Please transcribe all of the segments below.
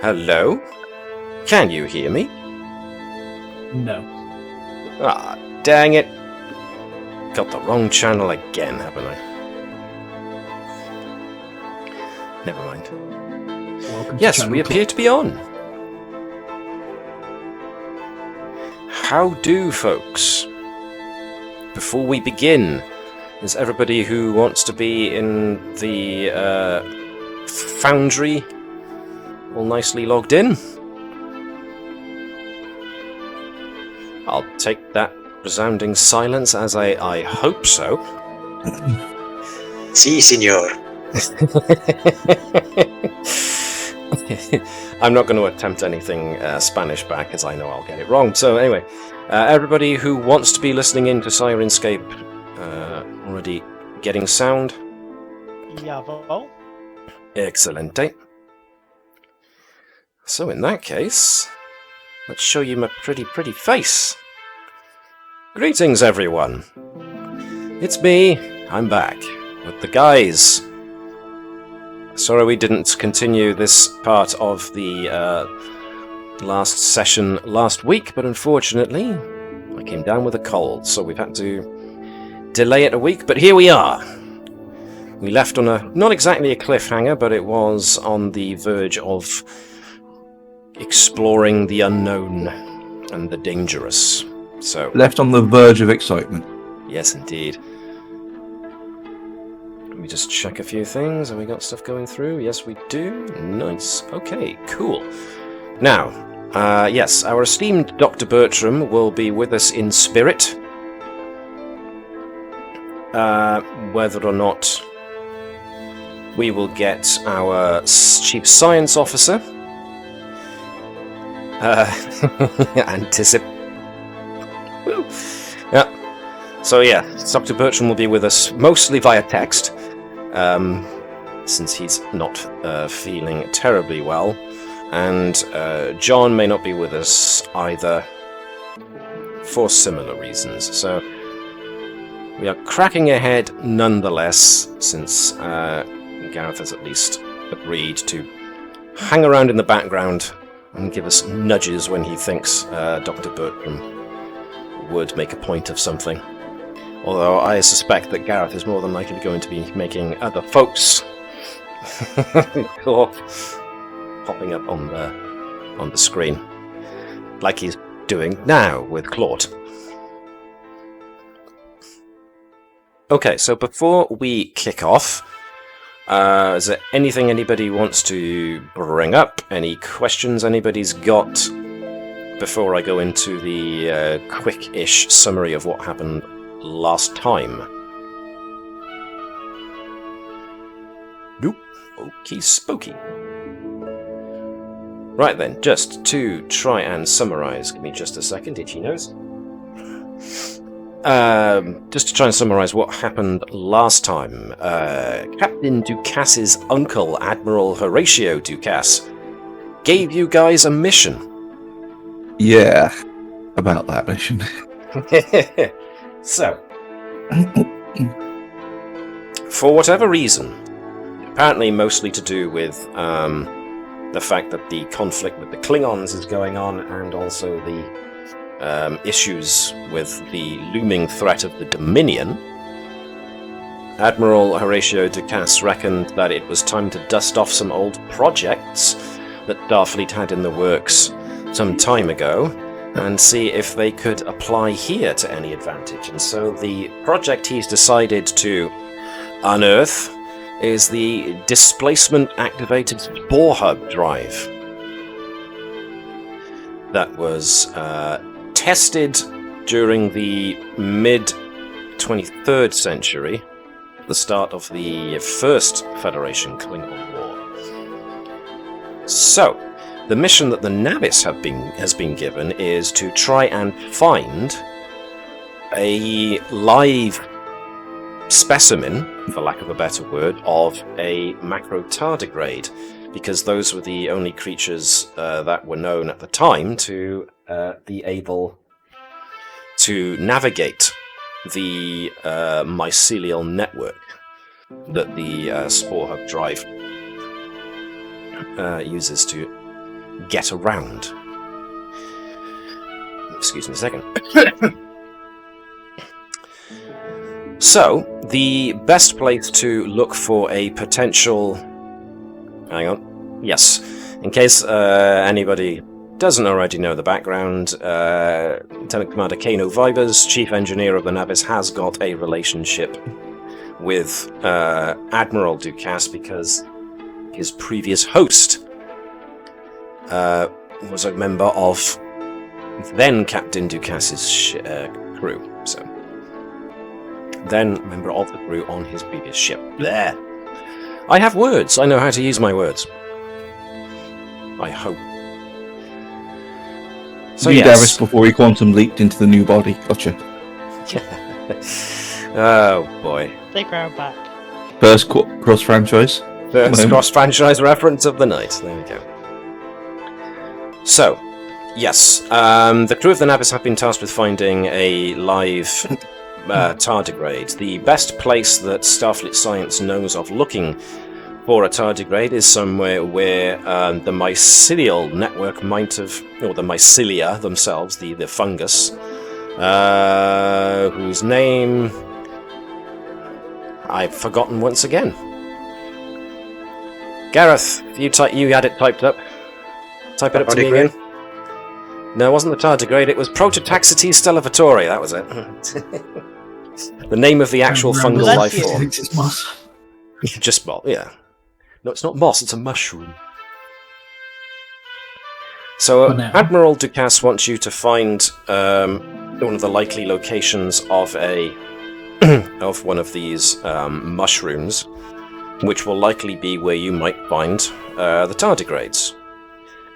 Hello? Can you hear me? No. Ah, dang it. Got the wrong channel again, haven't I? Never mind. Welcome Yes, to we appear to be on. How do, folks? Before we begin, is everybody who wants to be in the foundry all nicely logged in? I'll take that resounding silence as I hope so. Si, senor. I'm not going to attempt anything Spanish back, as I know I'll get it wrong. So anyway, everybody who wants to be listening in to Sirenscape, already getting sound? Jawohl. Excellente. So in that case, let's show you my pretty face. Greetings, everyone. It's me. I'm back with the guys. Sorry we didn't continue this part of the last session last week, but unfortunately I came down with a cold, so we've had to delay it a week, but here we are. We left on a, not exactly a cliffhanger, but it was on the verge of exploring the unknown and the dangerous. So left on the verge of excitement. yes, indeed. Let me just check a few things. Have we got stuff going through? Yes, we do. Nice. Okay, cool. Now, yes, our esteemed Dr. Bertram will be with us in spirit. Whether or not we will get our Chief Science Officer. Yeah. So yeah, Dr. Bertram will be with us mostly via text, since he's not feeling terribly well, and John may not be with us either for similar reasons. So we are cracking ahead nonetheless, since Gareth has at least agreed to hang around in the background and give us nudges when he thinks Dr. Bertram would make a point of something. Although I suspect that Gareth is more than likely going to be making other folks popping up on the screen, like he's doing now with Claude. Okay, so before we kick off, is there anything anybody wants to bring up? Any questions anybody's got before I go into the quick-ish summary of what happened last time? Nope. Okie spooky. Right then, just to try and summarize, give me just a second, itchy nose. Just to try and summarize what happened last time. Captain Ducas's uncle, Admiral Horatio Ducas, gave you guys a mission. Yeah, about that mission. So, for whatever reason, apparently mostly to do with the fact that the conflict with the Klingons is going on, and also the issues with the looming threat of the Dominion, Admiral Horatio Ducas reckoned that it was time to dust off some old projects that Starfleet had in the works some time ago, and see if they could apply here to any advantage. And so the project he's decided to unearth is the displacement-activated Spore Hub drive that was tested during the mid-23rd century, the start of the First Federation Klingon War. So, the mission that the Navis has been given is to try and find a live specimen, for lack of a better word, of a Macro Tardigrade, because those were the only creatures that were known at the time to be able to navigate the mycelial network that the Spore Hub drive uses to get around. Excuse me a second. So, the best place to look for a potential... Hang on. Yes. In case anybody doesn't already know the background, Lieutenant Commander Kano Vibers, Chief Engineer of the Navis, has got a relationship with Admiral Ducasse because his previous host was a member of then Captain Ducasse's crew. So, then member of the crew on his previous ship. There. I have words. I know how to use my words. I hope. So New yes. Navis before he quantum leaped into the new body. Gotcha. Oh boy. They grow back. First cross franchise. First cross-franchise reference of the night. There we go. So, yes, the crew of the Navis have been tasked with finding a live tardigrade. The best place that Starfleet Science knows of looking for a tardigrade is somewhere where the mycelial network might have, or the mycelia themselves, the fungus, whose name I've forgotten once again. Gareth, you had it typed up. Type it up to me again. No, it wasn't the tardigrade, it was Prototaxites stellivatori, that was it. The name of the actual fungal life form. It's moss. Just moss, yeah. No, it's not moss, it's a mushroom. So, Admiral Ducasse wants you to find one of the likely locations of of one of these mushrooms, which will likely be where you might find the tardigrades.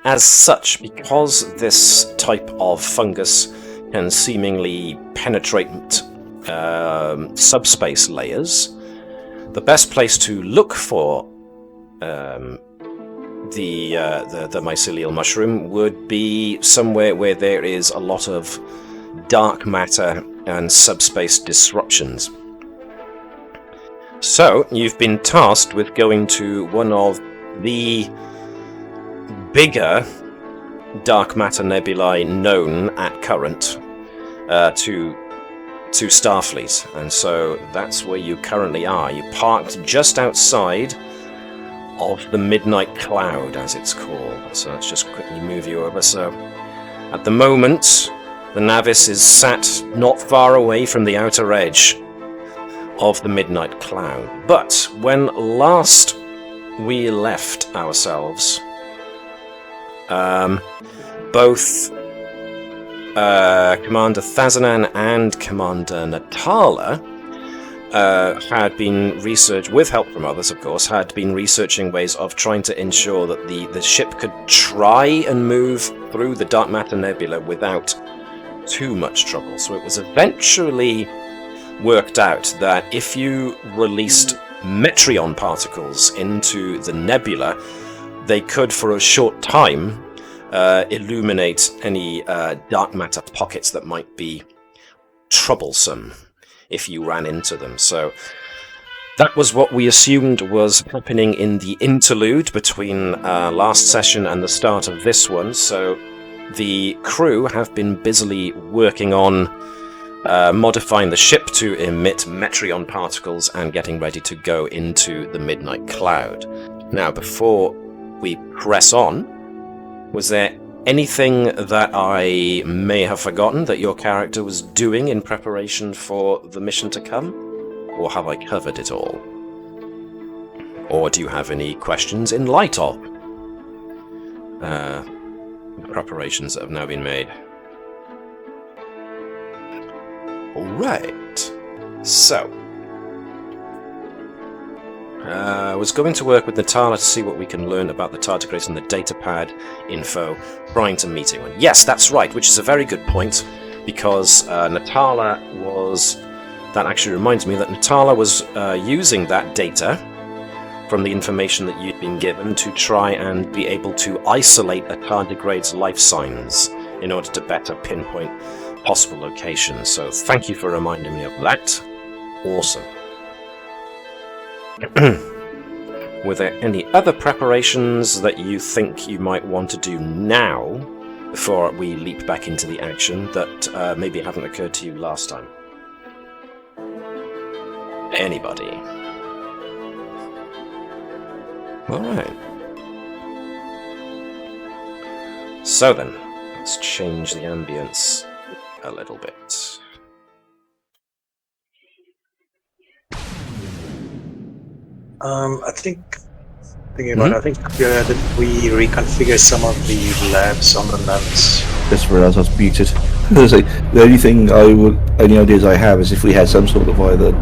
As such, because this type of fungus can seemingly penetrate subspace layers, the best place to look for the mycelial mushroom would be somewhere where there is a lot of dark matter and subspace disruptions. So, you've been tasked with going to one of the bigger dark matter nebulae known at current to Starfleet, and so that's where you currently are. You parked just outside of the Midnight Cloud, as it's called. So let's just quickly move you over. So, at the moment, the Navis is sat not far away from the outer edge of the Midnight Cloud. But when last we left ourselves, both Commander Thazanan and Commander Natala had been with help from others, of course, had been researching ways of trying to ensure that the ship could try and move through the dark matter nebula without too much trouble. So it was eventually worked out that if you released Metreon particles into the nebula, they could, for a short time, illuminate any dark matter pockets that might be troublesome if you ran into them. So that was what we assumed was happening in the interlude between last session and the start of this one. So the crew have been busily working on modifying the ship to emit Metreon particles and getting ready to go into the Midnight Cloud. Now, before we press on, was there anything that I may have forgotten that your character was doing in preparation for the mission to come? Or have I covered it all? Or do you have any questions in light of the preparations that have now been made? Alright. So, I was going to work with Natala to see what we can learn about the tardigrades and the datapad info prior to meeting one. Yes, that's right, which is a very good point, because Natala was... That actually reminds me that Natala was using that data from the information that you'd been given to try and be able to isolate a tardigrade's life signs in order to better pinpoint possible locations. So thank you for reminding me of that. Awesome. were there any other preparations that you think you might want to do now, before we leap back into the action, that maybe haven't occurred to you last time? Anybody? Alright. So then, let's change the ambience a little bit. I think that we reconfigure some of the labs on the Navis. Just realised I was muted. The only ideas I have is if we had some sort of either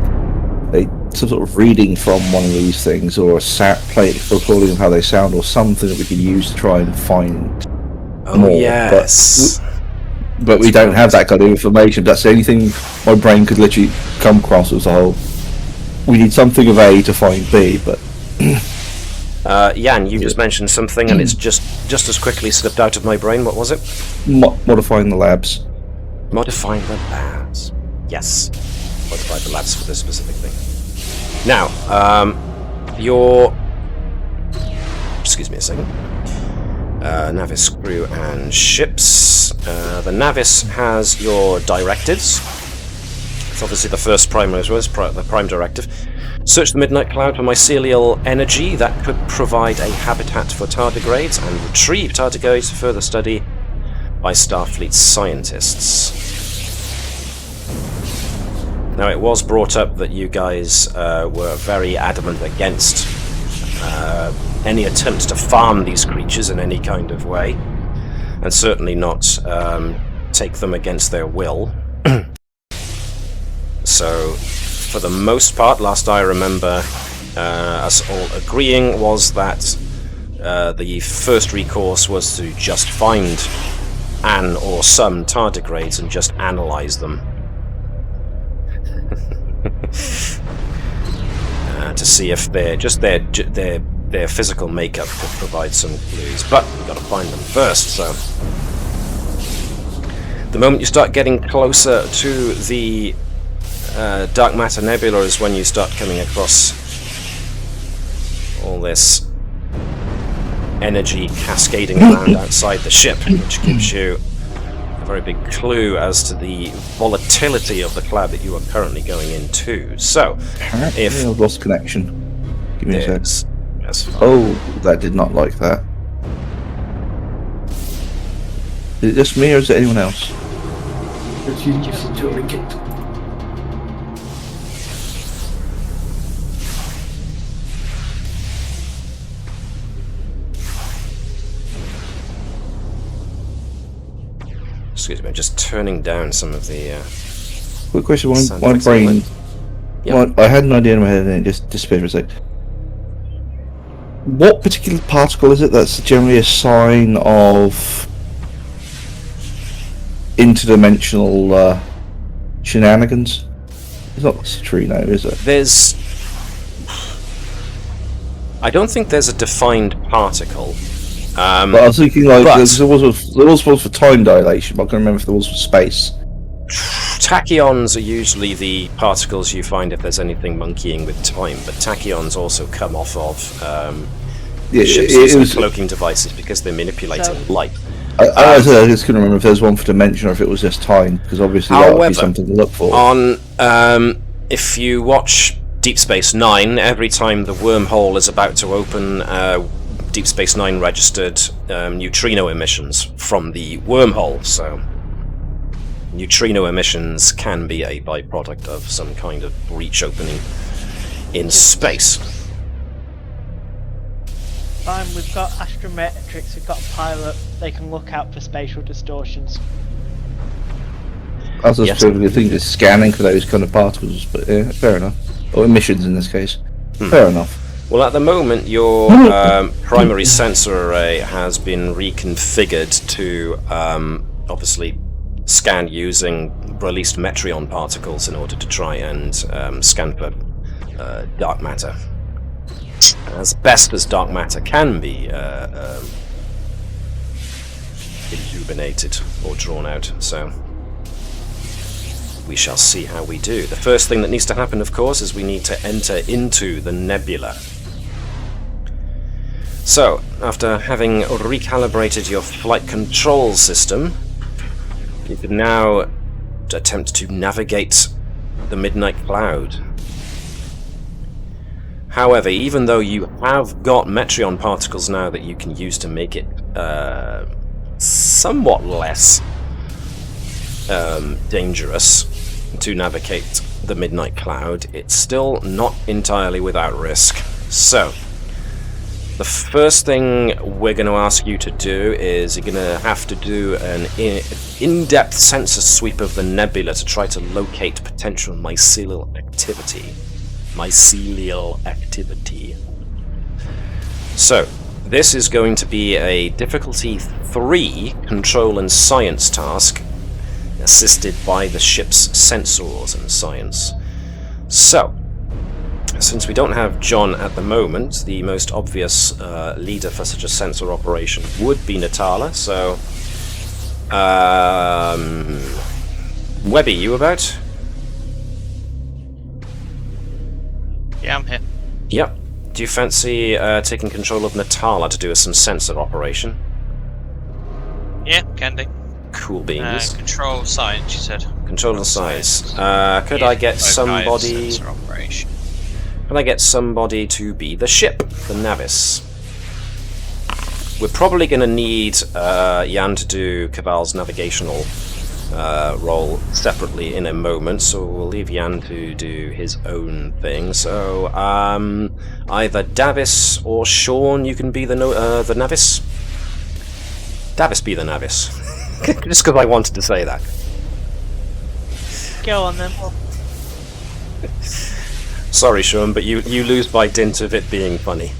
some sort of reading from one of these things, or a recording of how they sound, or something that we could use to try and find more. Yes. But we don't have that kind of information. That's the only thing my brain could literally come across as a whole. We need something of A to find B, but... Jan, you just mentioned something and it's just as quickly slipped out of my brain. What was it? Modifying the labs. Modifying the labs. Yes. Modify the labs for this specific thing. Now, excuse me a second. Navis crew and ships. The Navis has your directives. It's obviously the first primary as well as the prime directive. Search the Midnight Cloud for mycelial energy that could provide a habitat for tardigrades, and retrieve tardigrades for further study by Starfleet scientists. Now, it was brought up that you guys were very adamant against any attempt to farm these creatures in any kind of way, and certainly not take them against their will. So, for the most part, last I remember us all agreeing was that the first recourse was to just find an or some tardigrades and just analyze them. To see if their physical makeup could provide some clues, but we've got to find them first. So, the moment you start getting closer to the dark matter nebula is when you start coming across all this energy cascading around outside the ship, which gives you a very big clue as to the volatility of the cloud that you are currently going into. So, if I've lost connection, give me a sec. Yes. Oh, that did not like that. Is it just me or is it anyone else? It's you just to indicate. Excuse me, I'm just turning down some of the... Quick question, sound my effects brain... Yep. I had an idea in my head and it just disappeared for a sec. What particular particle is it that's generally a sign of interdimensional shenanigans? It's not Citrino, is it? I don't think there's a defined particle. But I was thinking like there was for time dilation, but I can't remember if there was for space. Tachyons are usually the particles you find if there's anything monkeying with time, but tachyons also come off of ships using cloaking devices because they're manipulating light. I just couldn't remember if there was one for dimension or if it was just time, because obviously that would be something to look for. If you watch Deep Space Nine, every time the wormhole is about to open, Deep Space Nine registered neutrino emissions from the wormhole, so neutrino emissions can be a byproduct of some kind of breach opening in space. Fine, we've got astrometrics, we've got a pilot, they can look out for spatial distortions. I was just thinking scanning for those kind of particles, but yeah, fair enough. Or emissions in this case. Fair enough. Well, at the moment, your primary sensor array has been reconfigured to obviously scan using released Metreon particles in order to try and scan for dark matter. As best as dark matter can be illuminated or drawn out, so we shall see how we do. The first thing that needs to happen, of course, is we need to enter into the nebula. So, after having recalibrated your flight control system, you can now attempt to navigate the Midnight Cloud. However, even though you have got Metreon particles now that you can use to make it somewhat less dangerous to navigate the Midnight Cloud, it's still not entirely without risk. So, the first thing we're going to ask you to do is you're going to have to do an in-depth sensor sweep of the nebula to try to locate potential mycelial activity. So, this is going to be a difficulty 3 control and science task, assisted by the ship's sensors and science. So, since we don't have John at the moment, the most obvious leader for such a sensor operation would be Natala, so... Webby, you about? Yeah, I'm here. Yep. Do you fancy taking control of Natala to do some sensor operation? Yeah, can do. Cool beans. Control science, you said. Control and science. Could I get somebody... Sensor operation. Can I get somebody to be the ship, the Navis? We're probably going to need Jan to do Keval's navigational role separately in a moment, so we'll leave Jan to do his own thing. So either Davis or Shaun, you can be the Navis. Davis be the Navis. Just because I wanted to say that. Go on then. Sorry, Shaun, but you lose by dint of it being funny.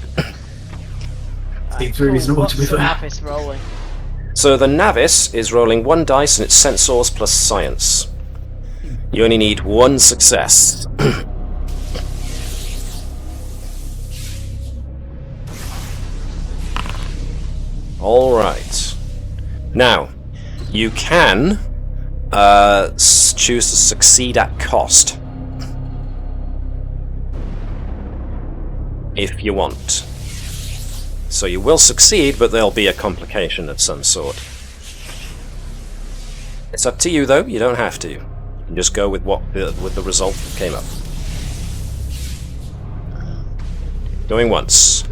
Seems reasonable to be What's the fair. Navis rolling? So the Navis is rolling 1 dice and it's sensors plus science. You only need 1 success. Alright. Now, you can choose to succeed at cost. If you want. So you will succeed, but there'll be a complication of some sort. It's up to you, though. You don't have to. You can just go with the result that came up. Going once.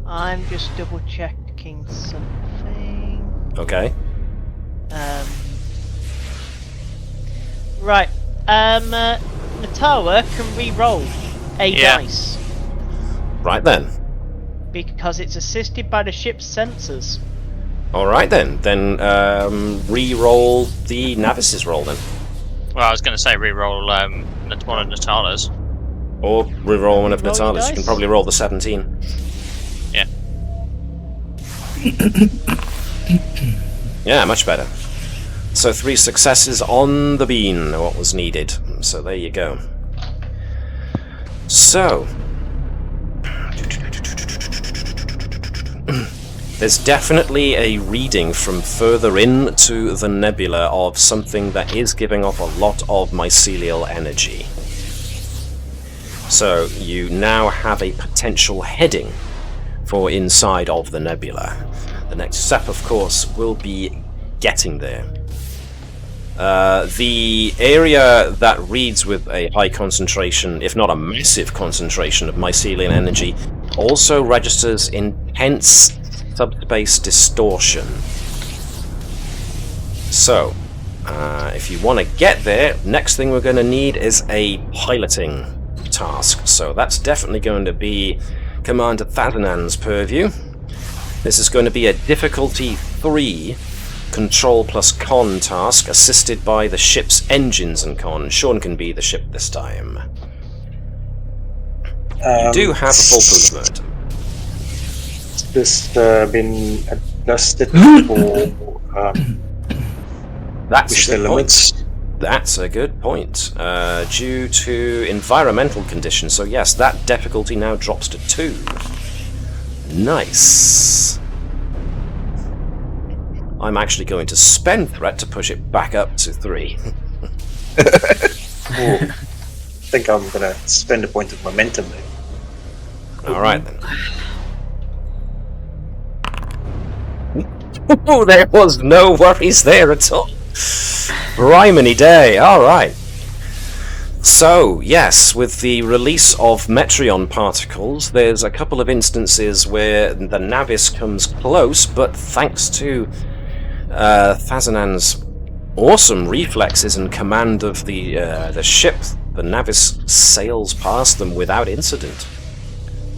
I'm just double checking something. Okay. Right. Natala can re-roll a dice Right then. because it's assisted by the ship's sensors. Alright then. Then re-roll the Navis's roll then. Well, I was going to say re-roll one of Natala's. Or re-roll one of Roll your Natala's. You can dice. probably roll the 17. Yeah. Yeah, much better. So 3 successes on the bean, what was needed. So there you go. So... there's definitely a reading from further into the nebula of something that is giving off a lot of mycelial energy. So you now have a potential heading for inside of the nebula. The next step, of course, will be getting there. The area that reads with a high concentration, if not a massive concentration of mycelial energy, also registers intense subspace distortion. So, if you want to get there, next thing we're going to need is a piloting task. So that's definitely going to be Commander Thadinan's purview. This is going to be a difficulty 3 control plus con task, assisted by the ship's engines and con. Shaun can be the ship this time. You do have a full movement. This been adjusted for That's push a the good point. limits. That's a good point. Due to environmental conditions, so yes, that difficulty now drops to 2. Nice. I'm actually going to spend threat to push it back up to 3. I think I'm gonna spend a point of momentum there. Alright then. Oh, there was no worries there at all. Briminy day, alright. So, yes, with the release of Metreon particles, there's a couple of instances where the Navis comes close, but thanks to Thazanan's awesome reflexes and command of the ship, the Navis sails past them without incident.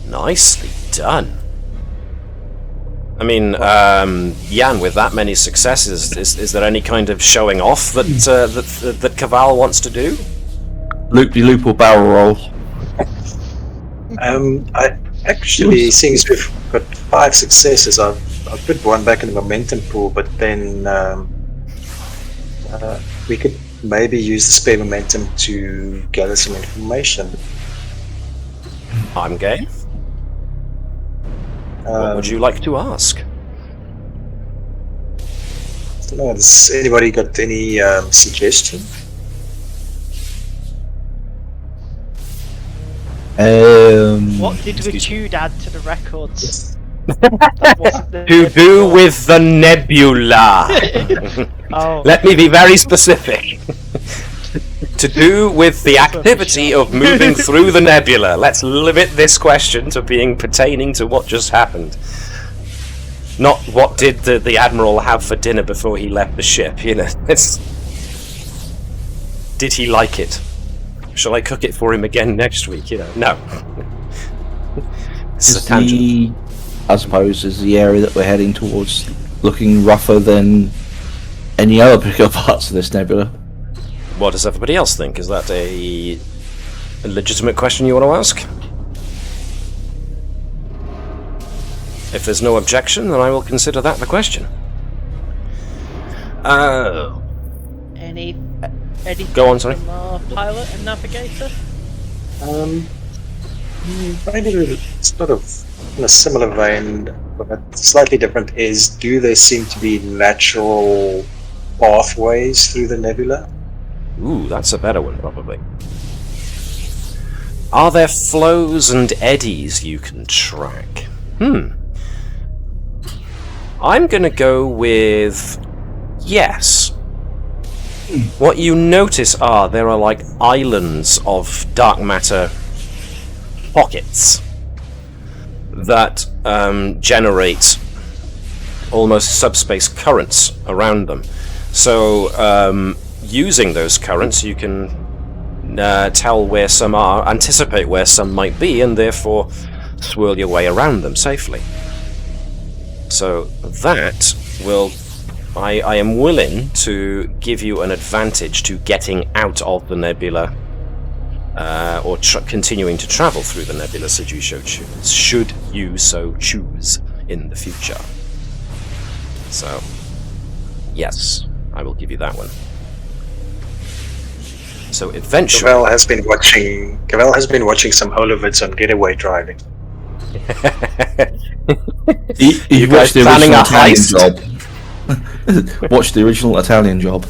Nicely done. I mean, Jan, with that many successes, is there any kind of showing off that Keval wants to do? Loop-de-loop or barrel roll? I actually, since we've got 5 successes, I'll put one back in the momentum pool, but then we could maybe use the spare momentum to gather some information. I'm game. What would you like to ask? I don't know, has anybody got any suggestion? What did Richard add to the records? That wasn't the To do with the nebula. Oh. Let me be very specific. To do with the activity of moving through the nebula. Let's limit this question to being pertaining to what just happened. Not what did the Admiral have for dinner before he left the ship, you know. Did he like it? Shall I cook it for him again next week, you know? No. This is a tangent. I suppose, is the area that we're heading towards looking rougher than any other particular parts of this nebula? What does everybody else think? Is that a legitimate question you want to ask? If there's no objection, then I will consider that the question. Any Go on, sorry. from our pilot and navigator? Maybe sort of in a similar vein, but slightly different, is do there seem to be natural pathways through the nebula? Ooh, that's a better one, probably. Are there flows and eddies you can track? I'm gonna go with yes. What you notice are there are like islands of dark matter pockets that generate almost subspace currents around them. So using those currents, you can tell where some are, anticipate where some might be, and therefore swirl your way around them safely. So that will... I am willing to give you an advantage to getting out of the nebula, or continuing to travel through the nebula should you so choose in the future. So, yes, I will give you that one. So eventually... Keval has been watching some holovids on getaway driving. You guys watched the planning original a Italian heist? Job. Watch the original Italian Job.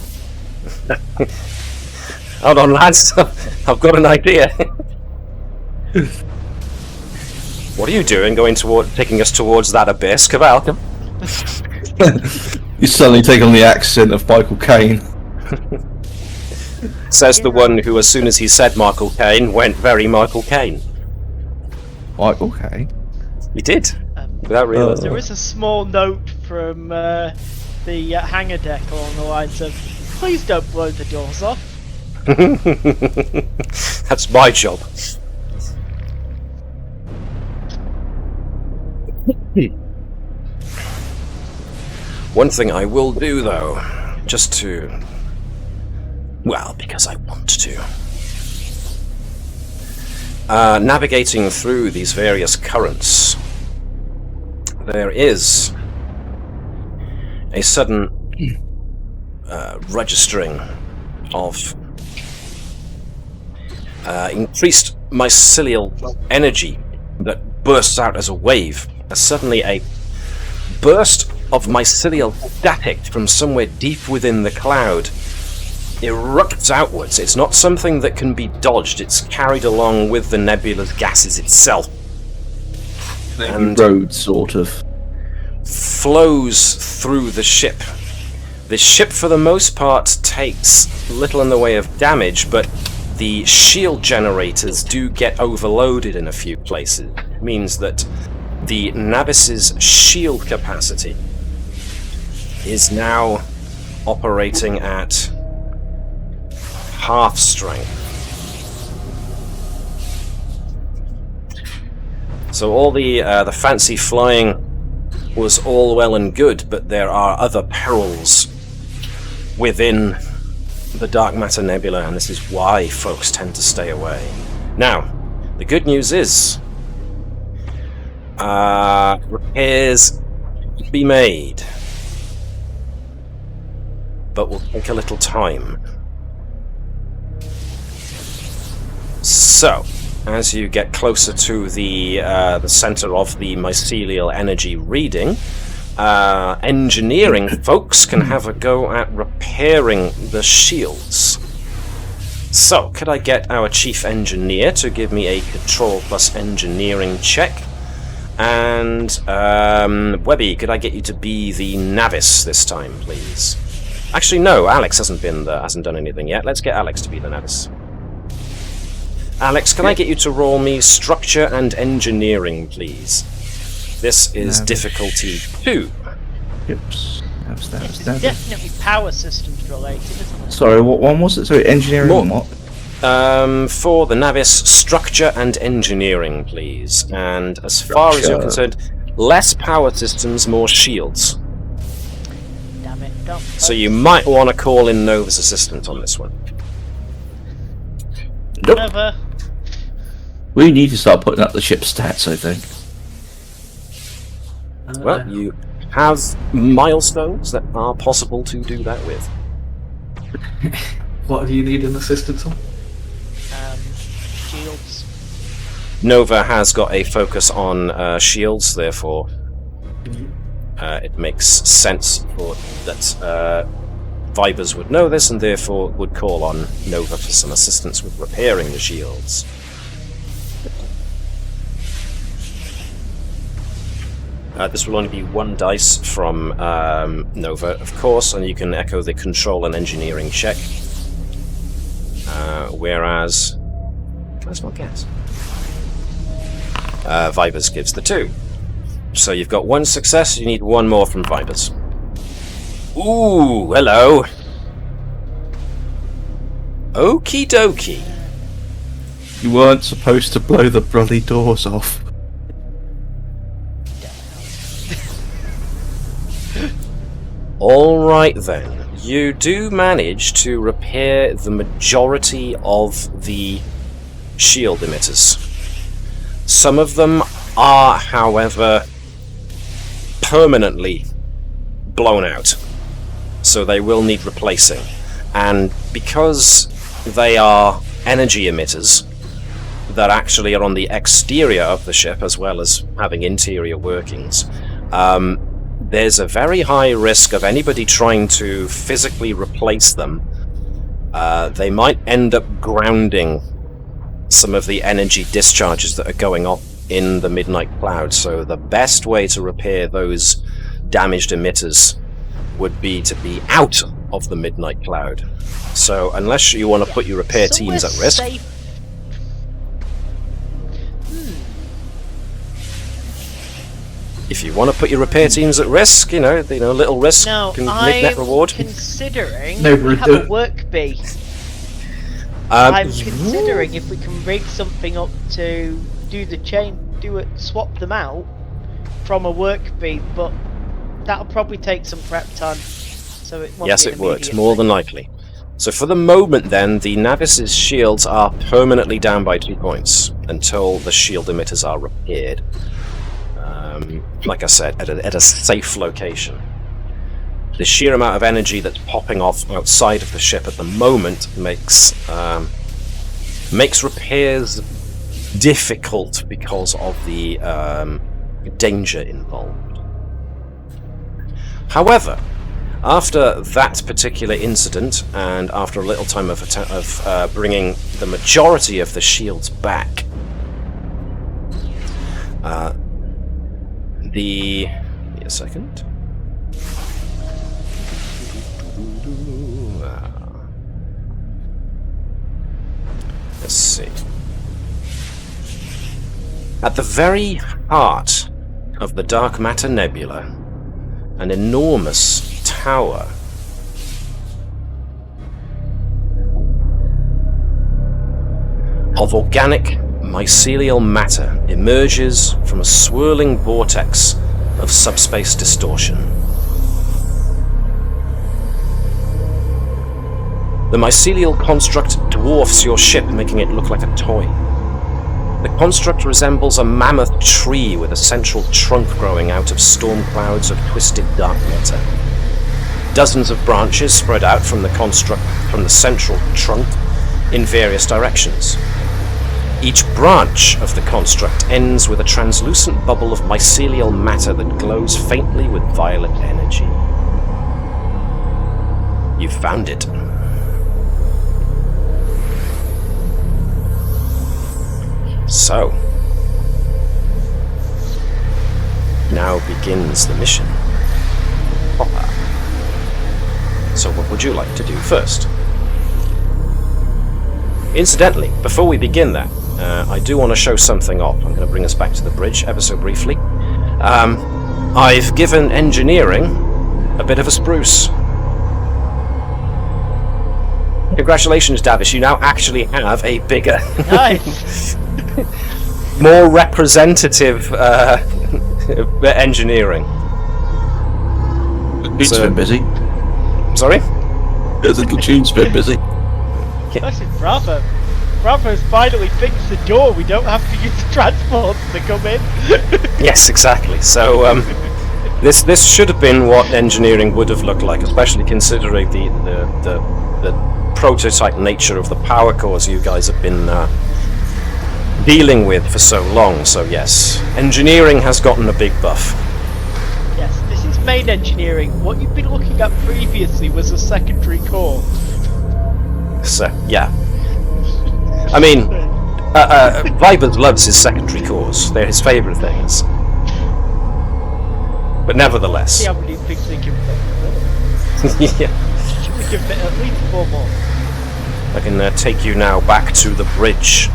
Hold on, lads. I've got an idea. What are you doing taking us towards that abyss? Keval? You suddenly take on the accent of Michael Caine. Says the one who, as soon as he said Michael Caine, went very Michael Caine. Michael Caine? He did, without realising. There is a small note from the hangar deck along the lines of, please don't blow the doors off. That's my job. One thing I will do, though, just to... well, because I want to. Navigating through these various currents, there is a sudden registering of increased mycelial energy that bursts out as a wave, as suddenly a burst of mycelial static from somewhere deep within the cloud erupts outwards. It's not something that can be dodged, it's carried along with the nebula's gases itself. And road, sort of. flows through the ship. The ship, for the most part, takes little in the way of damage, but the shield generators do get overloaded in a few places. It means that the Navis's shield capacity is now operating at half strength. So all the fancy flying was all well and good, but there are other perils within the dark matter nebula, and this is why folks tend to stay away. Now, the good news is repairs can be made, but will take a little time. So, as you get closer to the center of the mycelial energy reading, engineering folks can have a go at repairing the shields. So, could I get our chief engineer to give me a control plus engineering check? And Webby, could I get you to be the Navis this time, please? Actually, no. Alex hasn't done anything yet. Let's get Alex to be the Navis. Alex, can I get you to roll me structure and engineering, please? This is difficulty 2. Oops. It's definitely power systems related, isn't it? Sorry, what one was it? Sorry, engineering and what? For the Navis, structure and engineering, please. And as far as you're concerned, less power systems, more shields. Damn it, don't. So you might want to call in Nova's assistant on this one. Nope. Never. We need to start putting up the ship stats, I think. Well, you have milestones that are possible to do that with. What do you need an assistance on? Shields. Nova has got a focus on shields, therefore it makes sense for that Vibers would know this and therefore would call on Nova for some assistance with repairing the shields. This will only be 1 dice from Nova, of course, and you can echo the control and engineering check. Whereas... That's my guess. Vibers gives the 2. So you've got 1 success, you need 1 more from Vibers. Ooh, hello. Okie dokie. You weren't supposed to blow the bloody doors off. Alright then. You do manage to repair the majority of the shield emitters. Some of them are, however, permanently blown out. So they will need replacing. And because they are energy emitters that actually are on the exterior of the ship as well as having interior workings, there's a very high risk of anybody trying to physically replace them. They might end up grounding some of the energy discharges that are going off in the midnight cloud. So the best way to repair those damaged emitters would be to be out of the midnight cloud. So unless you want to put your repair teams at risk... If you want to put your repair teams at risk, you know, little risk can make net reward. Considering No, we have a work bee. I'm considering if we can rig something up to swap them out from a work bee, but that'll probably take some prep time. So it won't yes, be it would, more than likely. So for the moment then, the Navis's shields are permanently down by 2 points until the shield emitters are repaired. Like I said, at a safe location. The sheer amount of energy that's popping off outside of the ship at the moment makes repairs difficult because of the danger involved. However, after that particular incident, and after a little time of bringing the majority of the shields back, give me a second. Let's see. At the very heart of the dark matter nebula, an enormous tower of organic mycelial matter emerges from a swirling vortex of subspace distortion. The mycelial construct dwarfs your ship, making it look like a toy. The construct resembles a mammoth tree with a central trunk growing out of storm clouds of twisted dark matter. Dozens of branches spread out from the central trunk in various directions. Each branch of the construct ends with a translucent bubble of mycelial matter that glows faintly with violet energy. You found it. So, now begins the mission proper. So what would you like to do first? Incidentally, before we begin that, I do want to show something off. I'm going to bring us back to the bridge ever so briefly. I've given engineering a bit of a spruce. Congratulations, Davis, you now actually have a bigger, Nice! more representative engineering. It's So- been busy. Sorry? The tune's been busy. Listen, Bravo. Bravo's finally fixed the door. We don't have to use transports to come in. Yes, exactly. So this should have been what engineering would have looked like, especially considering the prototype nature of the power cores you guys have been dealing with for so long. So yes, engineering has gotten a big buff. Yes, this is main engineering. What you've been looking at previously was a secondary core. So yeah, I mean, Vibert loves his secondary cores. They're his favourite things. But nevertheless, See how many things we can fit. yeah. We can fit at least 4 more. I can take you now back to the bridge.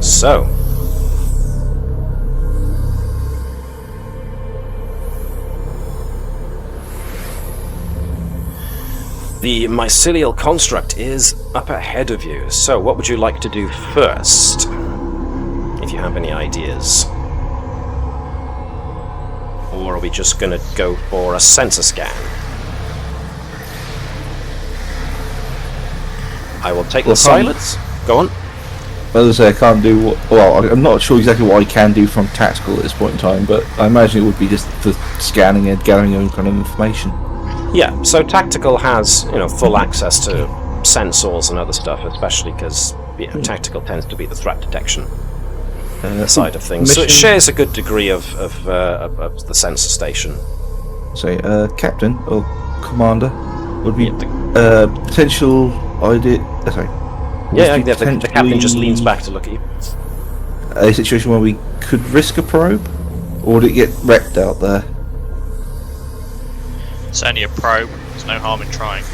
So, the mycelial construct is up ahead of you. So, what would you like to do first? If you have any ideas. Or are we just going to go for a sensor scan? I will take the silence. Go on. As I say, I can't do what. Well, I'm not sure exactly what I can do from tactical at this point in time, but I imagine it would be just for scanning and gathering any kind of information. Yeah, so tactical has, full access to sensors and other stuff, especially because tactical tends to be the threat detection side of things. So it shares a good degree of the sensor station. Say, captain or commander would be potential idea. Sorry. Yeah, the captain just leans back to look at you. A situation where we could risk a probe, or would it get wrecked out there? It's only a probe. There's no harm in trying.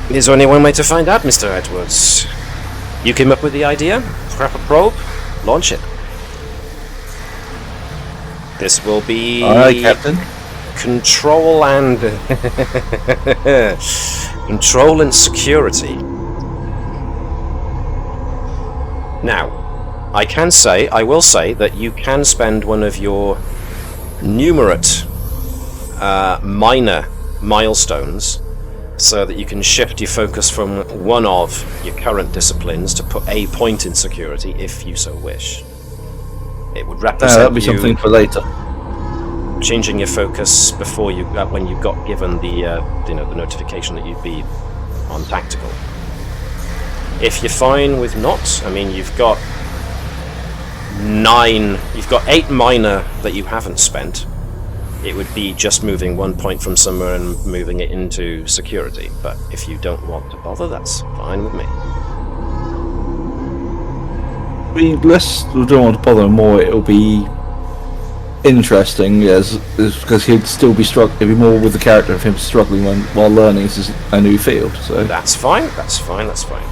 Is there only one way to find out, Mr. Edwards? You came up with the idea? Scrap a probe? Launch it. This will be... Aye, Captain. Control and... control and security. Now, I will say that you can spend one of your numerate minor milestones so that you can shift your focus from one of your current disciplines to put a point in security if you so wish. It would represent that'll be something for later. Changing your focus before you when you got given the the notification that you'd be on tactical. If you're fine with not, I mean you've got 8 minor that you haven't spent. It would be just moving 1 point from somewhere and moving it into security. But if you don't want to bother, that's fine with me. We don't want to bother more. It'll be interesting, yes, is because he'd still be it'd be more with the character of him struggling while learning this is a new field. So That's fine. That's fine. That's fine.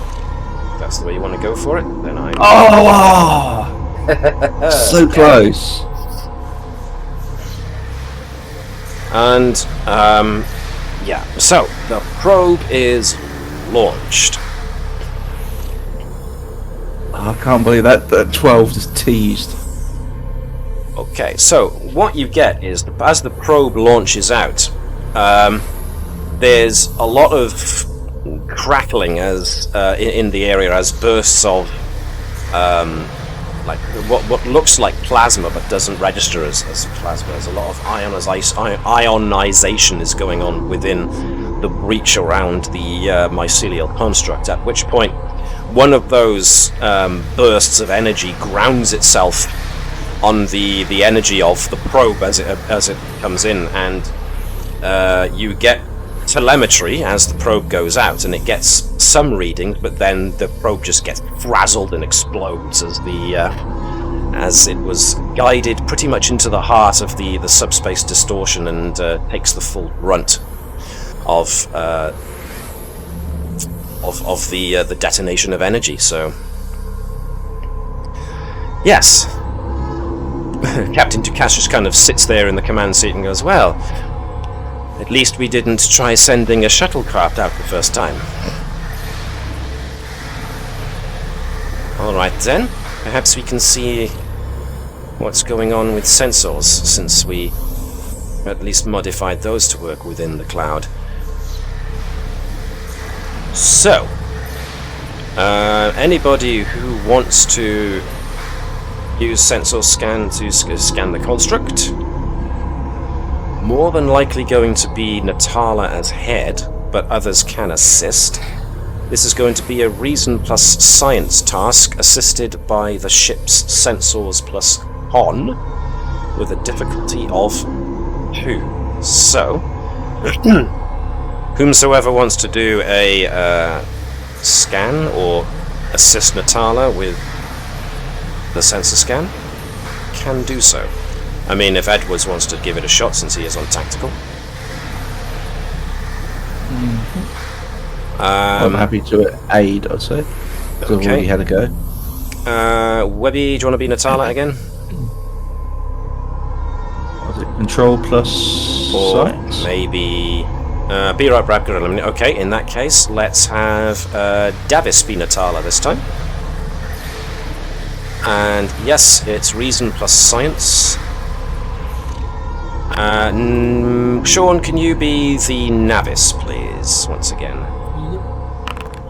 If that's the way you want to go for it, then I. So close. And yeah. So the probe is launched. I can't believe that 12 just teased. Okay, so what you get is, as the probe launches out, there's a lot of crackling as in the area as bursts of like what looks like plasma but doesn't register as plasma. There's a lot of ionization is going on within the breach around the mycelial construct, at which point one of those bursts of energy grounds itself on the energy of the probe as it comes in, and you get telemetry as the probe goes out, and it gets some readings, but then the probe just gets frazzled and explodes as it was guided pretty much into the heart of the subspace distortion, and takes the full brunt of the detonation of energy. So yes. Captain Ducasse just kind of sits there in the command seat and goes, well, at least we didn't try sending a shuttlecraft out the first time. Alright then, perhaps we can see what's going on with sensors, since we at least modified those to work within the cloud. So, anybody who wants to use sensor scan to scan the construct. More than likely going to be Natala as head, but others can assist. This is going to be a reason plus science task, assisted by the ship's sensors plus con, with a difficulty of 2. So, whomsoever wants to do a scan or assist Natala with the sensor scan can do so. I mean, if Edwards wants to give it a shot, since he is on tactical. I'm happy to aid, I'd say. I've already had a go. Webby, do you want to be Natala again? Was it control plus Or science? maybe be right, Brad. Okay, in that case, let's have Navis be Natala this time. And yes, it's reason plus science. Shaun, can you be the Navis, please, once again?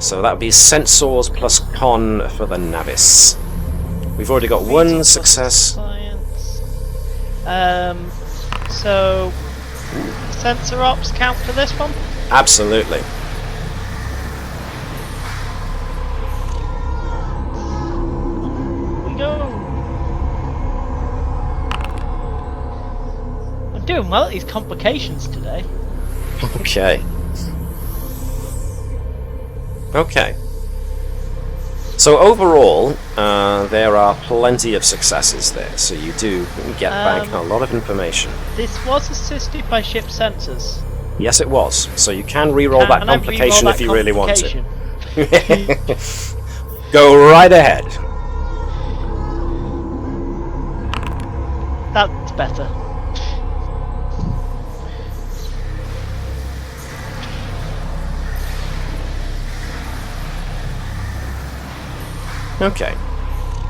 So that would be sensors plus con for the Navis. We've already got one success. Science. So sensor ops count for this one? Absolutely. We go. I'm doing well at these complications today. Okay. Okay. So overall, there are plenty of successes there, so you do get back a lot of information. This was assisted by ship sensors. Yes, it was. So you can re-roll that complication if you really want to. Go right ahead. That's better. Okay.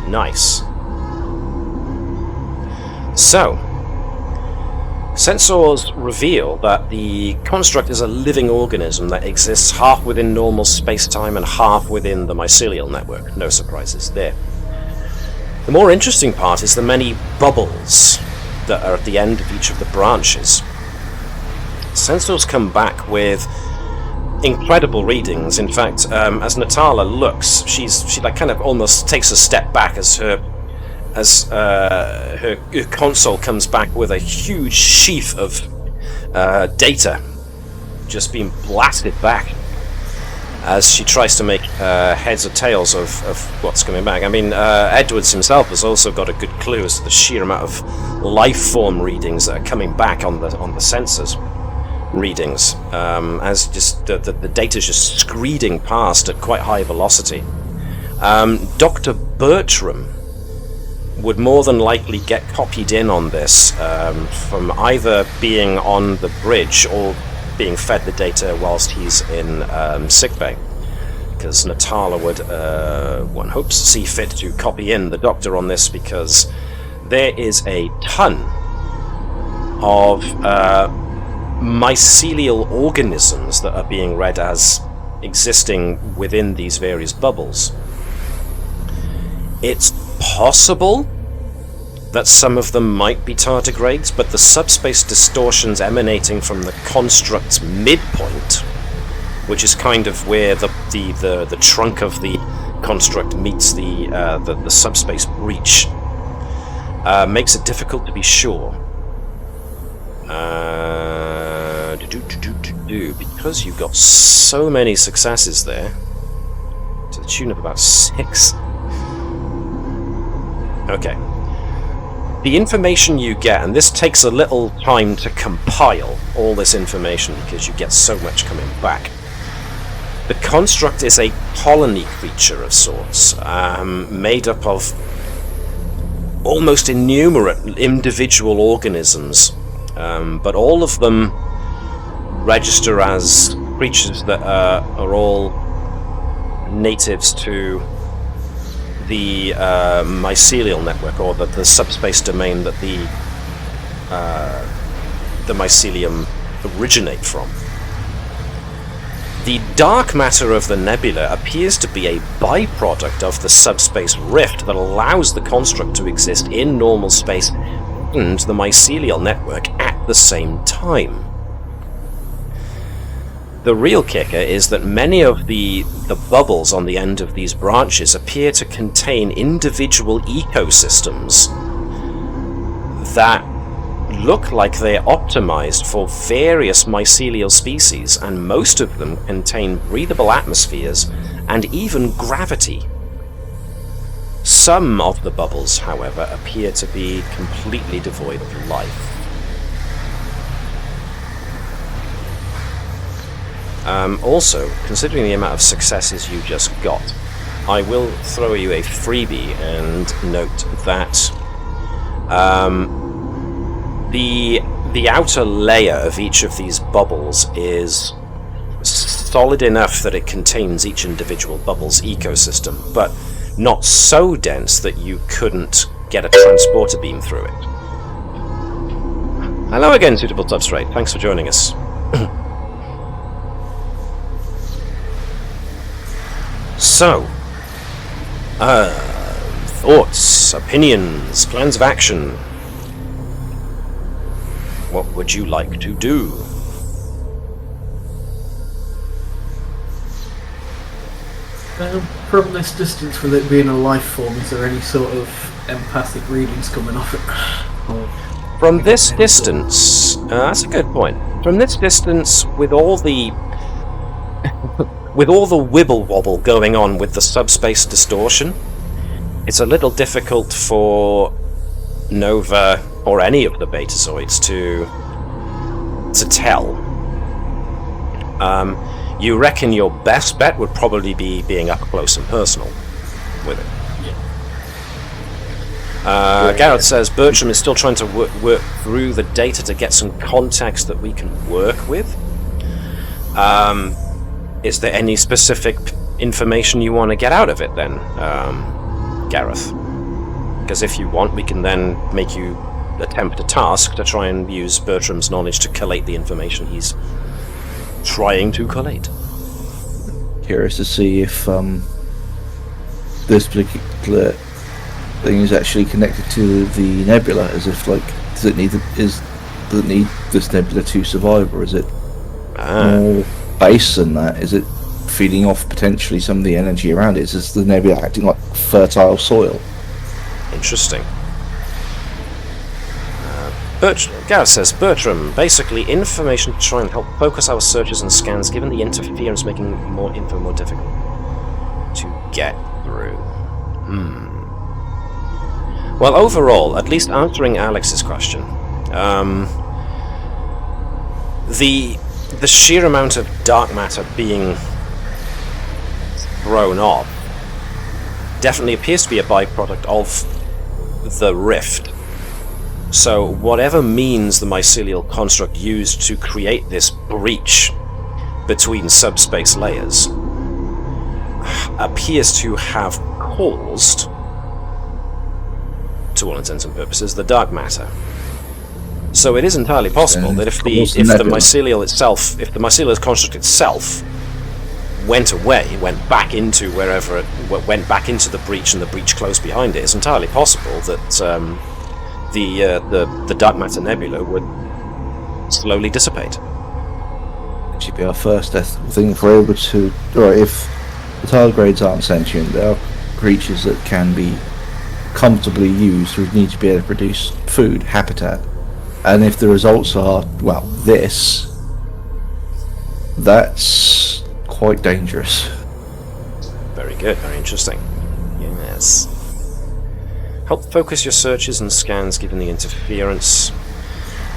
Nice. So, sensors reveal that the construct is a living organism that exists half within normal space-time and half within the mycelial network. No surprises there. The more interesting part is the many bubbles that are at the end of each of the branches. Sensors come back with incredible readings. In fact, as Natala looks, she like kind of almost takes a step back as her console comes back with a huge sheaf of data just being blasted back. as she tries to make heads or tails of what's coming back. I mean, Edwards himself has also got a good clue as to the sheer amount of life form readings that are coming back on the sensors readings, as just the data's just screeding past at quite high velocity. Dr. Bertram would more than likely get copied in on this from either being on the bridge or being fed the data whilst he's in sickbay, because Natala would, one hopes, see fit to copy in the doctor on this, because there is a ton of mycelial organisms that are being read as existing within these various bubbles. It's possible that some of them might be tardigrades, but the subspace distortions emanating from the construct's midpoint, which is kind of where the trunk of the construct meets the subspace breach, makes it difficult to be sure. Because you've got so many successes there, to the tune of about 6. Okay. The information you get, and this takes a little time to compile all this information because you get so much coming back. The construct is a colony creature of sorts, made up of almost innumerable individual organisms, but all of them register as creatures that are all natives to the mycelial network, or the subspace domain that the mycelium originate from. The dark matter of the nebula appears to be a byproduct of the subspace rift that allows the construct to exist in normal space and the mycelial network at the same time. The real kicker is that many of the bubbles on the end of these branches appear to contain individual ecosystems that look like they're optimized for various mycelial species, and most of them contain breathable atmospheres and even gravity. Some of the bubbles, however, appear to be completely devoid of life. Also, considering the amount of successes you just got, I will throw you a freebie and note that the outer layer of each of these bubbles is solid enough that it contains each individual bubble's ecosystem, but not so dense that you couldn't get a transporter beam through it. Hello again, Suitable Substrate. Thanks for joining us. So, thoughts, opinions, plans of action. What would you like to do? From this distance, with it being a life form, is there any sort of empathic readings coming off it? From this distance, that's a good point. From this distance, with all the wibble wobble going on with the subspace distortion, it's a little difficult for Nova or any of the Betazoids to tell. You reckon your best bet would probably be being up close and personal with it. Gareth says Bertram is still trying to work through the data to get some context that we can work with. Is there any specific information you want to get out of it then, Gareth? Because if you want, we can then make you attempt a task to try and use Bertram's knowledge to collate the information he's trying to collate. Curious to see if this particular thing is actually connected to the nebula, as if like does it need this nebula to survive, or is it more base than that? Is it feeding off potentially some of the energy around it? Is the nebula acting like fertile soil? Interesting. Gareth says, Bertram, basically information to try and help focus our searches and scans, given the interference making more info more difficult to get through. Well, overall, at least answering Alex's question, the sheer amount of dark matter being thrown off definitely appears to be a byproduct of the rift. So whatever means the mycelial construct used to create this breach between subspace layers appears to have caused, to all intents and purposes, the dark matter. So it is entirely possible that if the mycelial construct itself went away, went back into wherever it went back into the breach, and the breach closed behind it, it's entirely possible that the dark matter nebula would slowly dissipate. It should be our first ethical thing if we're able to. Right, if the tardigrades aren't sentient, they are creatures that can be comfortably used. We need to be able to produce food, habitat, and if the results are, well, this, that's quite dangerous. Very good, very interesting. Yes. Help focus your searches and scans given the interference.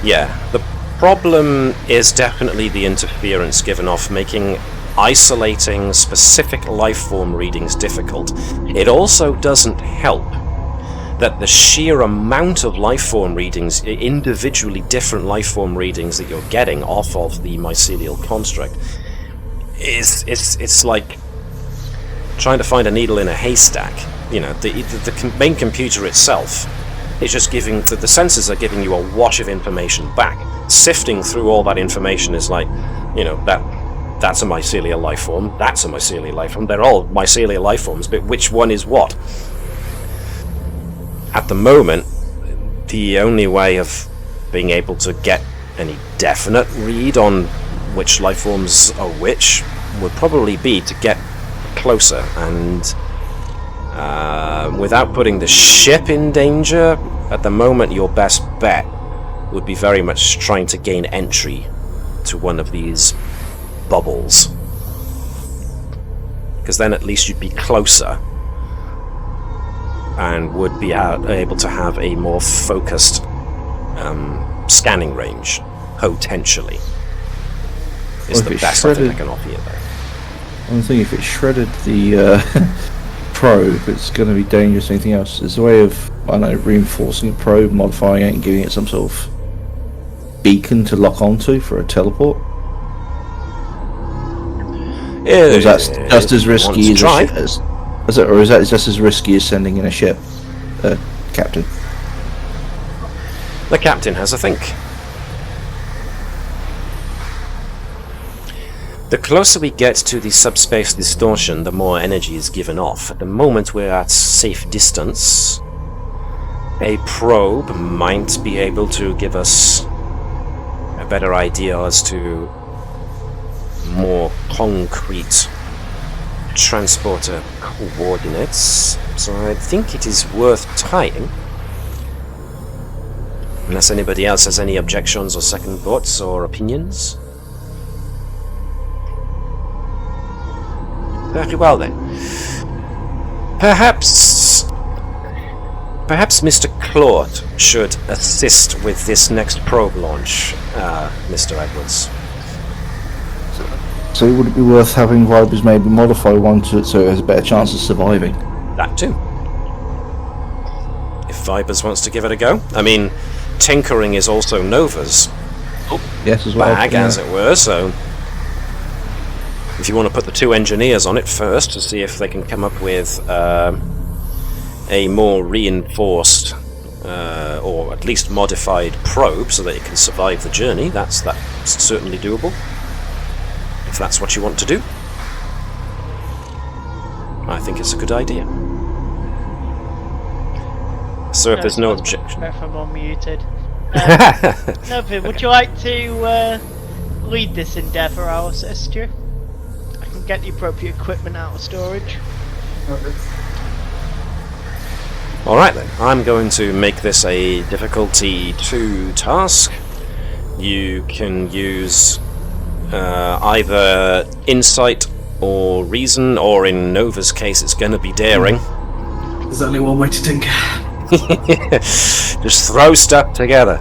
Yeah, the problem is definitely the interference given off, making isolating specific lifeform readings difficult. It also doesn't help that the sheer amount of lifeform readings, individually different lifeform readings that you're getting off of the mycelial construct, it's like trying to find a needle in a haystack. You know, the main computer itself is just giving, the sensors are giving you a wash of information back. Sifting through all that information is like, you know, that's a mycelial life form, that's a mycelial life form, they're all mycelial life forms, but which one is what? At the moment, the only way of being able to get any definite read on which life forms are which would probably be to get closer and without putting the ship in danger. At the moment, your best bet would be very much trying to gain entry to one of these bubbles, because then at least you'd be closer and would be able to have a more focused scanning range, potentially. Is the best I think I can offer you there. I'm thinking if it shredded the probe, it's going to be dangerous. Anything else? There's a way of, I don't know, reinforcing a probe, modifying it, and giving it some sort of beacon to lock onto for a teleport. Or is that just as risky as a ship? Or is that just as risky as sending in a ship, Captain? The captain has a think. The closer we get to the subspace distortion, the more energy is given off. At the moment we're at safe distance. A probe might be able to give us a better idea as to more concrete transporter coordinates. So I think it is worth trying. Unless anybody else has any objections or second thoughts or opinions. Very well then. Perhaps Mr. Claude should assist with this next probe launch, Mr. Edwards. So would it be worth having Vipers maybe modify one so it has a better chance of surviving? That too. If Vipers wants to give it a go. I mean, tinkering is also Nova's yes, as well, bag, as it were, so if you want to put the two engineers on it first to see if they can come up with a more reinforced or at least modified probe so that it can survive the journey, that's certainly doable. If that's what you want to do, I think it's a good idea. So if there's no objection... If I'm unmuted. Novin, would you like to lead this endeavour, I'll assist you? I can get the appropriate equipment out of storage. Alright then, I'm going to make this a difficulty 2 task. You can use either insight or reason, or in Nova's case it's going to be daring. There's only one way to tinker. Just throw stuff together.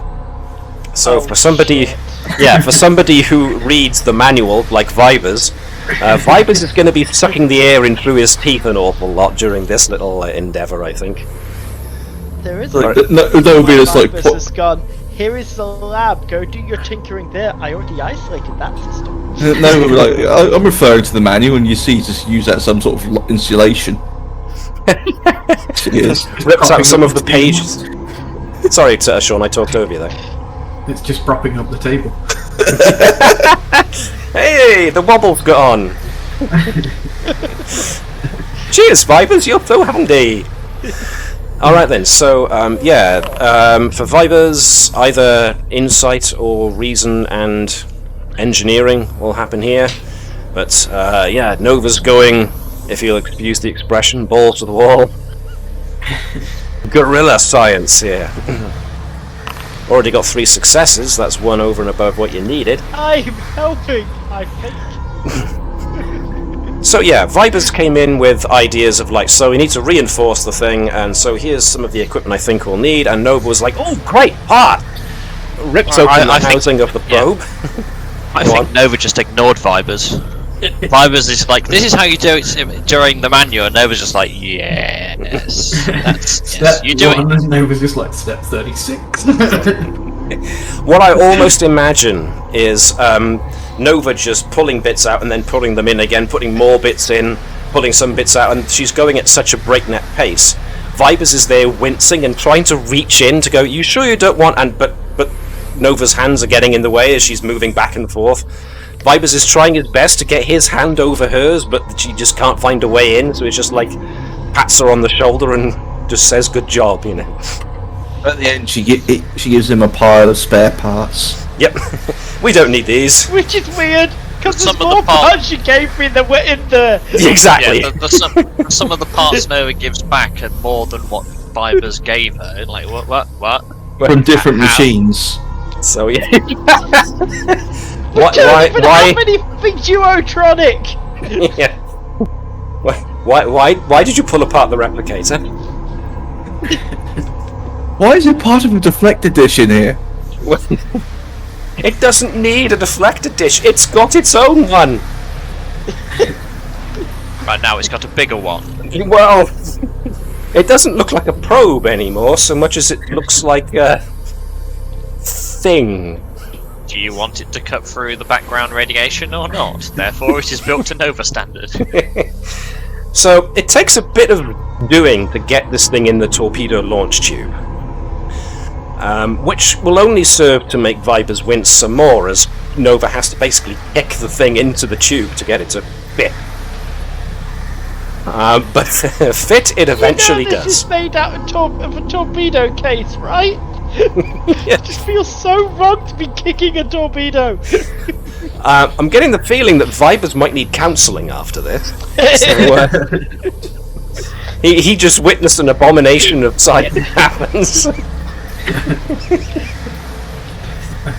So for somebody... shit. Yeah, for somebody who reads the manual, like Vibers, Vibers is going to be sucking the air in through his teeth an awful lot during this little endeavour, I think. There is Like, a... that would be just like... Navis has gone, here is the lab, go do your tinkering there. I already isolated that system. No, like, I'm referring to the manual, and you see just use that some sort of insulation. Yes. Rips out some of the pages. Sorry, Shaun, I talked over you there. It's just propping up the table. Hey, the wobble's gone. Cheers, Vibers, you're so handy. Alright then, so, for Vibers, either insight or reason and engineering will happen here. But, Nova's going, if you'll excuse the expression, balls to the wall. Guerrilla science here. Already got 3 successes, that's 1 over and above what you needed. I'm helping, I think. So yeah, Vibers came in with ideas of like, so we need to reinforce the thing, and so here's some of the equipment I think we'll need, and Nova was like, oh great, part! Rips open the housing of the probe. I think Nova just ignored Vibers. Vibers is like, this is how you do it during the manual, and Nova's just like, yes, yes, you do it. And Nova's just like, step 36. What I almost imagine is Nova just pulling bits out and then pulling them in again, putting more bits in, pulling some bits out, and she's going at such a breakneck pace. Vibers is there wincing and trying to reach in to go, you sure you don't want, but Nova's hands are getting in the way as she's moving back and forth. Vibers is trying his best to get his hand over hers, but she just can't find a way in, so it's just like pats her on the shoulder and just says good job, you know. At the end, she gives him a pile of spare parts. Yep. We don't need these. Which is weird, because Some there's of the more parts- parts you gave me that were in there. Exactly. Yeah, some of the parts Nova gives back are more than what Vibers gave her. Like, what? From different How? machines. So yeah. How Why? many things Duotronic? Yeah. Why did you pull apart the replicator? Why is it part of a deflector dish in here? Well, it doesn't need a deflector dish. It's got its own one. Right now, it's got a bigger one. Well, it doesn't look like a probe anymore, so much as it looks like a thing. Do you want it to cut through the background radiation or not? Therefore, it is built to Nova standard. So it takes a bit of doing to get this thing in the torpedo launch tube, which will only serve to make Vibers wince some more, as Nova has to basically kick the thing into the tube to get it to fit. But fit it eventually this does. is made out of a torpedo case, right? It just feels so wrong to be kicking a torpedo. I'm getting the feeling that Vibers might need counselling after this. So, he just witnessed an abomination of sight that happens.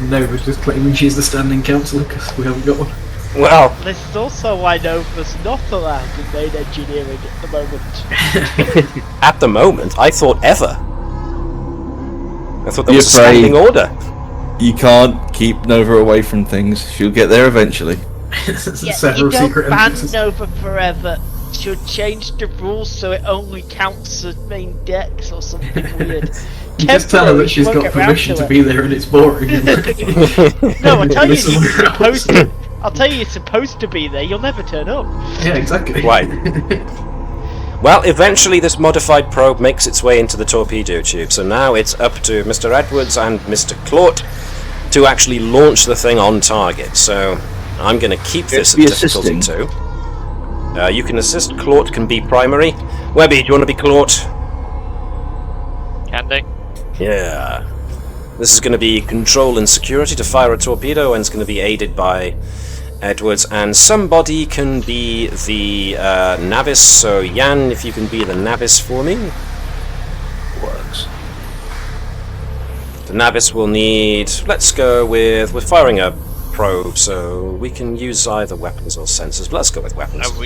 Nova's just claiming she's the standing counsellor because we haven't got one. Well, This is also why Nova's not allowed in main engineering at the moment. at the moment, I thought ever. I thought that Be was a afraid. standing order. You can't keep Nova away from things. She'll get there eventually. Yeah, Several you don't secret ban entrances. Nova forever. Should change the rules so it only counts as main decks or something weird. You just tell her that Temporary, she's won't got get round permission to it. be there and it's boring. No, I tell you, Listen you're where else. supposed to. I'll tell you, you're supposed to be there. You'll never turn up. Yeah, exactly. Right. Well, eventually this modified probe makes its way into the torpedo tube, so now it's up to Mr. Edwards and Mr. Claude to actually launch the thing on target. So I'm going to keep this at Be difficulty assisting. 2. You can assist. Claude can be primary. Webby, do you want to be Claude? Can do. Yeah. This is going to be control and security to fire a torpedo, and it's going to be aided by Edwards, and somebody can be the Navis. So Jan, if you can be the Navis for me. works. The Navis will need... Let's go with... We're firing a probe, so we can use either weapons or sensors, but let's go with weapons. Are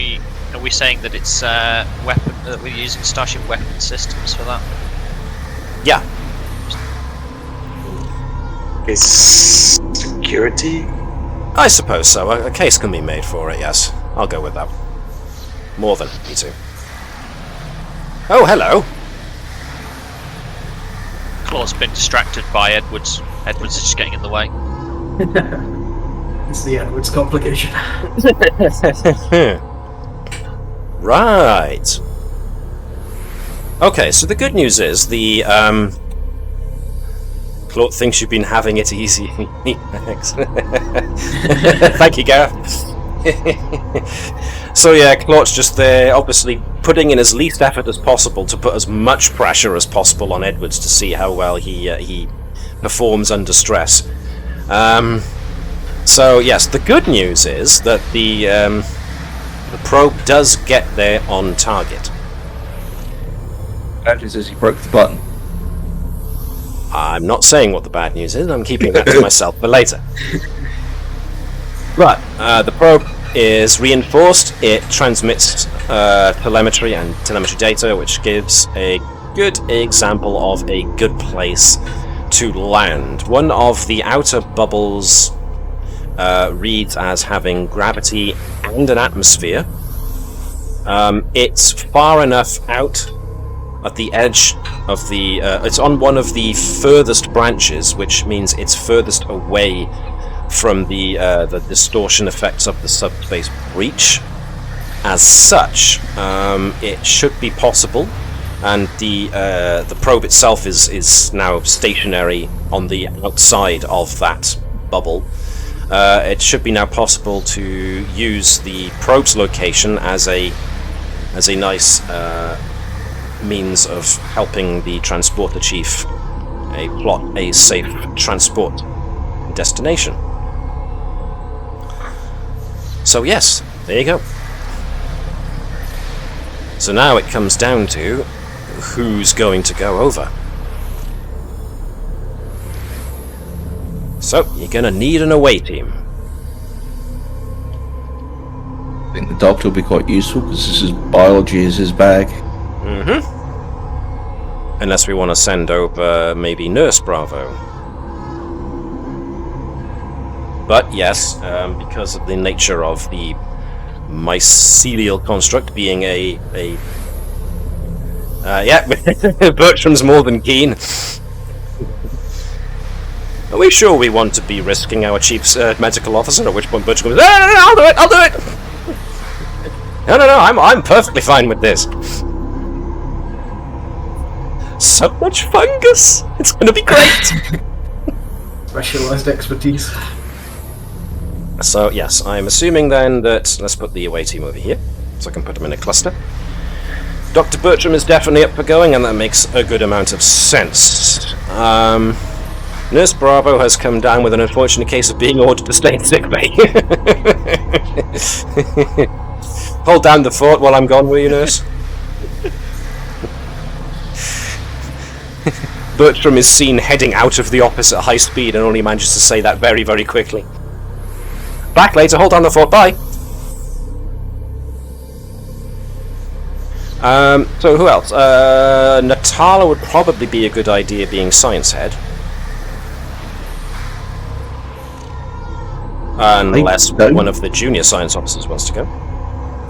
we saying that it's weapon that we're using Starship weapon systems for that? Yeah. Is security? I suppose so. A case can be made for it, yes. I'll go with that. More than happy to. Oh, hello! Claw's been distracted by Edwards. Edwards is just getting in the way. It's the Edwards complication. Right. Okay, so the good news is the Claude thinks you've been having it easy. Thank you, Gareth. So yeah, Claude's just there, obviously putting in as least effort as possible to put as much pressure as possible on Edwards to see how well he performs under stress. So yes, the good news is that the probe does get there on target. Bad news is he broke the button. I'm not saying what the bad news is, I'm keeping that to myself for later. Right, the probe is reinforced. It transmits telemetry and telemetry data, which gives a good example of a good place to land. One of the outer bubbles reads as having gravity and an atmosphere. It's far enough out at the edge of the... it's on one of the furthest branches, which means it's furthest away from the distortion effects of the subspace breach. As such, it should be possible, and the probe itself is now stationary on the outside of that bubble. It should be now possible to use the probe's location as a nice means of helping the transporter chief plot a safe transport destination. So yes, there you go. So now it comes down to who's going to go over. So you're going to need an away team. I think the doctor will be quite useful because this is biology is his bag. Mm-hmm. Unless we want to send over maybe Nurse Bravo. But yes, because of the nature of the mycelial construct being yeah, Bertram's more than keen. Are we sure we want to be risking our chief's medical officer? At which point Bertram goes, no, I'll do it! No, I'm perfectly fine with this. So much fungus! It's going to be great! Specialised expertise. So, yes, I'm assuming then that... Let's put the away team over here, so I can put them in a cluster. Dr. Bertram is definitely up for going, and that makes a good amount of sense. Nurse Bravo has come down with an unfortunate case of being ordered to stay in sickbay. Hold down the fort while I'm gone, will you, Nurse? Bertram is seen heading out of the office at high speed and only manages to say that very, very quickly. Back later, hold down the fort, bye! So who else? Natala would probably be a good idea being science head. Unless one of the junior science officers wants to go.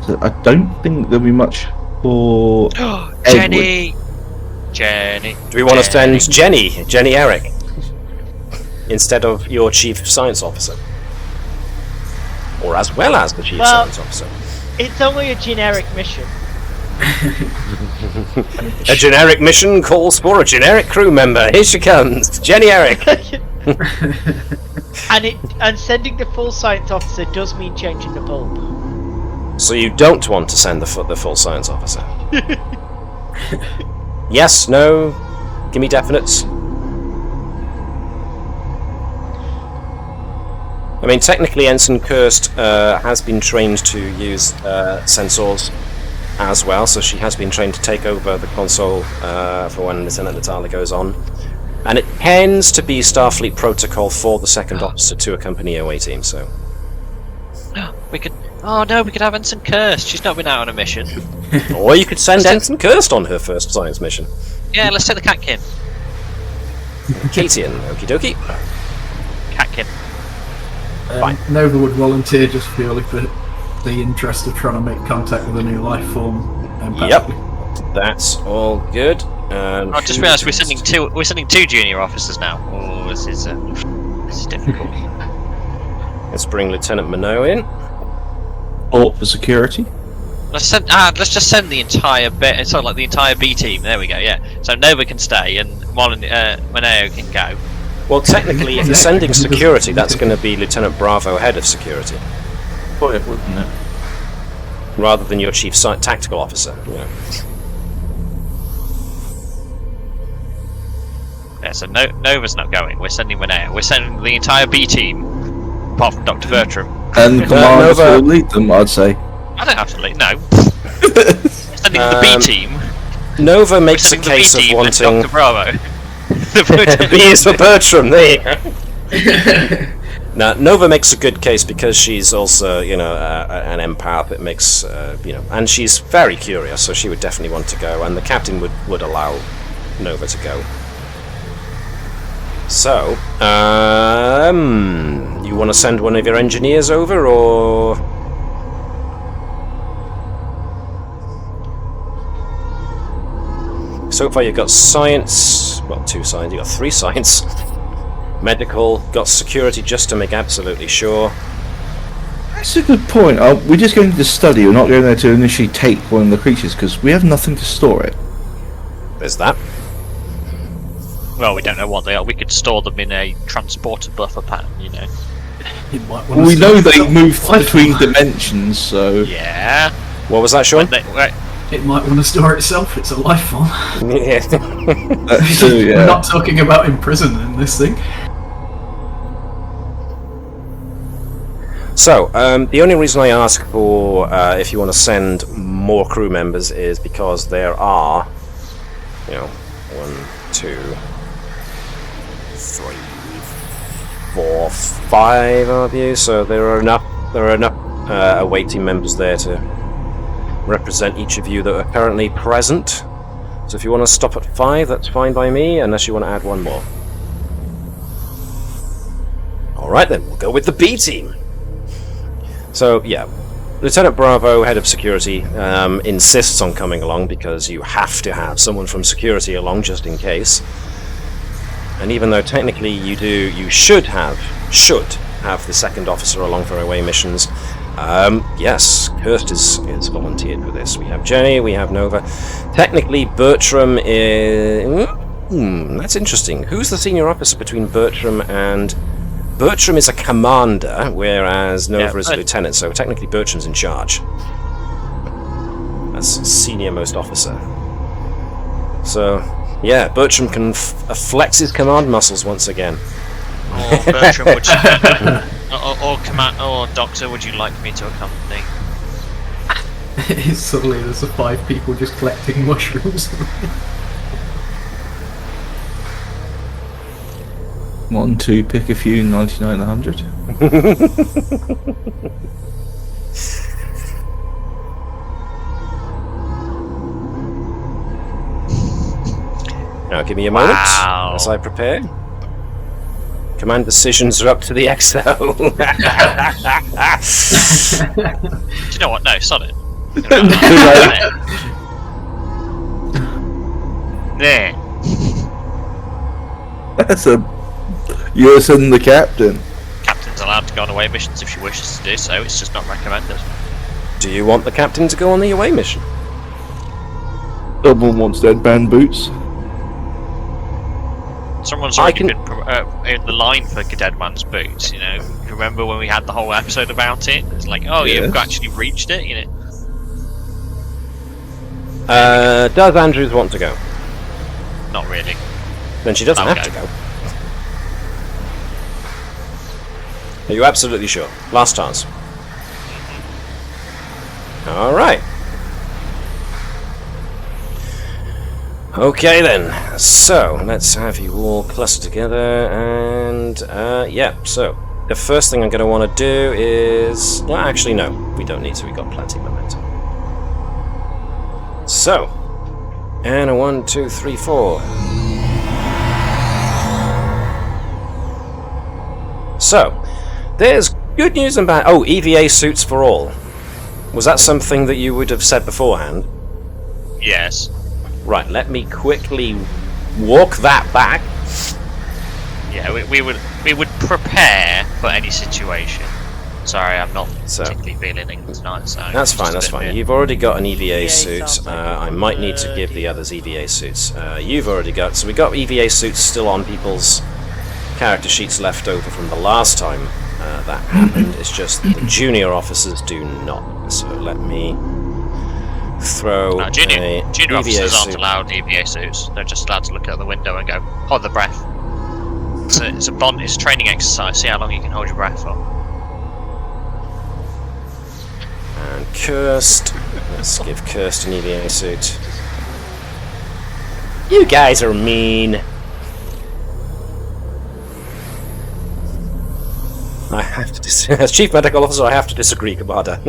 So I don't think there'll be much for Jenny! Do we want to send Jenny Eric, instead of your chief science officer? Or as well as the chief science officer? It's only a generic mission. A generic mission calls for a generic crew member. Here she comes, Jenny Eric. And sending the full science officer does mean changing the bulb. So you don't want to send the full science officer? Yes, no, give me definites. I mean, technically Ensign Kirst has been trained to use sensors as well, so she has been trained to take over the console for when Lieutenant Natala goes on. And it tends to be Starfleet protocol for the second officer to accompany away team, so... We could... Oh no, we could have Ensign Cursed. She's not been out on a mission. Or you could send Ensign Cursed on her first science mission. Yeah, let's take the Catkin. Katian, okie dokie. Catkin. Fine. Nova would volunteer just purely for the interest of trying to make contact with a new life form. Yep, that's all good. I just realised we're sending two junior officers now. Oh, this is difficult. Let's bring Lieutenant Minot in. Or for security. Let's just send the entire bit. So like the entire B team. There we go. Yeah. So Nova can stay and Mineo can go. Well, technically, if you're sending security, that's going to be Lieutenant Bravo, head of security, Well, it wouldn't it? rather than your chief tactical officer. You know. Yeah. So Nova's not going. We're sending Mineo. We're sending the entire B team, apart from Dr. Bertram. And commanders Nova- will lead them, I'd say. I don't have to lead. No. We're sending the B team. Nova We're makes a sending the B case of team and wanting... Dr. Bravo. B is for Bertram, there you go. Now, Nova makes a good case because she's also, you know, an empath. It makes, you know, and she's very curious, so she would definitely want to go, and the captain would allow Nova to go. So, you want to send one of your engineers over, or? So far you've got science, well, 2 science, you've got 3 science. Medical, got security just to make absolutely sure. That's a good point. We're just going to study. We're not going there to initially take one of the creatures because we have nothing to store it. There's that. Well, we don't know what they are. We could store them in a transporter buffer pattern, you know. Well, we know they move between dimensions, so... Yeah. What was that, Shaun? It might want to store itself. It's a life form. Yeah. So, yeah. We're not talking about imprisoning this thing. So, the only reason I ask for if you want to send more crew members is because there are, you know, 1, 2, 3, 4, 5 of you. So there are enough away team members there to represent each of you that are currently present. So if you want to stop at 5, that's fine by me, unless you want to add 1 more. Alright then, we'll go with the B team. So, yeah, Lieutenant Bravo, head of security, insists on coming along because you have to have someone from security along just in case. And even though technically you should have the second officer along for away missions, yes, Cursed is volunteered for this. We have Jenny, we have Nova. Technically, Bertram is... that's interesting. Who's the senior officer between Bertram and... Bertram is a commander, whereas Nova is a lieutenant, so technically Bertram's in charge. That's senior most officer. So, yeah, Bertram can flex his command muscles once again. Or Bertram, would you... or Doctor, would you like me to accompany? Suddenly there's 5 people just collecting mushrooms. 1, 2, pick a few, 99, 100. Now give me a moment as I prepare. Command decisions are up to the XO. Do you know what? No, sod it. There. That's a... You're sending the captain. Captain's allowed to go on away missions if she wishes to do so, it's just not recommended. Do you want the captain to go on the away mission? Someone wants dead band boots. Someone's already been in the line for Dead Man's boots, you know. Remember when we had the whole episode about it? It's like, oh, yes. You've actually reached it, you know. Does Andrews want to go? Not really. Then she doesn't I'll have to go. Are you absolutely sure? Last chance. Alright. Okay then, so let's have you all cluster together, and yeah, so the first thing I'm going to want to do is... Well, actually no, we don't need to, we've got plenty of momentum. So, and a 1, 2, 3, 4. So, there's good news and bad... Oh, EVA suits for all. Was that something that you would have said beforehand? Yes. Right, let me quickly walk that back. Yeah, we would prepare for any situation. Sorry, I'm not particularly feeling it tonight, so... That's fine, that's fine. You've already got an EVA suit. sounds like I might need to give the others EVA suits. You've already got... So we got EVA suits still on people's character sheets left over from the last time that happened. It's just the junior officers do not. So let me throw junior a EVA officers aren't suit. allowed EVA suits. They're just allowed to look out the window and go, hold the breath. It's a training exercise. See how long you can hold your breath for. And Cursed. Let's give Cursed an EVA suit. You guys are mean. I have to as Chief Medical Officer, I have to disagree, Commander.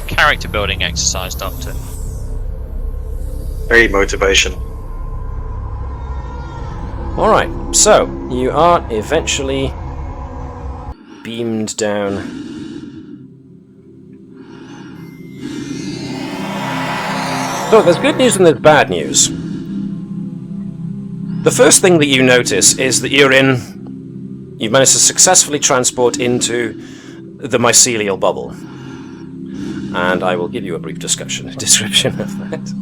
Character building exercise, Doctor. Very motivational. Alright, so you are eventually beamed down. So there's good news and there's bad news. The first thing that you notice is that you've managed to successfully transport into the mycelial bubble. And I will give you a brief description of that.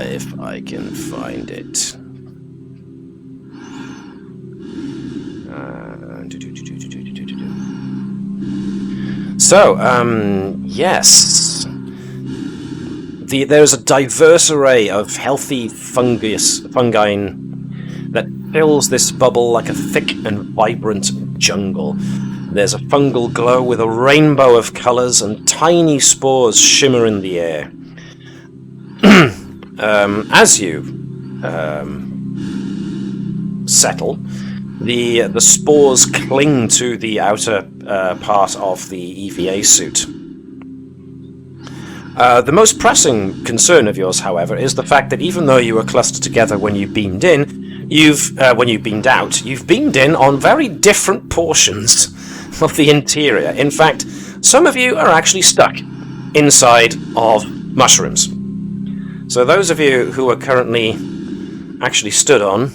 If I can find it. So, yes. There's a diverse array of healthy fungi that fills this bubble like a thick and vibrant jungle. There's a fungal glow with a rainbow of colours, and tiny spores shimmer in the air. As you settle, the spores cling to the outer part of the EVA suit. The most pressing concern of yours, however, is the fact that even though you were clustered together when you beamed in, when you beamed out, you've beamed in on very different portions of the interior. In fact, some of you are actually stuck inside of mushrooms. So those of you who are currently actually stood on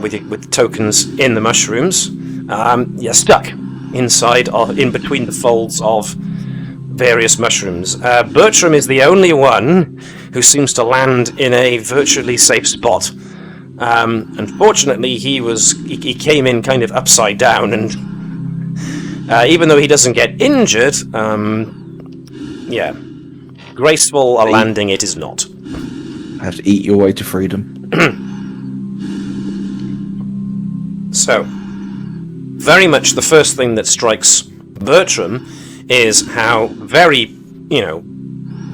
with tokens in the mushrooms, you're stuck inside in between the folds of various mushrooms. Bertram is the only one who seems to land in a virtually safe spot. Unfortunately, he came in kind of upside down, and even though he doesn't get injured, graceful a landing it is not. Have to eat your way to freedom. So, very much the first thing that strikes Bertram is how very,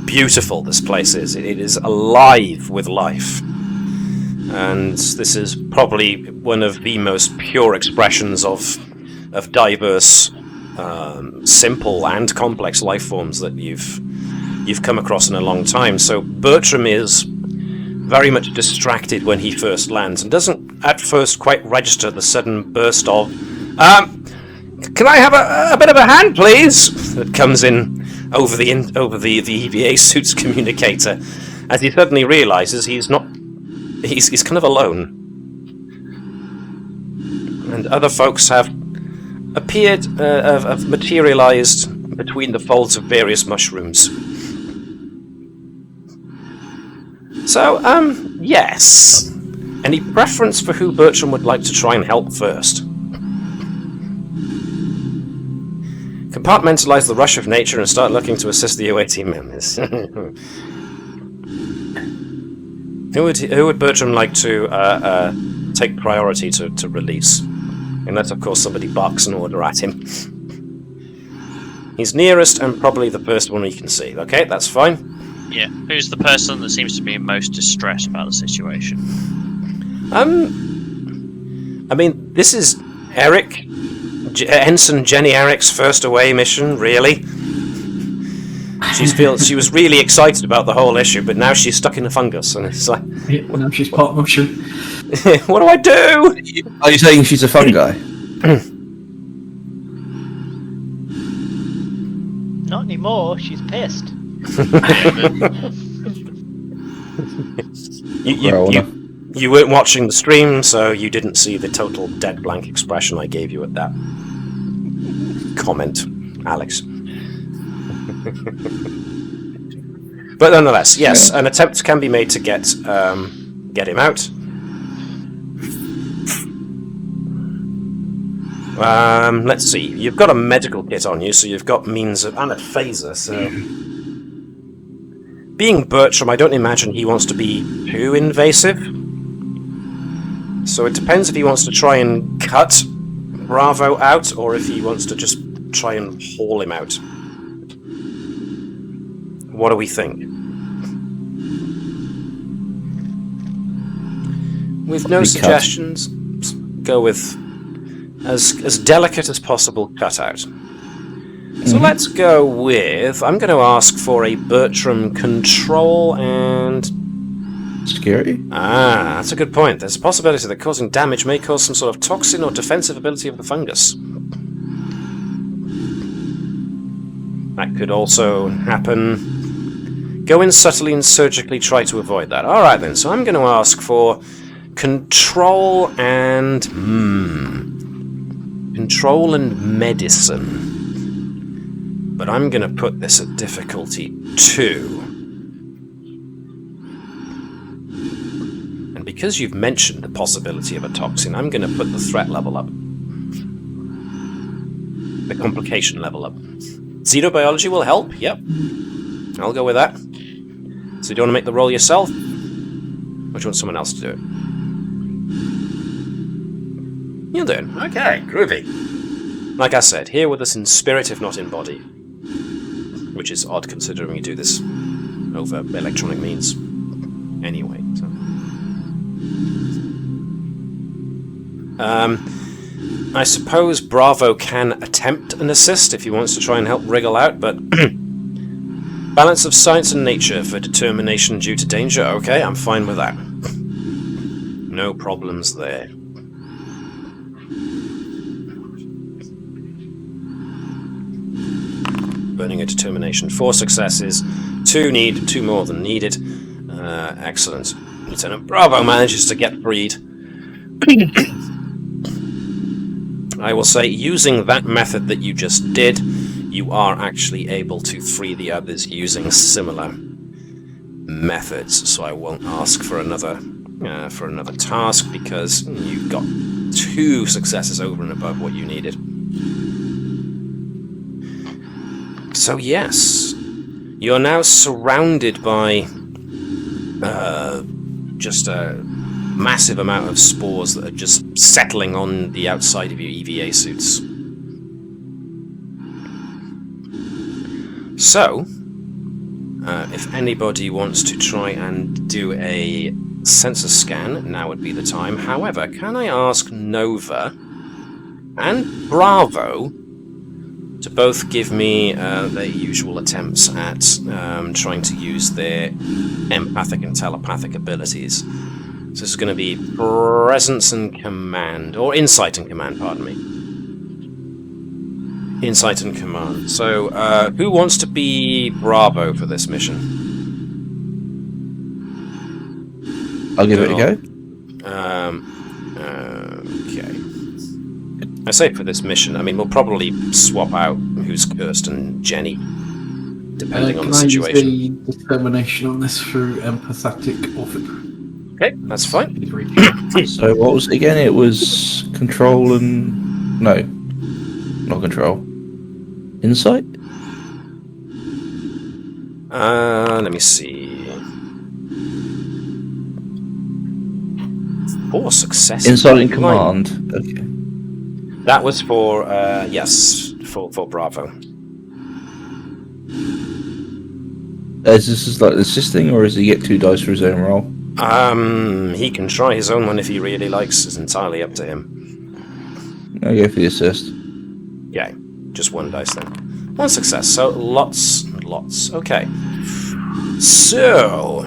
beautiful this place is. It is alive with life. And this is probably one of the most pure expressions of diverse, simple and complex life forms that you've come across in a long time. So Bertram is very much distracted when he first lands and doesn't at first quite register the sudden burst of can I have a bit of a hand, please? That comes in over the EVA suit's communicator, as he suddenly realizes he's kind of alone, and other folks have appeared, have materialized between the folds of various mushrooms. So, yes. Any preference for who Bertram would like to try and help first? Compartmentalize the rush of nature and start looking to assist the UA team members. Who would Bertram like to take priority to release? Unless, of course, somebody barks an order at him. He's nearest and probably the first one you can see. Okay, that's fine. Yeah. Who's the person that seems to be most distressed about the situation? I mean, this is Eric, Ensign Jenny Eric's first away mission, really. She was really excited about the whole issue, but now she's stuck in a fungus, and it's like... Yeah, now she's part mushroom. What do I do? Are you saying she's a fungi? Not anymore, she's pissed. You weren't watching the stream, so you didn't see the total dead blank expression I gave you at that comment, Alex. But nonetheless, yes, an attempt can be made to get him out. Let's see. You've got a medical kit on you, so you've got means of... and a phaser, so... Being Bertram, I don't imagine he wants to be too invasive. So it depends if he wants to try and cut Bravo out, or if he wants to just try and haul him out. What do we think? With no suggestions, go with as delicate as possible cutout. So let's go with... I'm going to ask for a Bertram control and... Security? Ah, that's a good point. There's a possibility that causing damage may cause some sort of toxin or defensive ability of the fungus. That could also happen. Go in subtly and surgically try to avoid that. Alright then, so I'm going to ask for control and... control and medicine. But I'm going to put this at difficulty 2. And because you've mentioned the possibility of a toxin, I'm going to put the threat level up. The complication level up. Xenobiology will help, yep. I'll go with that. So do you want to make the roll yourself? Or do you want someone else to do it? You'll do it. Okay, groovy. Like I said, here with us in spirit, if not in body. Which is odd considering we do this over electronic means. Anyway, so. I suppose Bravo can attempt an assist if he wants to try and help wriggle out, but... Balance of science and nature for determination due to danger. Okay, I'm fine with that. No problems there. Burning a determination. 4 successes. 2 more than needed. Excellent. Lieutenant Bravo manages to get freed. I will say, using that method that you just did, you are actually able to free the others using similar methods. So I won't ask for another task because you got 2 successes over and above what you needed. So yes, you're now surrounded by just a massive amount of spores that are just settling on the outside of your EVA suits. So, if anybody wants to try and do a sensor scan, now would be the time. However, can I ask Nova and Bravo to both give me their usual attempts at trying to use their empathic and telepathic abilities. So this is going to be presence and command, or insight and command, pardon me. Insight and command. So, who wants to be Bravo for this mission? I'll give it a go. Okay. I say for this mission, I mean, we'll probably swap out who's Kirst and Jenny, depending on the situation. Can I use the determination on this through empathetic orphan? Okay, that's fine. So what was it again? It was control and... No. Not control. Insight? Let me see. 4 successes. Insight and command. Okay. That was for, yes, for Bravo. Is this like assisting, or does he get 2 dice for his own roll? He can try his own one if he really likes. It's entirely up to him. I go for the assist. Yeah, just 1 dice then. 1 success, so lots. Okay. So...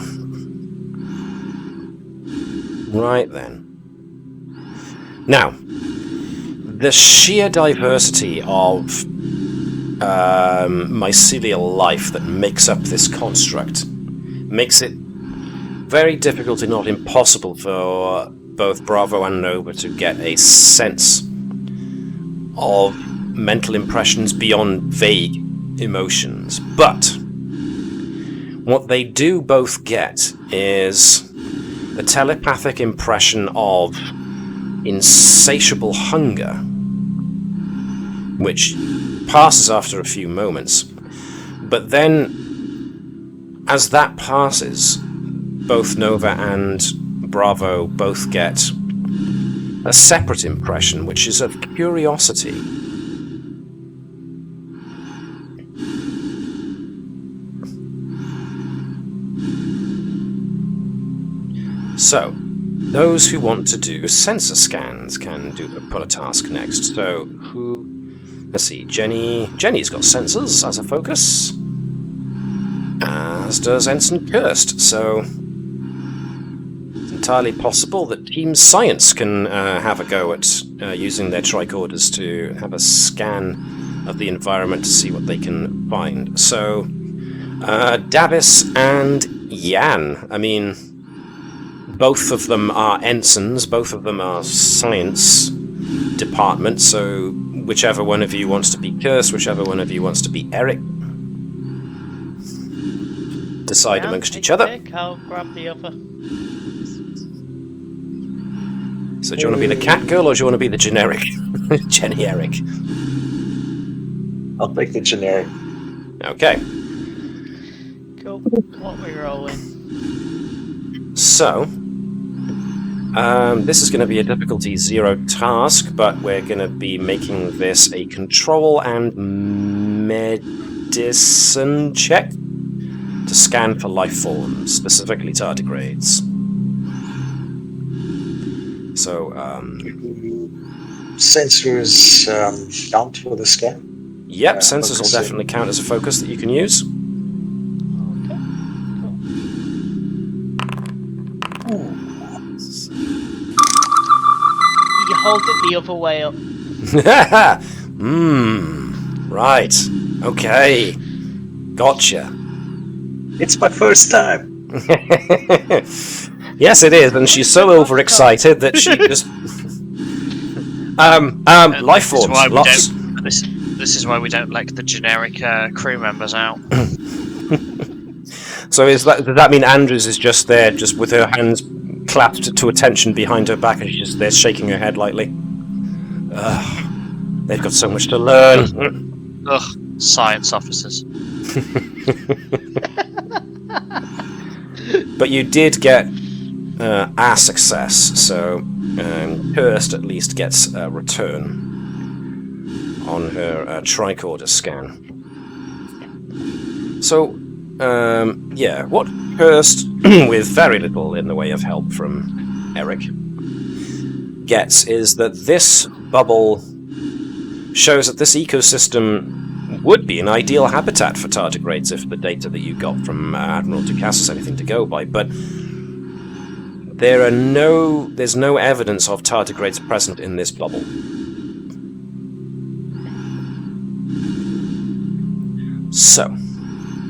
Right then. Now, the sheer diversity of mycelial life that makes up this construct makes it very difficult, if not impossible, for both Bravo and Nova to get a sense of mental impressions beyond vague emotions. But what they do both get is the telepathic impression of insatiable hunger, which passes after a few moments. But then, as that passes, both Nova and Bravo both get a separate impression, which is of curiosity. So, those who want to do sensor scans can put a task next. So, let's see, Jenny's got sensors as a focus, as does Ensign Kirst, so it's entirely possible that Team Science can have a go at using their tricorders to have a scan of the environment to see what they can find. So, Navis and Jan, I mean, both of them are ensigns, both of them are science departments, so whichever one of you wants to be Kirst, whichever one of you wants to be Eric, decide amongst each other. I'll grab the other. So do you want to be the cat girl, or do you want to be the generic Jenny Eric? I'll take the generic. Okay. Cool. What are we rolling? So, this is going to be a difficulty 0 task, but we're going to be making this a control and medicine check to scan for life forms, specifically tardigrades. So, Sensors count for the scan? Yep, sensors will definitely count as a focus that you can use. You hold it the other way up. Right. Okay. Gotcha. It's my first time. Yes, it is, and she's so overexcited that she just... life forms, lots. This is why we don't let the generic crew members out. So does that mean Andrews is just there, just with her hands clapped to attention behind her back, and she's just there shaking her head lightly? They've got so much to learn. Ugh, science officers. But you did get a success, so Kirst at least gets a return on her tricorder scan. So, yeah, what Kirst, with very little in the way of help from Eric, gets is that this bubble shows that this ecosystem would be an ideal habitat for tardigrades if the data that you got from Admiral Ducasse is anything to go by, but there's no evidence of tardigrades present in this bubble. So,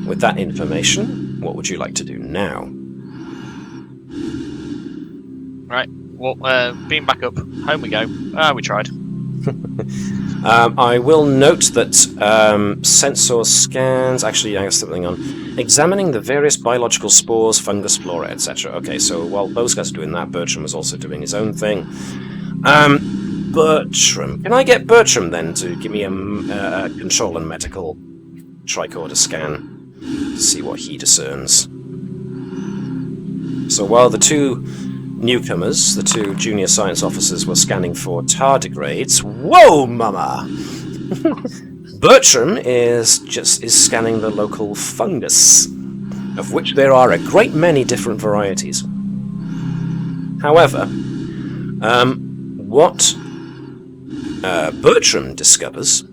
with that information, what would you like to do now? Right, well, beam back up. Home we go. We tried. I will note that sensor scans... Actually, I got something on. Examining the various biological spores, fungus, flora, etc. Okay, so while those guys are doing that, Bertram was also doing his own thing. Bertram. Can I get Bertram, then, to give me a control and medical tricorder scan to see what he discerns? So while the two newcomers, the two junior science officers, were scanning for tardigrades... Whoa, mama! Bertram is scanning the local fungus. of which there are a great many different varieties. However, what Bertram discovers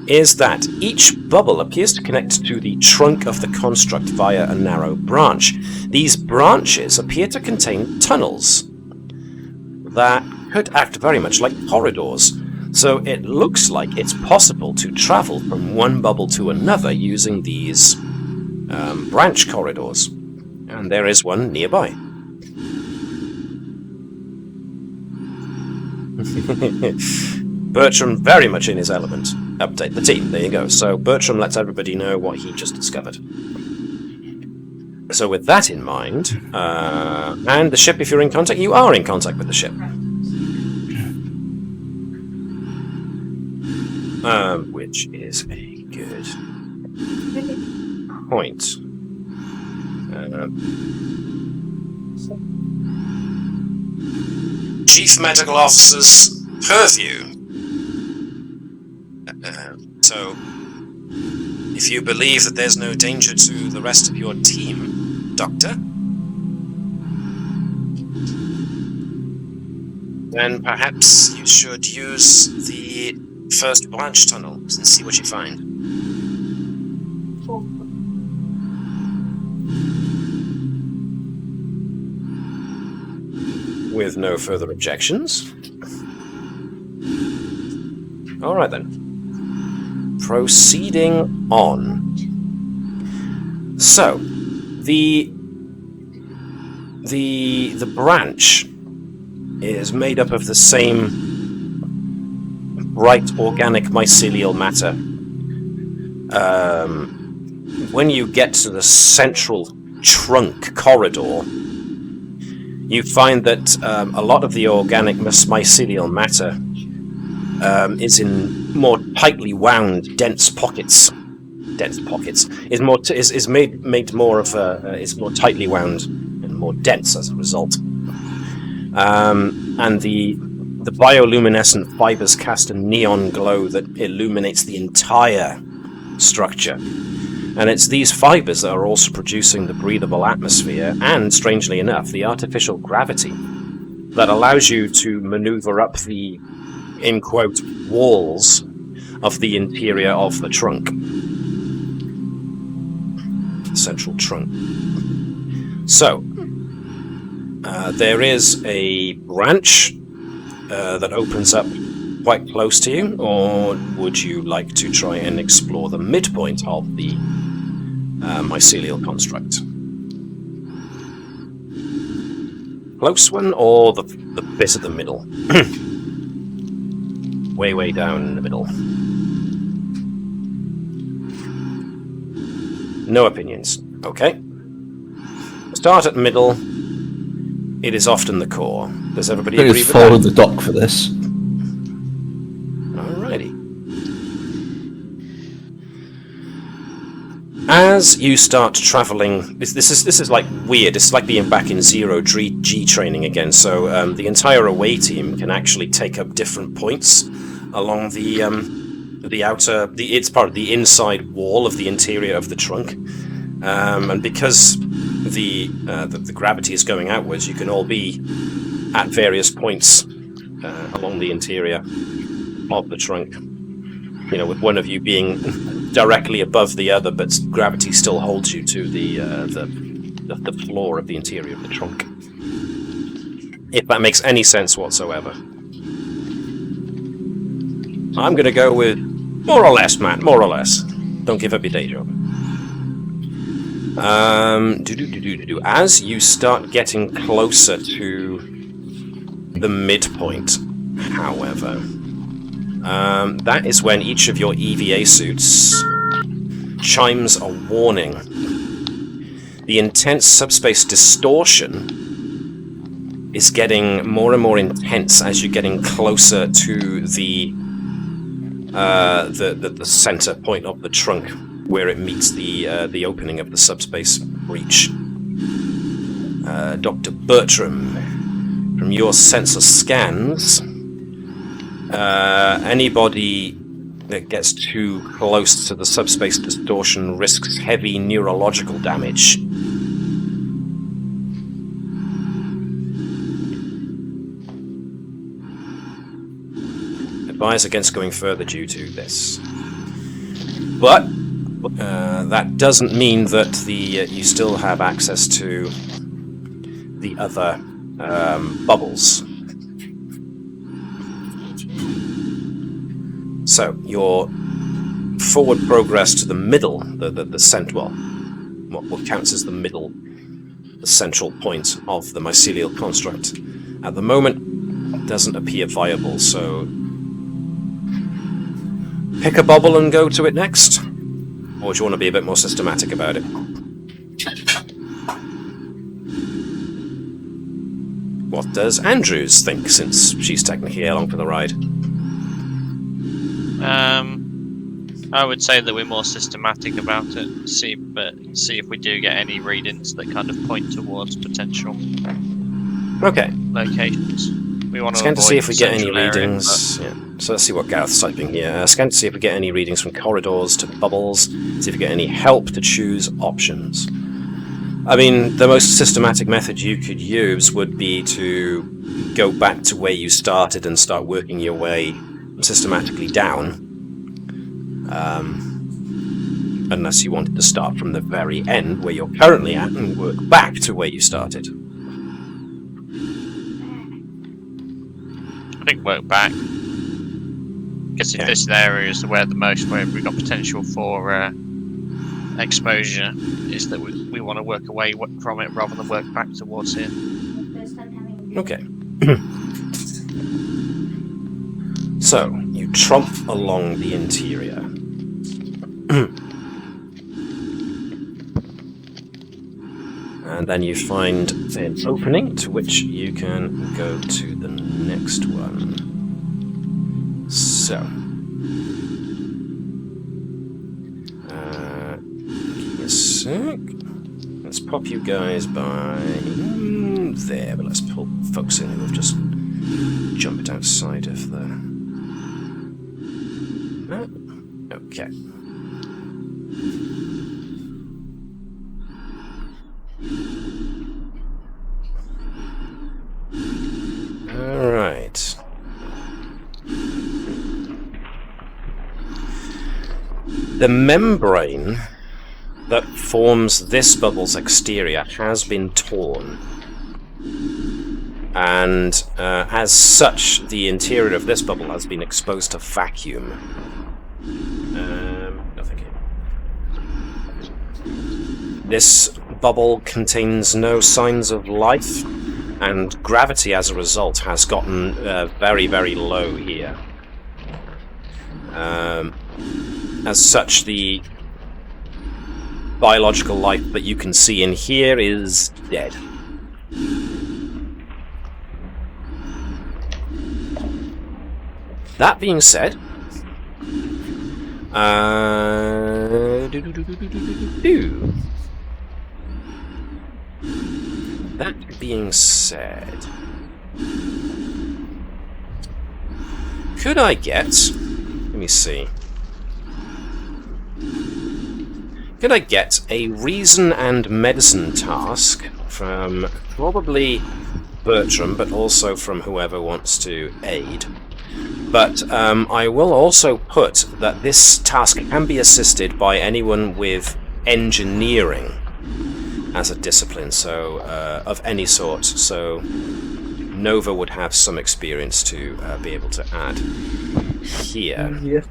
is that each bubble appears to connect to the trunk of the construct via a narrow branch. These branches appear to contain tunnels that could act very much like corridors. So it looks like it's possible to travel from one bubble to another using these branch corridors. And there is one nearby. Bertram very much in his element. Update the team, there you go. So Bertram lets everybody know what he just discovered. So with that in mind, and the ship, if you're in contact, you are in contact with the ship. Which is a good point. Chief Medical Officer's purview. So, if you believe that there's no danger to the rest of your team, Doctor, then perhaps you should use the first branch tunnel and see what you find. With no further objections. Alright then. Proceeding on. So, the branch is made up of the same bright organic mycelial matter. When you get to the central trunk corridor, you find that a lot of the organic mycelial matter is in more tightly wound, dense pockets. Is made more of is more tightly wound and more dense as a result. And the bioluminescent fibers cast a neon glow that illuminates the entire structure. And it's these fibers that are also producing the breathable atmosphere and, strangely enough, the artificial gravity that allows you to maneuver up the, in quote, walls of the interior of the trunk. Central trunk. So, there is a branch that opens up quite close to you, or would you like to try and explore the midpoint of the mycelial construct? Close one, or the bit of the middle? way down in the middle. No opinions. Okay. Start at middle. It is often the core. Does everybody agree with that? Follow the dock for this. Alrighty. As you start traveling, this is like weird. It's like being back in Zero G training again. So the entire away team can actually take up different points along the outer. It's part of the inside wall of the interior of the trunk, and because the gravity is going outwards, you can all be at various points along the interior of the trunk. You know, with one of you being directly above the other, but gravity still holds you to the floor of the interior of the trunk. If that makes any sense whatsoever. I'm going to go with more or less, Matt. More or less. Don't give up your day job. As you start getting closer to the midpoint, however, that is when each of your EVA suits chimes a warning. The intense subspace distortion is getting more and more intense as you're getting closer to the center point of the trunk, where it meets the opening of the subspace breach. Dr. Bertram, from your sensor scans, anybody that gets too close to the subspace distortion risks heavy neurological damage. Advise against going further due to this. But that doesn't mean that you still have access to the other bubbles. So your forward progress to the middle, the central, what counts as the middle, the central point of the mycelial construct, at the moment doesn't appear viable. So pick a bubble and go to it next, or do you want to be a bit more systematic about it? What does Andrews think, since she's technically along for the ride? I would say that we're more systematic about it. See if we do get any readings that kind of point towards potential locations. We want to scan to see if we get any area, readings. Yeah. So let's see what Gareth's typing here. Scan to see if we get any readings from corridors to bubbles. See if we get any help to choose options. I mean, the most systematic method you could use would be to go back to where you started and start working your way systematically down. Unless you wanted to start from the very end where you're currently at and work back to where you started. I think work back. Because if this area is where we've got potential for exposure, is that we want to work away from it rather than work back towards here. Okay. So, you tromp along the interior. And then you find an opening to which you can go to the next one. So, give me a sec. Let's pop you guys by there, but let's pull folks in who have just jumped outside of the... Okay. Alright. The membrane that forms this bubble's exterior has been torn. And as such, the interior of this bubble has been exposed to vacuum. Nothing here. This bubble contains no signs of life, and gravity as a result has gotten very, very low here. As such, the biological life that you can see in here is dead. That being said, that being said, could I get, let me see, could I get a reason and medicine task from probably Bertram, but also from whoever wants to aid? But I will also put that this task can be assisted by anyone with engineering as a discipline, so of any sort. So Nova would have some experience to be able to add here. Yeah.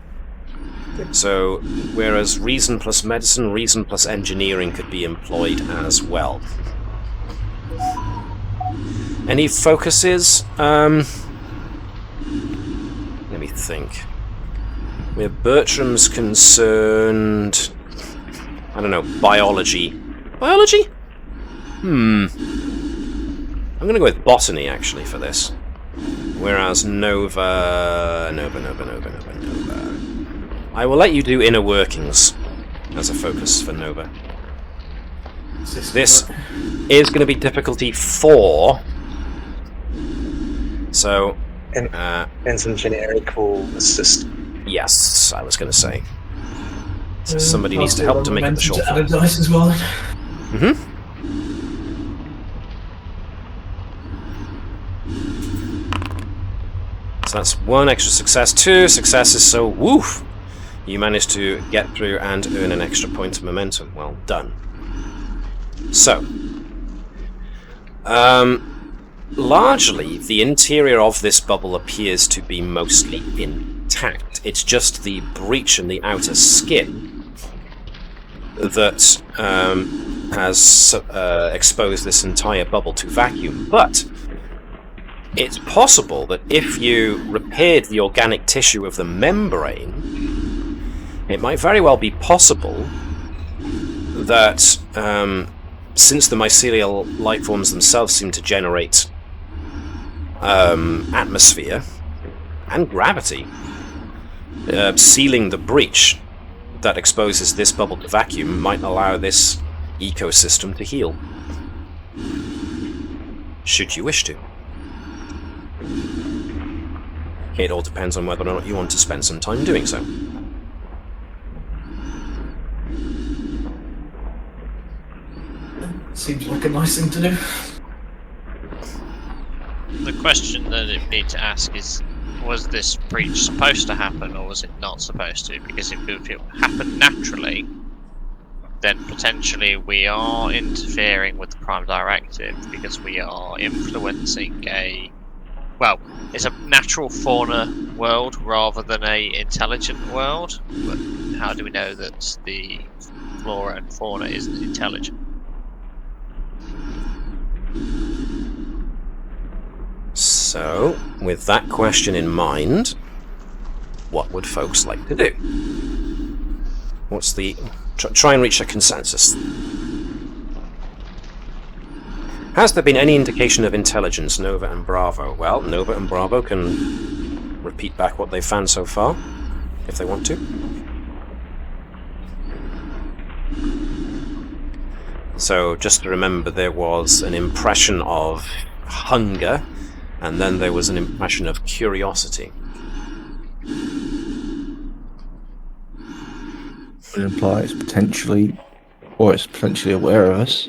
So whereas reason plus medicine, reason plus engineering could be employed as well. Any focuses? Let me think. Where Bertram's concerned, I don't know, biology. Biology? I'm gonna go with botany actually for this. Whereas Nova. I will let you do inner workings as a focus for Nova. This is going to be difficulty 4. So Engineering will assist. Yes, I was going to say. So somebody needs to help to make it the short add a dice as well. Mm-hmm. So that's 1 extra success, 2 successes, so woof! You managed to get through and earn an extra point of momentum. Well done. So, largely, the interior of this bubble appears to be mostly intact. It's just the breach in the outer skin that has exposed this entire bubble to vacuum. But it's possible that if you repaired the organic tissue of the membrane, it might very well be possible that since the mycelial life forms themselves seem to generate atmosphere and gravity, sealing the breach that exposes this bubble to vacuum might allow this ecosystem to heal. Should you wish to. It all depends on whether or not you want to spend some time doing so. Seems like a nice thing to do. The question that it need to ask is, was this breach supposed to happen or was it not supposed to? Because if it happened naturally, then potentially we are interfering with the Prime Directive because we are influencing it's a natural fauna world rather than a intelligent world. But how do we know that the flora and fauna isn't intelligent? So, with that question in mind, what would folks like to do? What's the... Try and reach a consensus. Has there been any indication of intelligence, Nova and Bravo? Well, Nova and Bravo can repeat back what they've found so far, if they want to. So, just to remember, there was an impression of hunger, and then there was an impression of curiosity. It implies potentially, or it's potentially aware of us.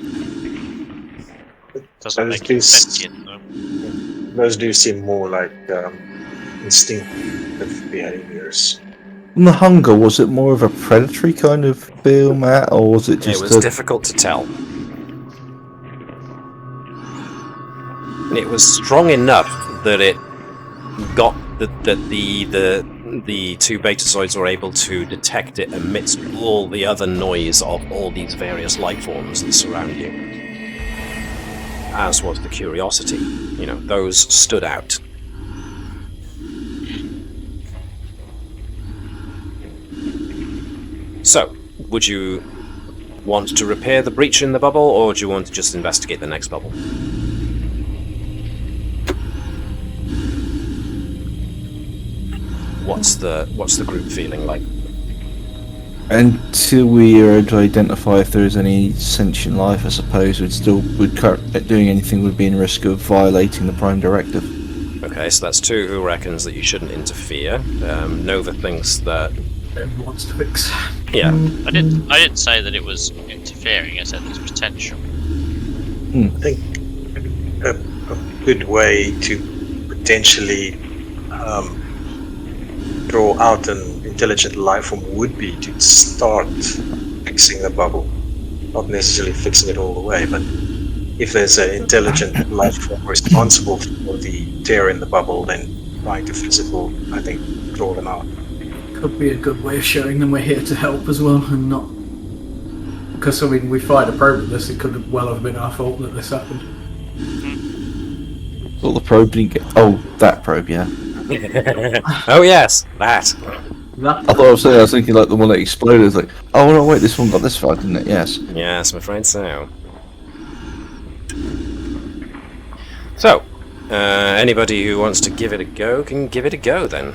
Doesn't make it sentient, though. Those do seem more like instinctive behaviors. And the hunger, was it more of a predatory kind of feel, Matt, or was it just It was difficult to tell. It was strong enough that it got that the two Betazoids were able to detect it amidst all the other noise of all these various life forms that surround you. As was the curiosity. You know, those stood out. So, would you want to repair the breach in the bubble, or do you want to just investigate the next bubble? What's the group feeling like? Until we are able to identify if there is any sentient life, I suppose doing anything would be in risk of violating the Prime Directive. Okay, so that's 2 who reckons that you shouldn't interfere. Nova thinks that Everyone wants to fix. yeah. I didn't say that it was interfering. I said there's potential. I think a good way to potentially draw out an intelligent life form would be to start fixing the bubble. Not necessarily fixing it all the way, but if there's an intelligent life form responsible for the tear in the bubble, then trying to fix it will, I think, draw them out. Could be a good way of showing them we're here to help as well, and not... Because, I mean, we fired a probe at this, it could well have been our fault that this happened. Well, the probe didn't get... Oh, that probe, yeah. Oh yes, that. I thought I was thinking like the one that exploded. It's like, oh no, wait, this one got this far, didn't it? Yes. Yes, I'm afraid so. So, anybody who wants to give it a go can give it a go then.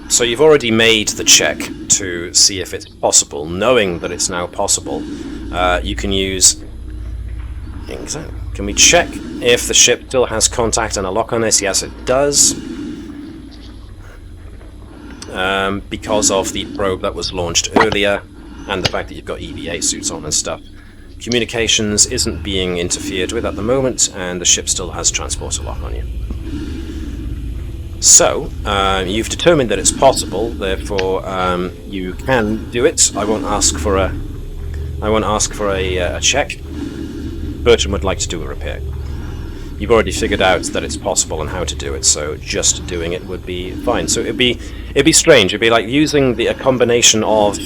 So you've already made the check to see if it's possible. Knowing that it's now possible, you can use... Can we check if the ship still has contact and a lock on this? Yes, it does. because of the probe that was launched earlier and the fact that you've got EVA suits on and stuff. Communications isn't being interfered with at the moment, and the ship still has transporter lock on you. So, you've determined that it's possible, therefore you can do it. I won't ask for a check. Bertram would like to do a repair. You've already figured out that it's possible and how to do it, so just doing it would be fine. So it'd be strange. It'd be like using a combination of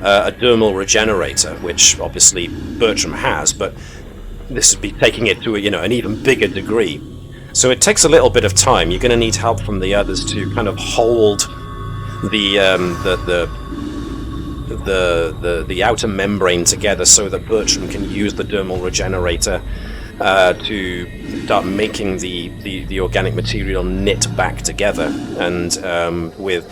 a dermal regenerator, which obviously Bertram has, but this would be taking it to an even bigger degree. So it takes a little bit of time. You're going to need help from the others to kind of hold the outer membrane together so that Bertram can use the dermal regenerator to start making the organic material knit back together, and with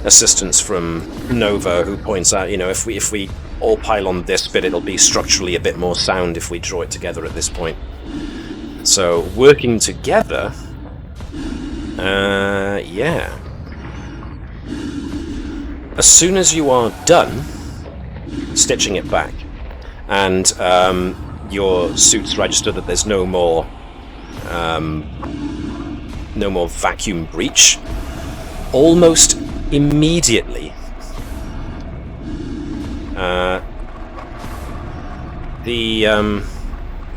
assistance from Nova, who points out, if we all pile on this bit, it'll be structurally a bit more sound if we draw it together at this point. So working together, yeah. As soon as you are done stitching it back, and your suits register that there's no more vacuum breach, almost immediately I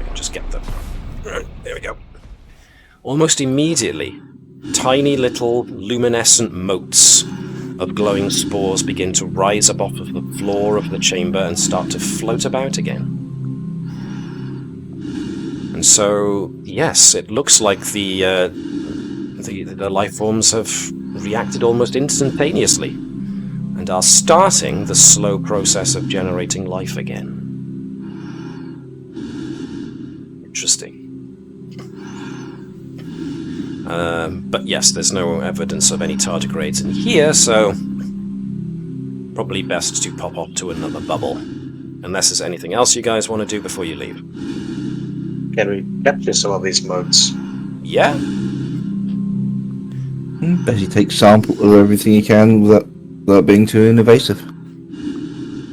can just get them. There we go. Almost immediately, tiny little luminescent motes of glowing spores begin to rise up off of the floor of the chamber and start to float about again. And so, yes, it looks like the life forms have reacted almost instantaneously and are starting the slow process of generating life again. Interesting. But yes, there's no evidence of any tardigrades in here, so probably best to pop off to another bubble. Unless there's anything else you guys want to do before you leave. Can we capture some of these modes? Yeah. Basically take sample of everything you can without being too invasive.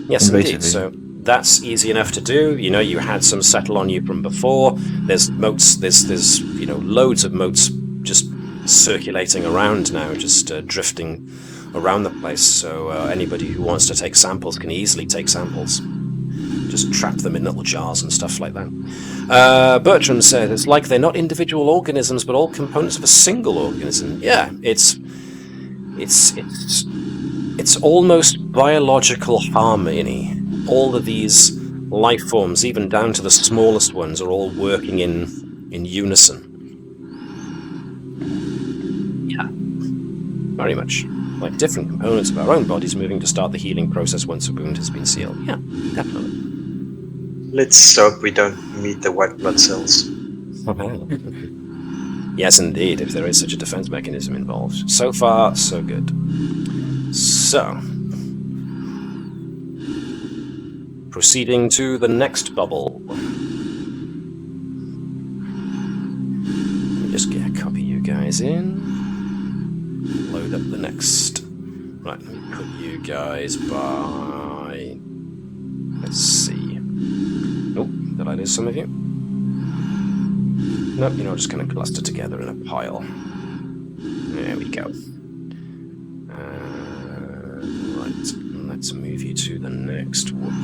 Yes, indeed. So that's easy enough to do. You had some settle on you from before. There's motes. There's loads of motes just circulating around now, just drifting around the place. So anybody who wants to take samples can easily take samples. Just trap them in little jars and stuff like that. Bertram said it's like they're not individual organisms, but all components of a single organism. Yeah, it's almost biological harmony. All of these life forms, even down to the smallest ones, are all working in unison. Yeah, very much. Like different components of our own bodies moving to start the healing process once a wound has been sealed. Yeah, definitely. Let's hope we don't meet the white blood cells. Yes, indeed, if there is such a defense mechanism involved. So far, so good. So, proceeding to the next bubble. Let me just get a copy of you guys in. Load up the next. Right, let me put you guys by... Let's see. Oh, did I lose some of you? Nope, you're just going to cluster together in a pile. There we go. Right, let's move you to the next one.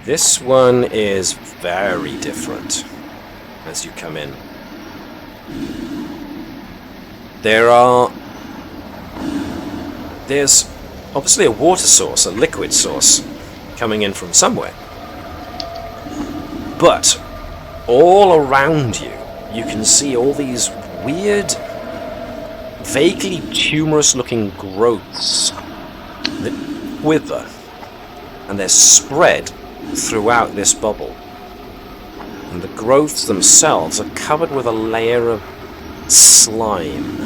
This one is very different as you come in. There's obviously a water source, a liquid source, coming in from somewhere. But all around you, you can see all these weird, vaguely tumorous-looking growths that wither, and they're spread throughout this bubble. And the growths themselves are covered with a layer of slime.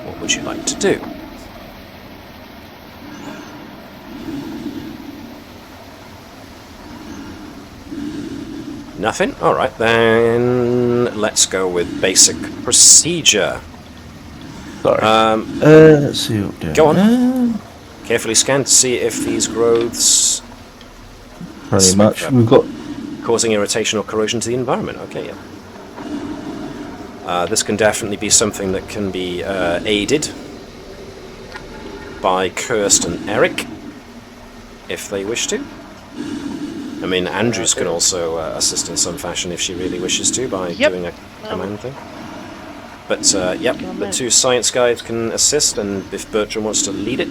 What would you like to do? Nothing? Alright, then let's go with basic procedure. Sorry. Let's see what we're doing. Go on. Carefully scan to see if these growths Pretty much. We've got causing irritation or corrosion to the environment. Okay, yeah. This can definitely be something that can be aided by Kirst and Eric, if they wish to. I mean, Andrews can also assist in some fashion if she really wishes to, by doing a command thing. But, yep, the two science guys can assist, and if Bertram wants to lead it.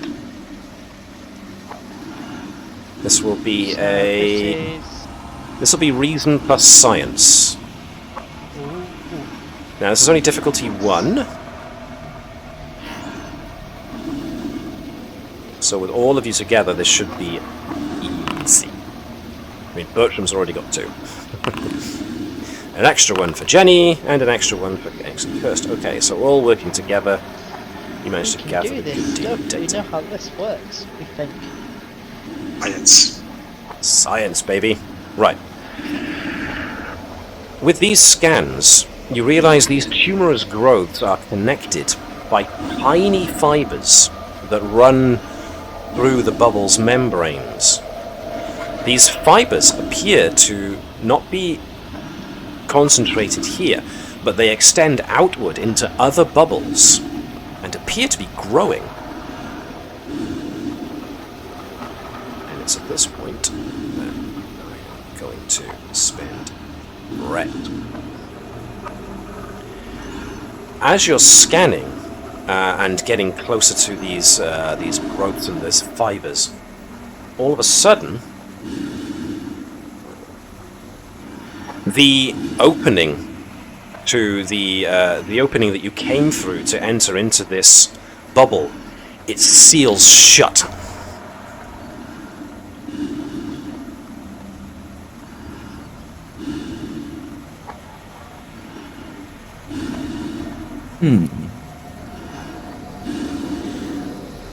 This will be This will be reason plus science. Now, this is only difficulty 1. So with all of you together, this should be easy. I mean, Bertram's already got 2. An extra 1 for Jenny, and an extra 1 for Kirst. Okay, so all working together, you managed to gather a good deal of data. We know how this works, we think. Science. Science, baby. Right. With these scans, you realize these tumorous growths are connected by tiny fibers that run through the bubble's membranes. These fibers appear to not be concentrated here, but they extend outward into other bubbles and appear to be growing. And it's at this point that I'm going to spend red. As you're scanning and getting closer to these growths and these fibers, all of a sudden, the opening to the opening that you came through to enter into this bubble, it seals shut.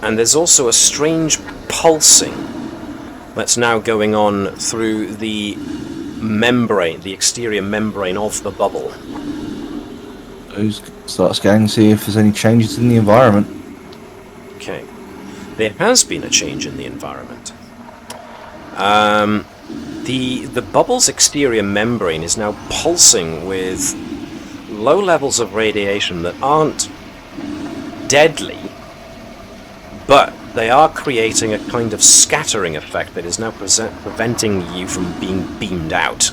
And there's also a strange pulsing that's now going on through the membrane, the exterior membrane of the bubble. Start scanning, see if there's any changes in the environment. Okay. There has been a change in the environment. The bubble's exterior membrane is now pulsing with low levels of radiation that aren't deadly, but they are creating a kind of scattering effect that is now preventing you from being beamed out.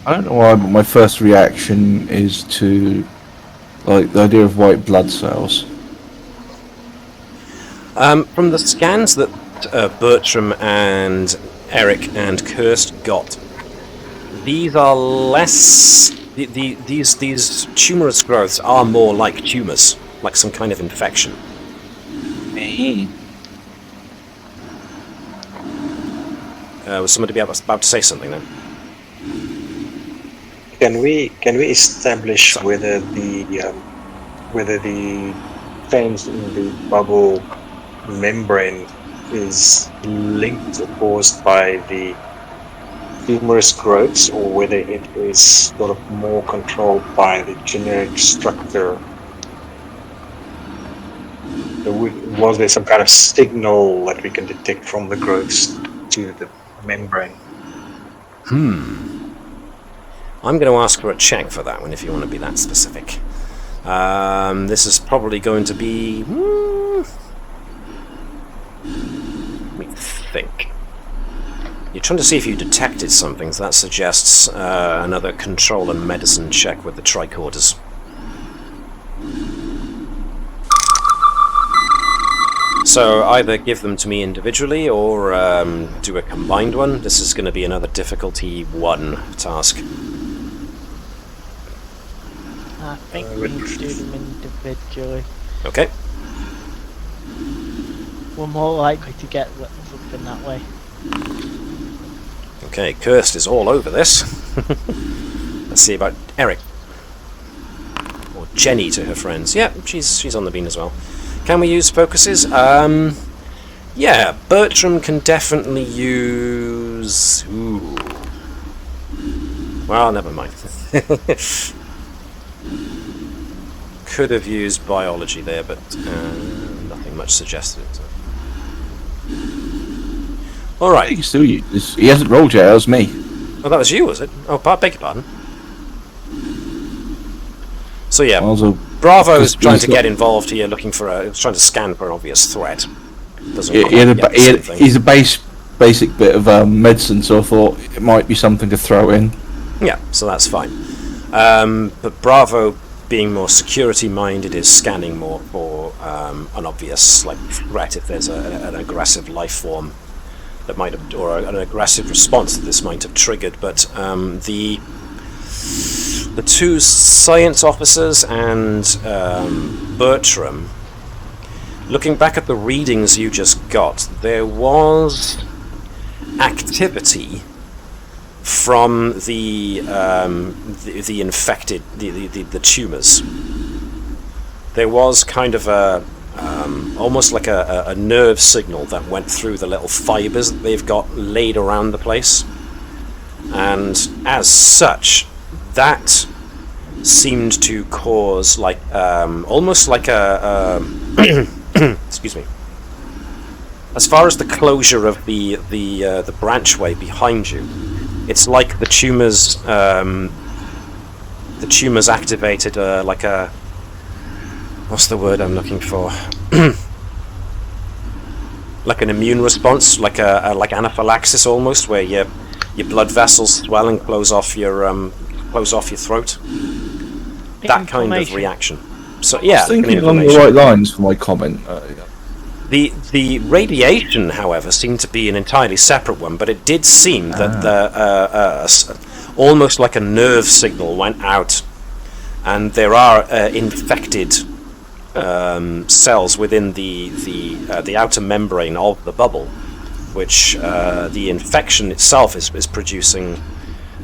I don't know why, but my first reaction is to like the idea of white blood cells. From the scans that Bertram and Eric and Kirst got, these are less. These tumorous growths are more like tumors, like some kind of infection. Was somebody about to say something then? Can we establish whether the change in the bubble membrane is linked or caused by the tumorous growths, or whether it is sort of more controlled by the generic structure? Was there some kind of signal that we can detect from the growths to the membrane? I'm going to ask for a check for that one if you want to be that specific. This is probably going to be... let me think. You're trying to see if you detected something, so that suggests another control and medicine check with the tricorders. So either give them to me individually or do a combined one. This is going to be another difficulty 1 task. I think we need to do them individually. Okay. We're more likely to get something that way. Okay, Kirst is all over this. Let's see about Eric. Or Jenny to her friends. Yeah, she's on the bean as well. Can we use focuses? Yeah, Bertram can definitely use... Ooh. Well, never mind. Could have used biology there, but nothing much suggested. So. All right. He can still use. He hasn't rolled yet. That was me. Oh, that was you, was it? Oh, beg your pardon. So yeah, Bravo's trying to get involved here, looking for trying to scan for an obvious threat. He's a basic bit of medicine, so I thought it might be something to throw in. Yeah, so that's fine. But Bravo, being more security-minded, is scanning more for an obvious threat if there's an aggressive life form that might have, or an aggressive response that this might have triggered. But the two science officers and Bertram, looking back at the readings you just got, there was activity from the infected, the tumors. There was kind of a almost like a nerve signal that went through the little fibers that they've got laid around the place, and as such, that seemed to cause almost like a excuse me. As far as the closure of the branchway behind you, it's like the tumors activated like a, what's the word I'm looking for? Like an immune response, like anaphylaxis almost, where your blood vessels swell and close off your throat. That kind of reaction. So yeah, I was thinking along the right lines for my comment. The radiation, however, seemed to be an entirely separate one, but it did seem that almost like a nerve signal went out, and there are infected cells within the outer membrane of the bubble, which the infection itself is producing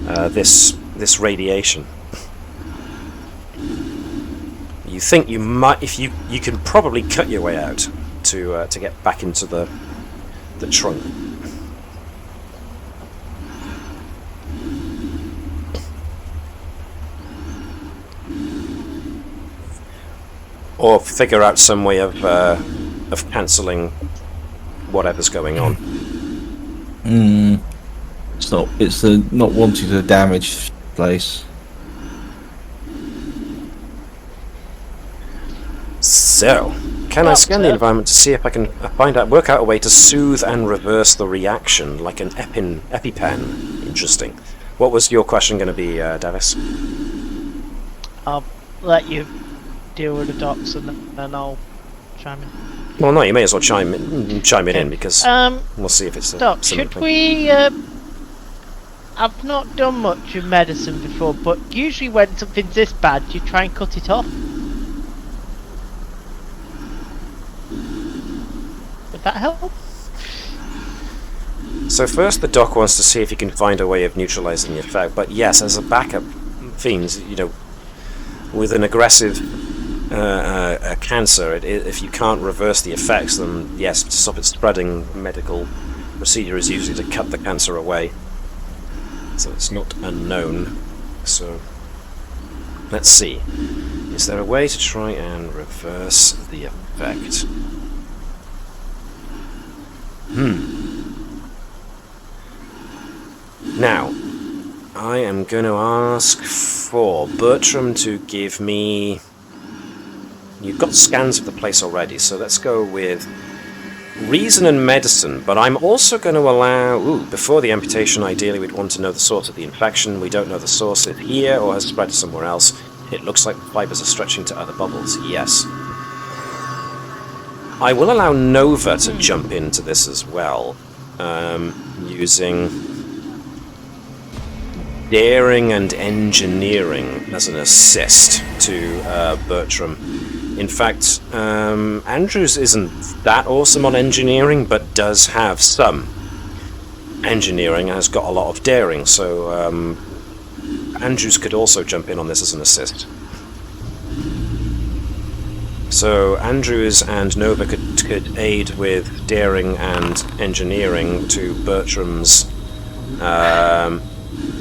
this radiation. You think you might, if you can probably cut your way out to get back into the trunk. Or figure out some way of cancelling whatever's going on. It's the not wanting to damage place. So, can I scan the environment to see if I can work out a way to soothe and reverse the reaction, like an EpiPen? Interesting. What was your question going to be, Davis? I'll let you deal with the docs and then I'll chime in. Well, no, you may as well chime it in because we'll see if it's a Doc, similar should thing. we... I've not done much with medicine before, but usually when something's this bad, you try and cut it off. Would that help? So first the doc wants to see if he can find a way of neutralizing the effect, but yes, as a backup means, with an aggressive cancer, if you can't reverse the effects, then yes, to stop it spreading, medical procedure is usually to cut the cancer away. So it's not unknown. So let's see. Is there a way to try and reverse the effect? Now, I am going to ask for Bertram to give me... You've got scans of the place already, so let's go with reason and medicine, but I'm also going to allow... before the amputation, ideally we'd want to know the source of the infection. We don't know the source. Is it here or has it spread to somewhere else? It looks like the fibers are stretching to other bubbles. Yes. I will allow Nova to jump into this as well, using daring and engineering as an assist to Bertram. In fact, Andrews isn't that awesome on engineering, but does have some engineering and has got a lot of daring, so Andrews could also jump in on this as an assist. So Andrews and Nova could could aid with daring and engineering to Bertram's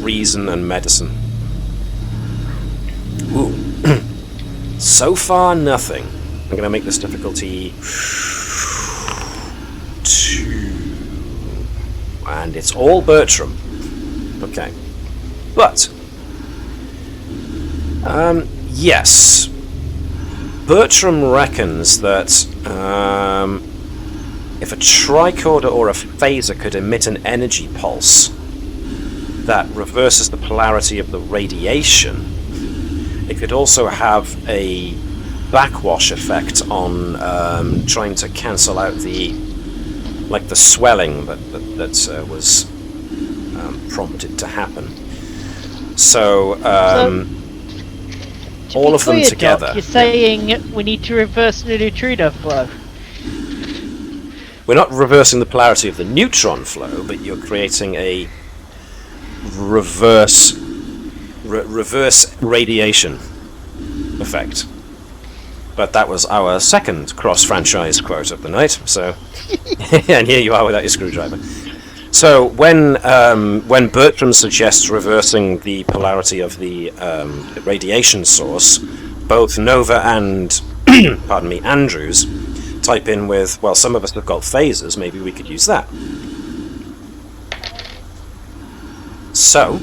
reason and medicine. Ooh. So far, nothing. I'm going to make this difficulty 2. And it's all Bertram. Okay. But, yes. Bertram reckons that if a tricorder or a phaser could emit an energy pulse that reverses the polarity of the radiation, it could also have a backwash effect on trying to cancel out the swelling that was prompted to happen. So all of them together. Doc, you're saying we need to reverse the neutrino flow. We're not reversing the polarity of the neutron flow, but you're creating a reverse radiation effect. But that was our second cross-franchise quote of the night, so... and here you are without your screwdriver. So when Bertram suggests reversing the polarity of the radiation source, both Nova and, pardon me, Andrews type in with, well, some of us have got phasers, maybe we could use that. So...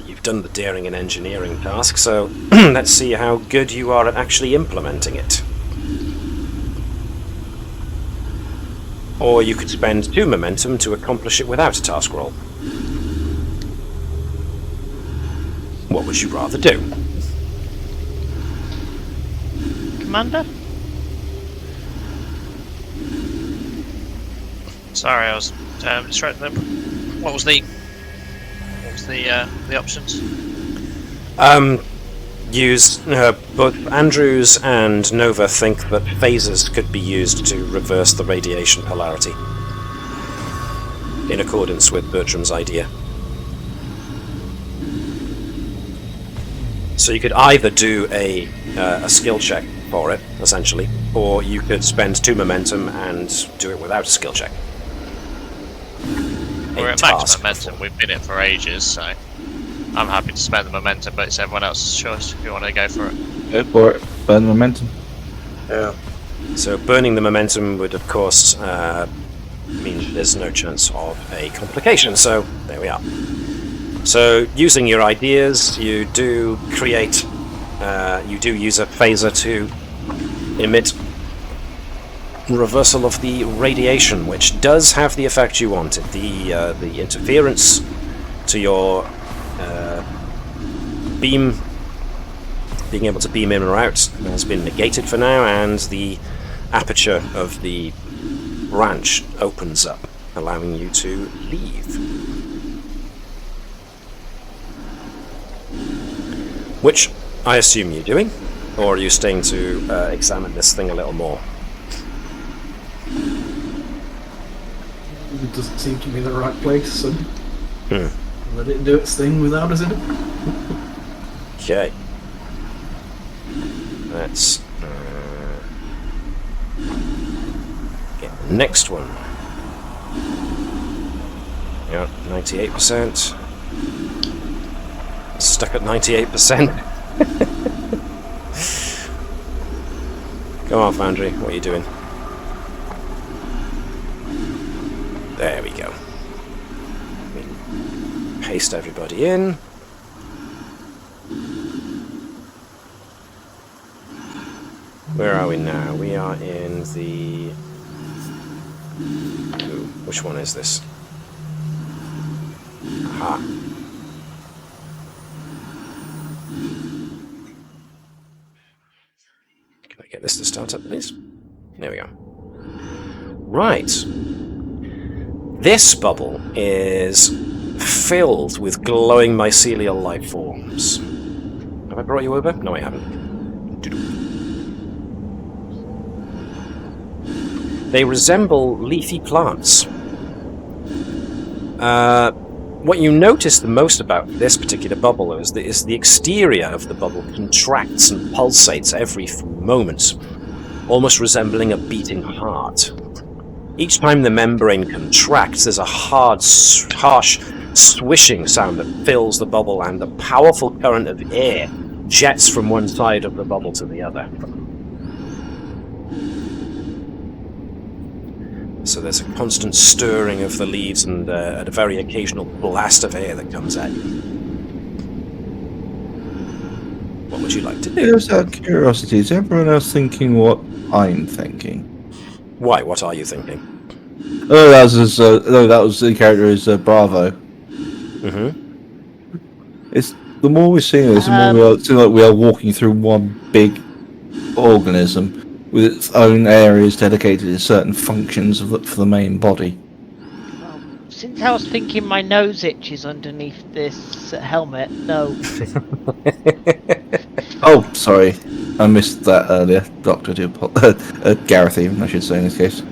you've done the daring and engineering task, so let's see how good you are at actually implementing it. Or you could spend 2 momentum to accomplish it without a task roll. What would you rather do? Commander? Sorry, I was distracted. What was the options? Both Andrews and Nova think that phasers could be used to reverse the radiation polarity, in accordance with Bertram's idea. So you could either do a skill check for it, essentially, or you could spend 2 momentum and do it without a skill check. We're at max momentum, we've been in for ages, so I'm happy to spend the momentum, but it's everyone else's choice if you want to go for it. Go for it. Burn the momentum. Yeah. So burning the momentum would, of course, mean there's no chance of a complication, so there we are. So, using your ideas, you do use a phaser to emit reversal of the radiation, which does have the effect you wanted. The interference to your beam, being able to beam in or out, has been negated for now, and the aperture of the branch opens up, allowing you to leave. Which I assume you're doing, or are you staying to examine this thing a little more? It doesn't seem to be the right place, so let it do its thing without us in it. Okay. Let's get the next one. Yeah, 98%. Stuck at 98%. Come on, Foundry, what are you doing? There we go. Paste everybody in. Where are we now? We are in the... Ooh, which one is this? Aha. Can I get this to start up, please? There we go. Right. This bubble is filled with glowing mycelial life forms. Have I brought you over? No, I haven't. They resemble leafy plants. what you notice the most about this particular bubble is the exterior of the bubble contracts and pulsates every few moments, almost resembling a beating heart. Each time the membrane contracts, there's a harsh swishing sound that fills the bubble, and a powerful current of air jets from one side of the bubble to the other. So there's a constant stirring of the leaves and a very occasional blast of air that comes at you. What would you like to do? Just out of curiosity, is everyone else thinking what I'm thinking? Why? What are you thinking? Oh, that was the character is Bravo. It's the more we're seeing this, the more we feel like we are walking through one big organism with its own areas dedicated to certain functions for the main body. Well, since I was thinking my nose itches underneath this helmet, no. Oh, sorry, I missed that earlier. Doctor, Gareth, even I should say in this case.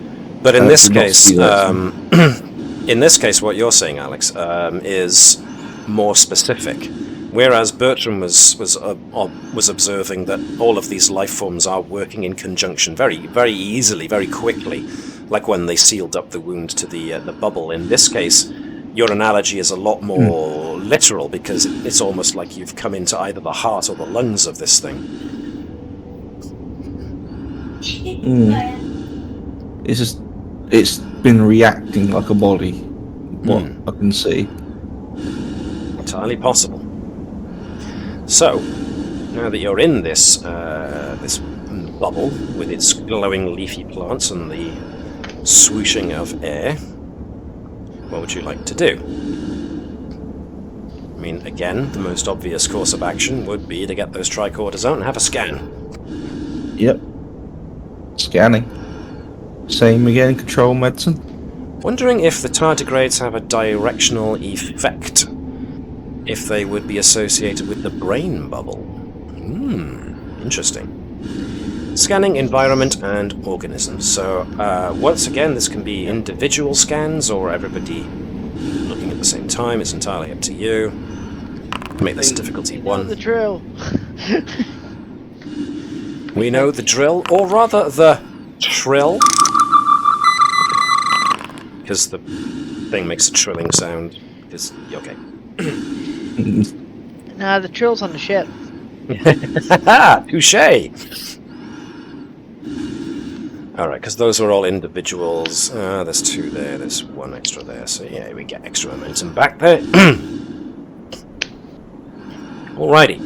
But in this case, in this case, what you're saying, Alex, is more specific. Whereas Bertram was observing that all of these life forms are working in conjunction very, very easily, very quickly, like when they sealed up the wound to the bubble. In this case, your analogy is a lot more literal, because it's almost like you've come into either the heart or the lungs of this thing. It's been reacting like a body. What I can see. Entirely possible. So, now that you're in this this bubble with its glowing leafy plants and the swooshing of air, what would you like to do? I mean, again, the most obvious course of action would be to get those tricorders out and have a scan. Yep. Scanning. Same again, control medicine. Wondering if the tardigrades have a directional effect. If they would be associated with the brain bubble. Interesting. Scanning environment and organisms. So, once again, this can be individual scans or everybody looking at the same time. It's entirely up to you. Make this difficulty 1. The drill. We know the drill, or rather the trill. Because the thing makes a trilling sound. Okay. Nah, the trill's on the ship. Touché! Alright, because those are all individuals. There's 2 there, there's 1 extra there, so yeah, we get extra momentum back there. Alrighty.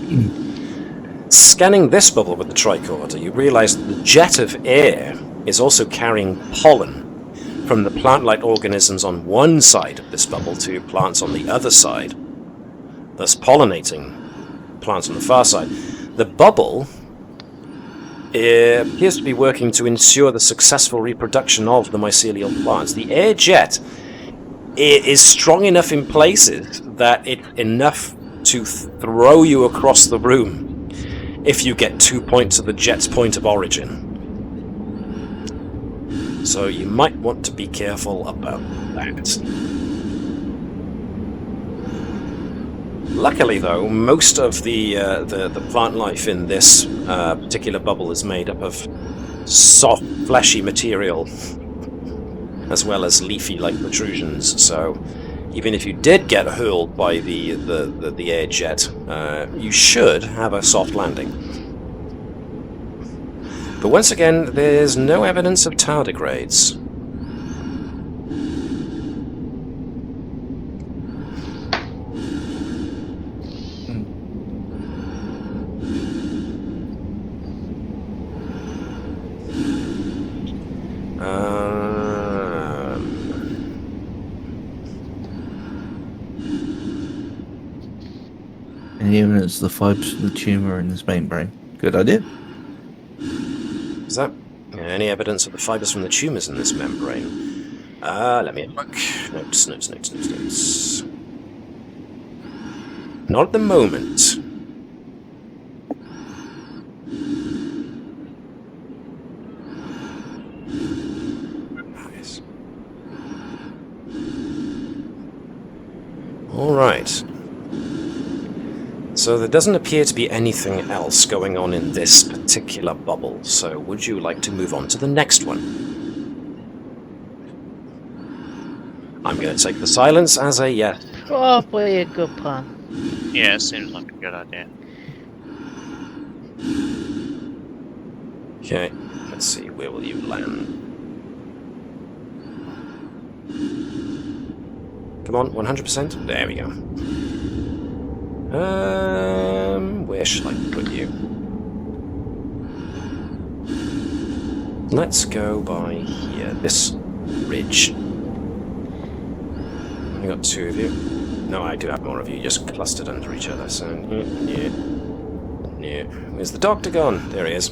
Scanning this bubble with the tricorder, you realise that the jet of air is also carrying pollen from the plant-like organisms on one side of this bubble to plants on the other side, thus pollinating plants on the far side. The bubble appears to be working to ensure the successful reproduction of the mycelial plants. The air jet is strong enough in places that it's enough to throw you across the room if you get 2 points of the jet's point of origin. So you might want to be careful about that. Luckily, though, most of the plant life in this particular bubble is made up of soft, fleshy material, as well as leafy-like protrusions. So even if you did get hurled by the air jet, you should have a soft landing. But once again, there's no evidence of tardigrades. Any evidence of the fibers from the tumour in his main brain? Good idea. Is that any evidence of the fibers from the tumours in this membrane? Let me look. Notes. Not at the moment. Alright. So there doesn't appear to be anything else going on in this particular bubble, so would you like to move on to the next one? I'm going to take the silence as a yes. Probably a good plan. Yeah, it seems like a good idea. Okay, let's see, where will you land? Come on, 100%? There we go. Where should I put you? Let's go by here, this ridge. I got two of you. No, I do have more of you, just clustered under each other, so... Yeah. Where's the doctor gone? There he is.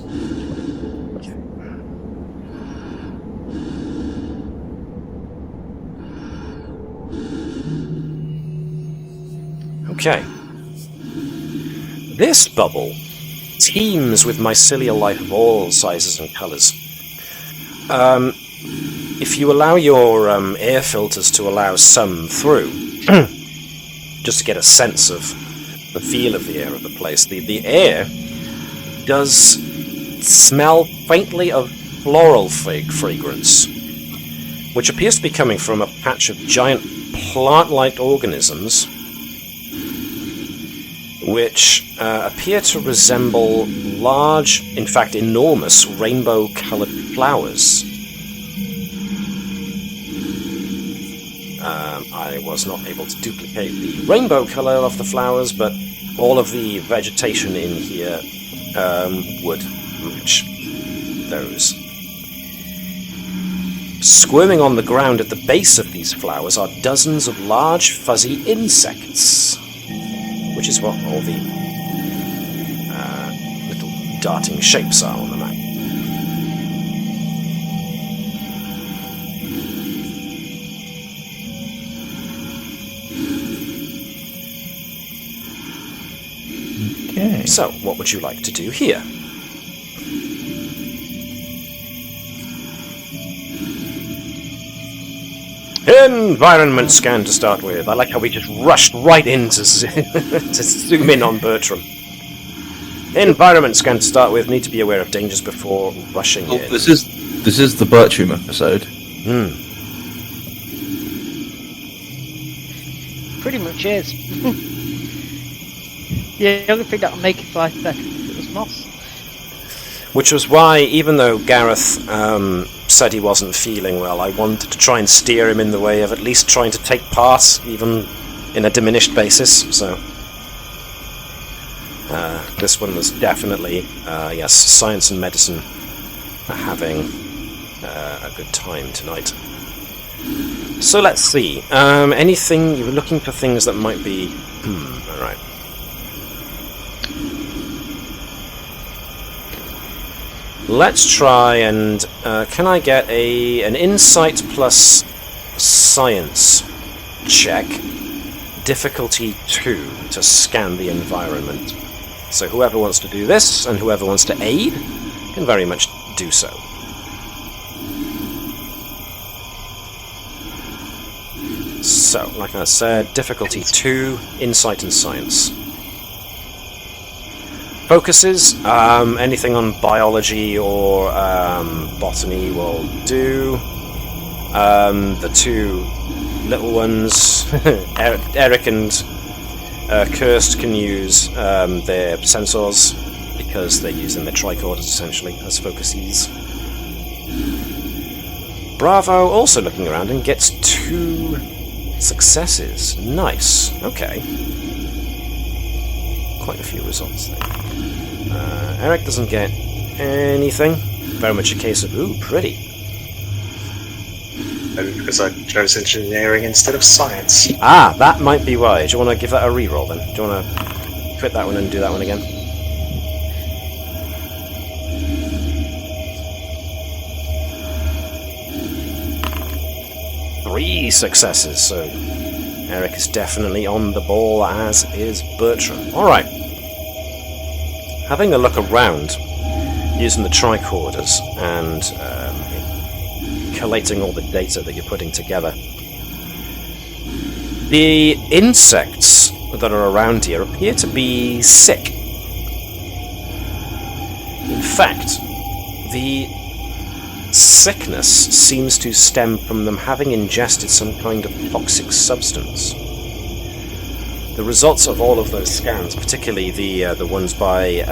Okay. This bubble teems with mycelial life of all sizes and colours. If you allow your air filters to allow some through, just to get a sense of the feel of the air of the place, the air does smell faintly of floral fragrance, which appears to be coming from a patch of giant plant-like organisms which appear to resemble large, in fact enormous, rainbow-coloured flowers. I was not able to duplicate the rainbow colour of the flowers, but all of the vegetation in here would match those. Squirming on the ground at the base of these flowers are dozens of large fuzzy insects, which is what all the little darting shapes are on the map. Okay. So, what would you like to do here? Environment scan to start with. I like how we just rushed right in to zoom in on Bertram. Environment scan to start with. Need to be aware of dangers before rushing in. This is the Bertram episode. Pretty much is. The only thing that will make it 5 seconds was moss. Which was why, even though Gareth said he wasn't feeling well, I wanted to try and steer him in the way of at least trying to take part, even in a diminished basis, so... this one was definitely, yes, science and medicine are having a good time tonight. So let's see, anything, you were looking for things that might be... alright. Let's try and... can I get an insight plus science check? Difficulty 2 to scan the environment. So whoever wants to do this, and whoever wants to aid, can very much do so. So, like I said, difficulty 2, insight and science. Focuses, anything on biology or botany will do. The two little ones, Eric and Cursed, can use their sensors because they're using their tricorders essentially as focuses. Bravo also looking around and gets 2 successes. Nice. Okay. Quite a few results there. Eric doesn't get anything. Very much a case of, ooh, pretty. Maybe because I chose engineering instead of science. Ah, that might be why. Do you want to give that a reroll then? Do you want to quit that one and do that one again? Three successes, so Eric is definitely on the ball, as is Bertram. Alright. Having a look around, using the tricorders and collating all the data that you're putting together, The insects that are around here appear to be sick. In fact, the sickness seems to stem from them having ingested some kind of toxic substance. The results of all of those scans, particularly the ones by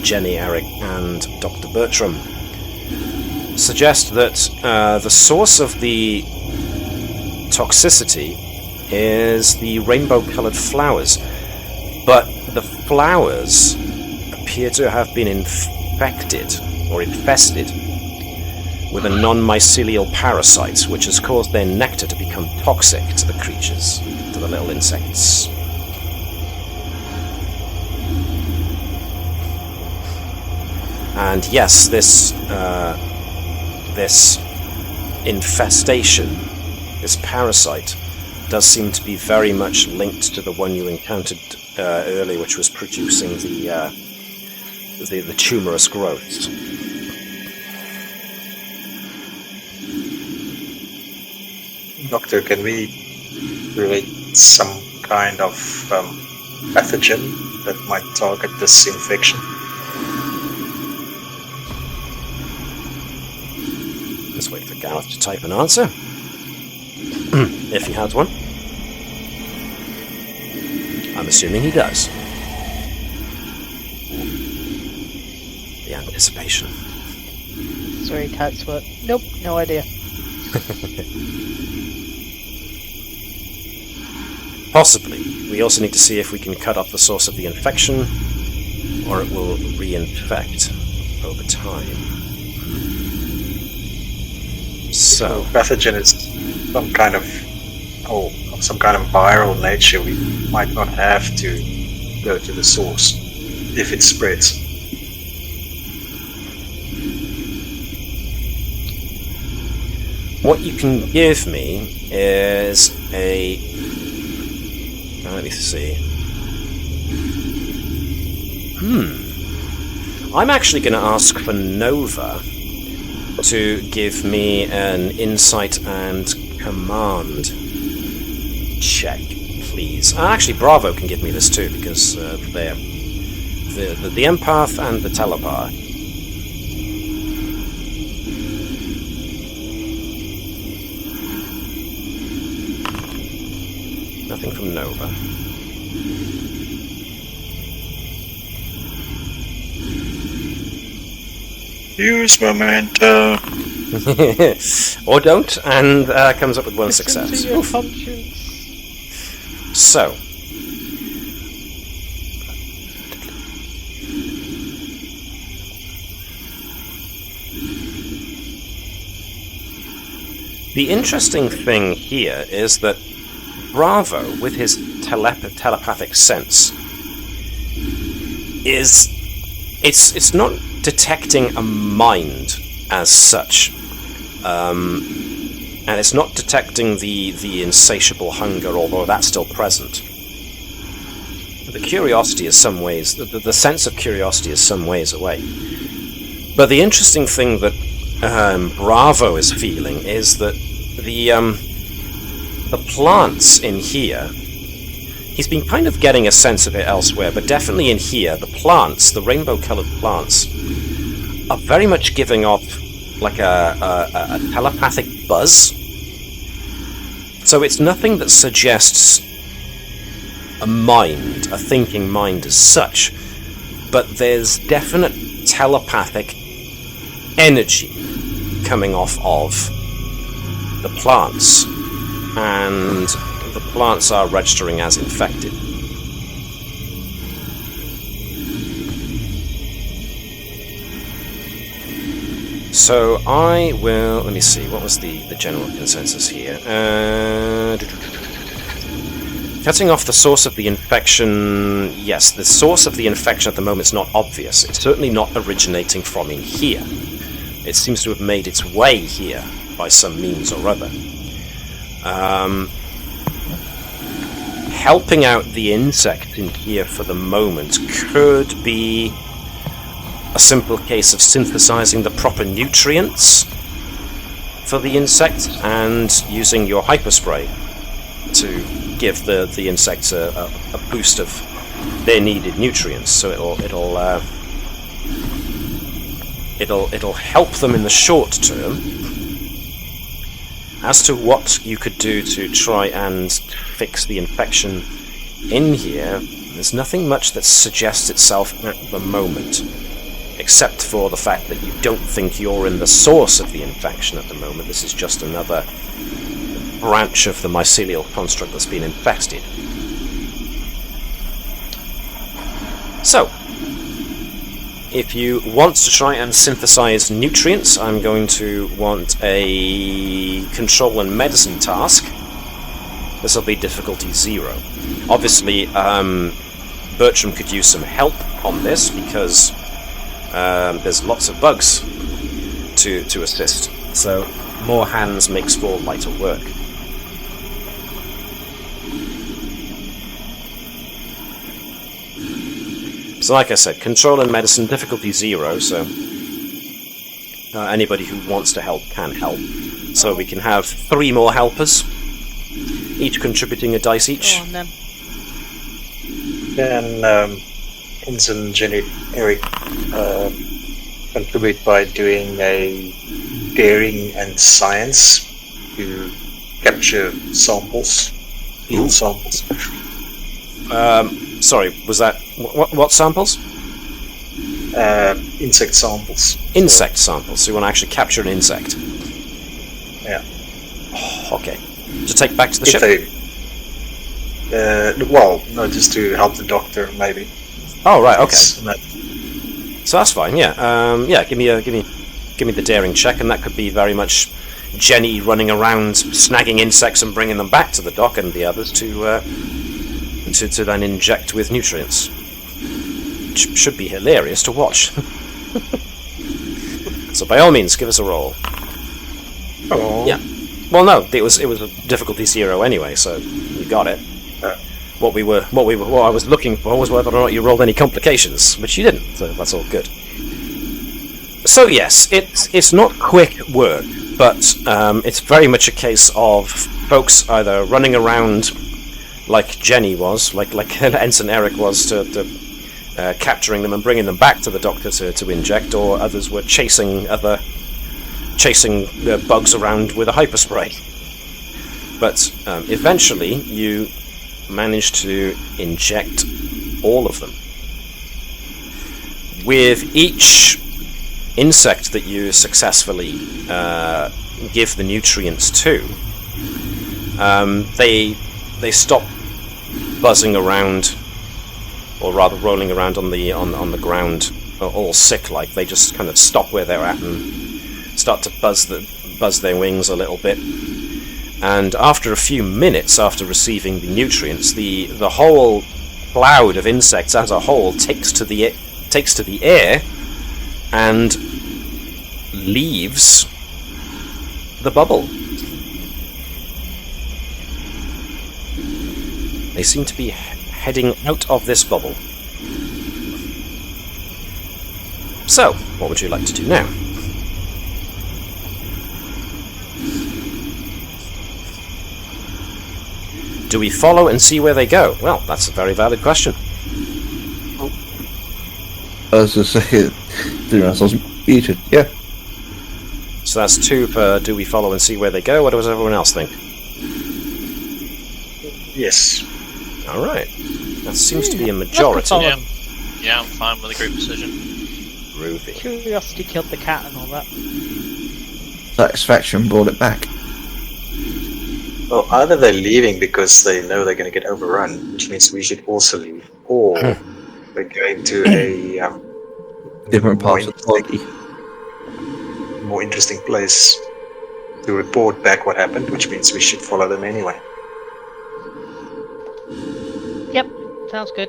Jenny, Eric, and Dr. Bertram, suggest that the source of the toxicity is the rainbow-coloured flowers, but the flowers appear to have been infected or infested with a non-mycelial parasite, which has caused their nectar to become toxic to the creatures, to the little insects. And yes, this infestation, this parasite, does seem to be very much linked to the one you encountered earlier, which was producing the tumorous growths. Doctor, can we relate some kind of pathogen that might target this infection? Let's wait for Gareth to type an answer. If he has one. I'm assuming he does. The anticipation. Sorry, types work. Nope, no idea. Possibly. We also need to see if we can cut off the source of the infection, or it will reinfect over time. So, pathogen is some kind of viral nature. We might not have to go to the source if it spreads. what you can give me is a... let me see. I'm actually going to ask for Nova to give me an insight and command check, please. Actually, Bravo can give me this too, because they're the empath and the telepath. Nothing from Nova. Use momentum. Or don't, and comes up with one success. Your conscience. So. The interesting thing here is that Bravo, with his telepathic sense, it's not detecting a mind as such, and it's not detecting the insatiable hunger, although that's still present. The curiosity is some ways, the sense of curiosity is some ways away. But the interesting thing that Bravo is feeling is that the plants in here, he's been kind of getting a sense of it elsewhere, but definitely in here, the plants, the rainbow-coloured plants, are very much giving off like a telepathic buzz. So it's nothing that suggests a mind, a thinking mind as such, but there's definite telepathic energy coming off of the plants, and the plants are registering as infected. So I will, let me see, what was the general consensus here? Cutting off the source of the infection, yes, the source of the infection at the moment is not obvious. It's certainly not originating from in here. It seems to have made its way here by some means or other. Helping out the insect in here for the moment could be a simple case of synthesizing the proper nutrients for the insect and using your hyperspray to give the insects a boost of their needed nutrients. So it'll help them in the short term. As to what you could do to try and fix the infection in here, there's nothing much that suggests itself at the moment, except for the fact that you don't think you're in the source of the infection at the moment. This is just another branch of the mycelial construct that's been infested. So, if you want to try and synthesize nutrients, I'm going to want a control and medicine task. This will be difficulty 0. Obviously, Bertram could use some help on this because there's lots of bugs to assist. So, more hands makes for lighter work. So like I said, control and medicine, difficulty 0, so anybody who wants to help can help. So we can have 3 more helpers, each contributing a dice each. Go on, then. Then Ensign Eric contribute by doing a daring and science to capture samples, field samples. Sorry, was that... What samples? Insect samples. Insect samples, so you want to actually capture an insect? Yeah. Oh, okay. To take back to the ship? Well, no, just to help the doctor, maybe. Oh, right, okay. So that's fine, yeah. Give me the daring check, and that could be very much Jenny running around snagging insects and bringing them back to the dock, and the others to then inject with nutrients. Should be hilarious to watch. So by all means, give us a roll. Oh. Yeah. Well, no, it was a difficulty 0 anyway, so you got it. What I was looking for was whether or not you rolled any complications, which you didn't. So that's all good. So yes, it's not quick work, but it's very much a case of folks either running around like Jenny was, like Ensign Eric was, to capturing them and bringing them back to the doctor to inject, or others were chasing bugs around with a hyperspray. But eventually you managed to inject all of them. With each insect that you successfully give the nutrients to, they stop buzzing around, or rather rolling around on the ground, all sick-like. They just kind of stop where they're at and start to buzz their wings a little bit. And after a few minutes after receiving the nutrients, the whole cloud of insects as a whole takes to the air and leaves the bubble. They seem to be heading out of this bubble. So, what would you like to do now? Do we follow and see where they go? Well, that's a very valid question. I was just saying, didn't realize I was muted. Yeah. So that's 2 for do we follow and see where they go? What does everyone else think? Yes. Alright. That seems to be a majority. Yeah, I'm fine with the group decision. Groovy. Curiosity killed the cat and all that. Satisfaction brought it back. Well, either they're leaving because they know they're going to get overrun, which means we should also leave, or we're going to a Different parts of the body. more interesting place to report back what happened, which means we should follow them anyway. Yep, sounds good.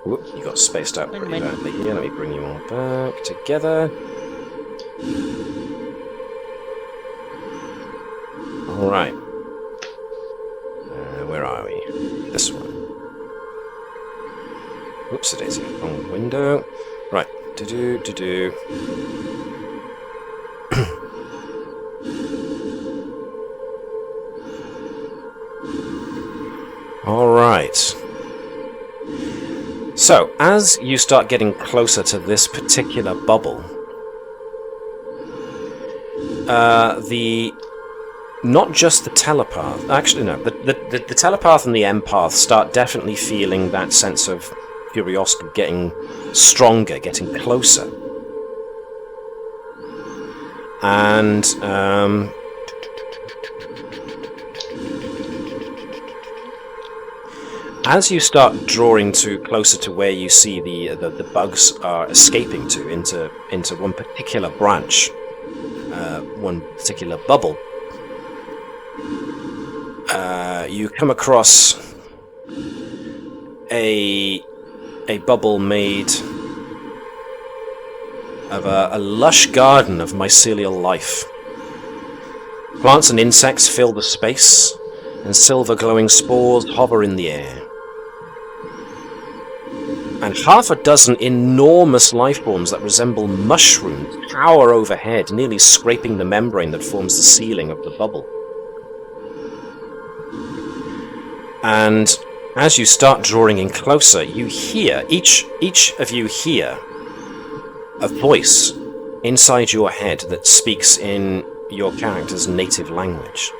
Whoop, you got spaced out pretty Win-win. badly here. Let me bring you all back together. Alright. Where are we? This one. Whoops, it is. Wrong window. Right. Do-do. Right. So, as you start getting closer to this particular bubble, not just the telepath, actually no, the telepath and the empath start definitely feeling that sense of curiosity getting stronger, getting closer. And as you start drawing closer to where you see the bugs are escaping into one particular branch, one particular bubble, you come across a bubble made of a lush garden of mycelial life. Plants and insects fill the space, and silver glowing spores hover in the air. And half a dozen enormous life forms that resemble mushrooms tower overhead, nearly scraping the membrane that forms the ceiling of the bubble. And as you start drawing in closer, you hear, each of you hear a voice inside your head that speaks in your character's native language.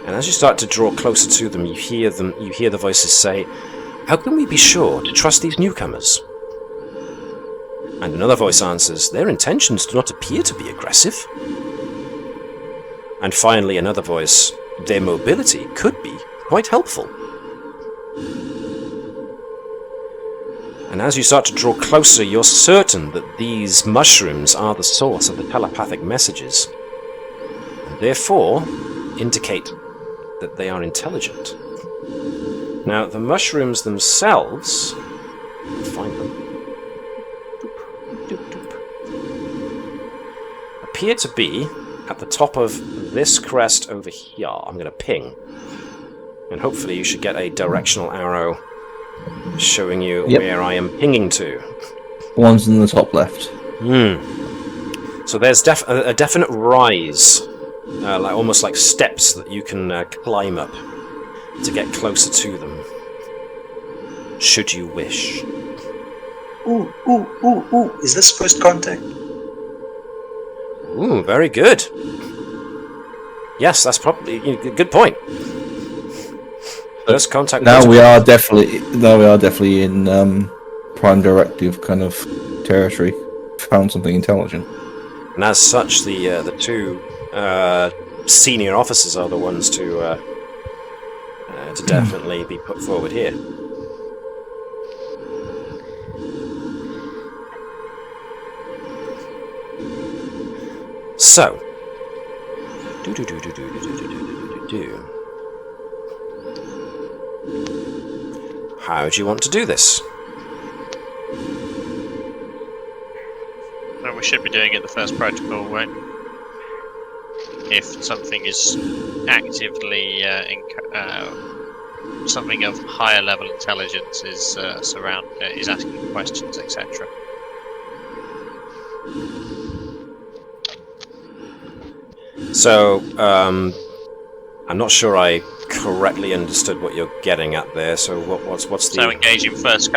And as you start to draw closer to them, you hear the voices say, "How can we be sure to trust these newcomers?" And another voice answers, "Their intentions do not appear to be aggressive." And finally another voice, "Their mobility could be quite helpful." And as you start to draw closer, you're certain that these mushrooms are the source of the telepathic messages, and therefore indicate that they are intelligent. Now, the mushrooms themselves, find them, appear to be at the top of this crest over here. I'm going to ping, and hopefully you should get a directional arrow showing you where I am pinging to. One's in the top left. So there's a definite rise, almost like steps that you can climb up to get closer to them, should you wish. Ooh. Is this first contact? Ooh, very good. Yes, that's probably a good point. First contact. Now we are definitely in Prime Directive kind of territory. Found something intelligent. And as such, the two senior officers are the ones to definitely be put forward here. So, how do you want to do this? Well, we should be doing it the first protocol, right? If something is actively something of higher level intelligence is is asking questions, etc. So, I'm not sure I correctly understood what you're getting at there. So, what's the? So engaging first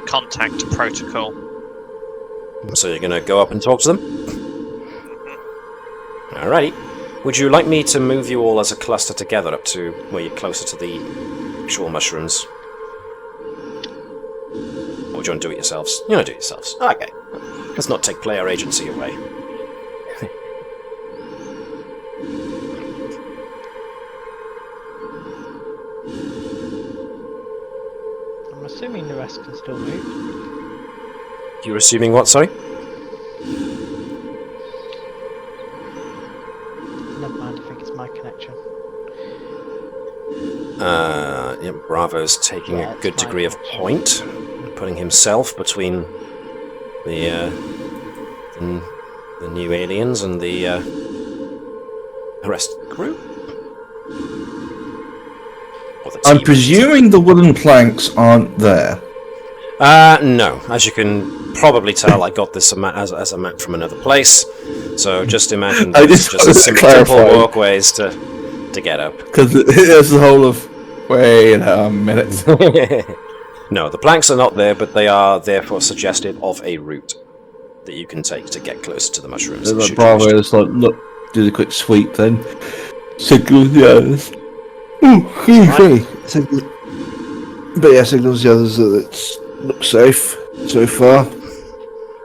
contact protocol. So you're going to go up and talk to them? Alrighty. Would you like me to move you all as a cluster together up to where you're closer to the actual mushrooms? Or do you want to do it yourselves? You want to do it yourselves. Okay. Let's not take player agency away. I'm assuming the rest can still move. You're assuming what, sorry? Never mind, I think it's my connection. Yeah, Bravo's taking a good degree of point, putting himself between the new aliens and the rest of the crew. Or the I'm team. presuming the wooden planks aren't there. No. As you can probably tell, I got this as a map from another place. So just imagine I just just wanted to simple clarify. walkways to to get up. Because there's the whole of... Wait a minute. No, the planks are not there, but they are therefore suggestive of a route that you can take to get closer to the mushrooms. Like Bravo is like, look, do the quick sweep then. Signals the others. But yeah, signals the others that it looks safe so far.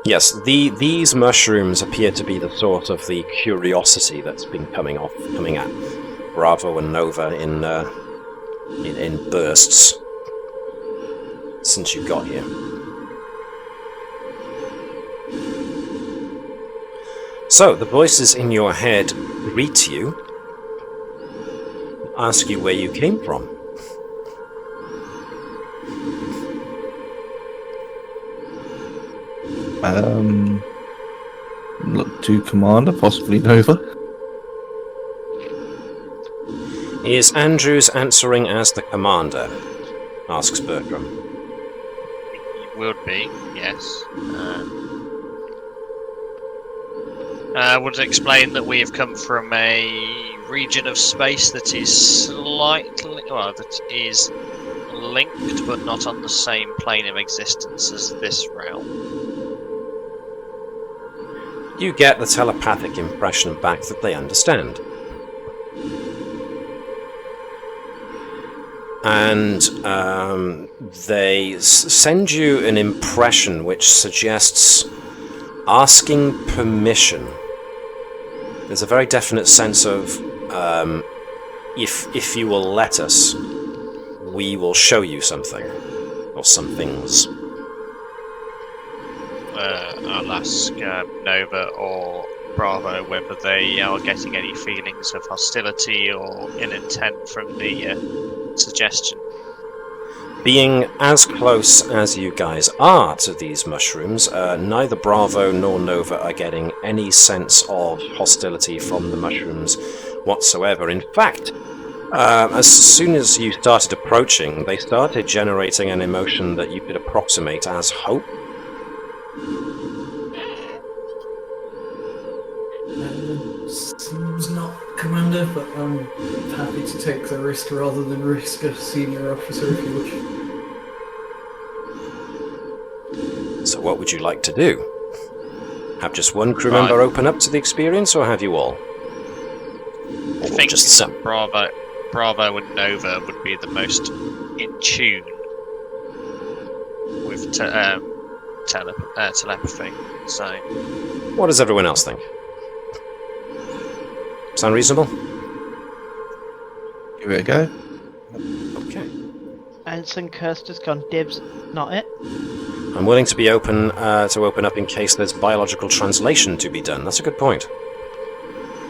Yes, these mushrooms appear to be the sort of the curiosity that's been coming at Bravo and Nova in bursts since you got here. So, the voices in your head greet you, ask you where you came from. Look to Commander, possibly Nova. Is Andrews answering as the commander? Asks Bertram. He would be, yes. Would explain that we have come from a region of space that is that is linked but not on the same plane of existence as this realm. You get the telepathic impression back that they understand. And they send you an impression which suggests asking permission. There's a very definite sense of if you will let us, we will show you something or some things. I'll ask Nova or Bravo whether they are getting any feelings of hostility or ill intent from the suggestion. Being as close as you guys are to these mushrooms, neither Bravo nor Nova are getting any sense of hostility from the mushrooms whatsoever. In fact, as soon as you started approaching, they started generating an emotion that you could approximate as hope. Seems not, Commander, but I'm happy to take the risk rather than risk a senior officer if you wish. So what would you like to do? Have just one crew member open up to the experience, or have you all? I think just some. Bravo and Nova would be the most in tune with telepathy. So, what does everyone else think? Sound reasonable? Give it a go. Okay. Ensign Kirst has gone dibs, not it. I'm willing to be open up in case there's biological translation to be done. That's a good point.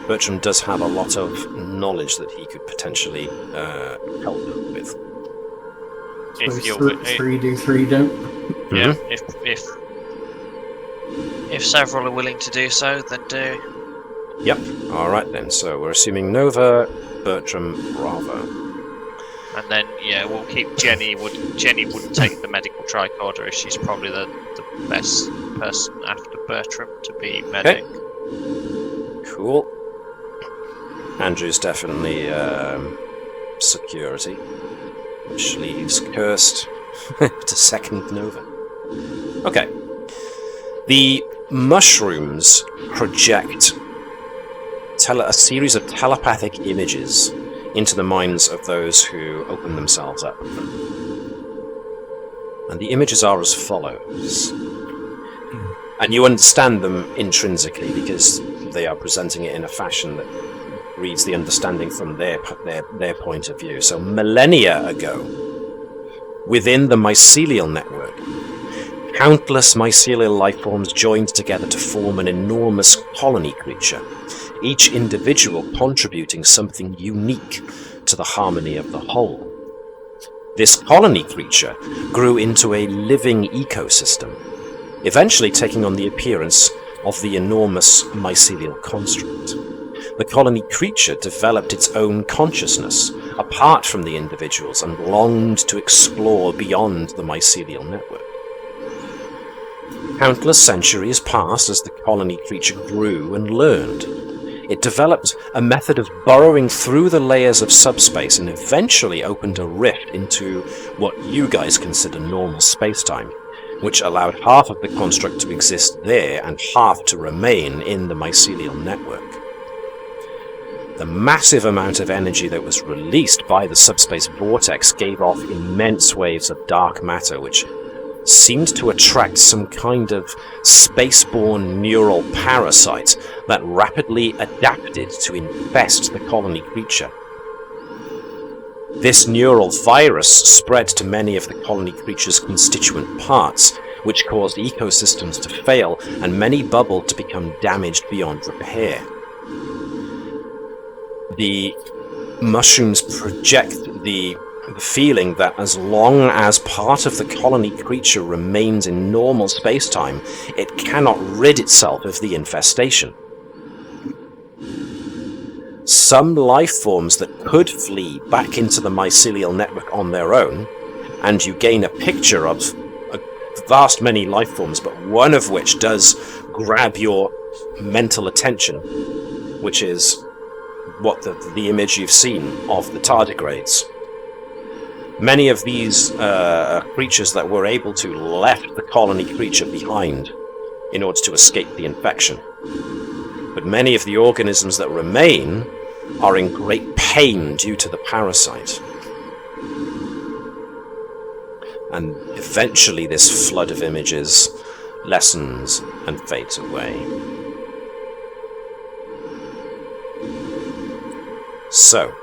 Bertram does have a lot of knowledge that he could potentially help with. If you're 3 do 3 don't. Yeah, if several are willing to do so, then do. Yep. All right then. So we're assuming Nova, Bertram, Bravo, and then we'll keep Jenny. Jenny wouldn't take the medical tricorder if she's probably the best person after Bertram to be medic. Okay. Cool. Andrew's definitely security, which leaves Kirst to second Nova. Okay. The mushrooms project a series of telepathic images into the minds of those who open themselves up. And the images are as follows. And you understand them intrinsically because they are presenting it in a fashion that reads the understanding from their point of view. So millennia ago, within the mycelial network, countless mycelial life forms joined together to form an enormous colony creature, each individual contributing something unique to the harmony of the whole. This colony creature grew into a living ecosystem, eventually taking on the appearance of the enormous mycelial construct. The colony creature developed its own consciousness, apart from the individuals, and longed to explore beyond the mycelial network. Countless centuries passed as the colony creature grew and learned. it developed a method of burrowing through the layers of subspace and eventually opened a rift into what you guys consider normal space-time, which allowed half of the construct to exist there and half to remain in the mycelial network. The massive amount of energy that was released by the subspace vortex gave off immense waves of dark matter, which seemed to attract some kind of spaceborne neural parasite that rapidly adapted to infest the colony creature. This neural virus spread to many of the colony creature's constituent parts, which caused ecosystems to fail and many bubble to become damaged beyond repair. The mushrooms project the feeling that as long as part of the colony creature remains in normal space-time, it cannot rid itself of the infestation. Some life forms that could flee back into the mycelial network on their own, and you gain a picture of a vast many life forms, but one of which does grab your mental attention, which is what the image you've seen of the tardigrades. Many of these creatures that were able to left the colony creature behind in order to escape the infection. But many of the organisms that remain are in great pain due to the parasite. And eventually this flood of images lessens and fades away. So,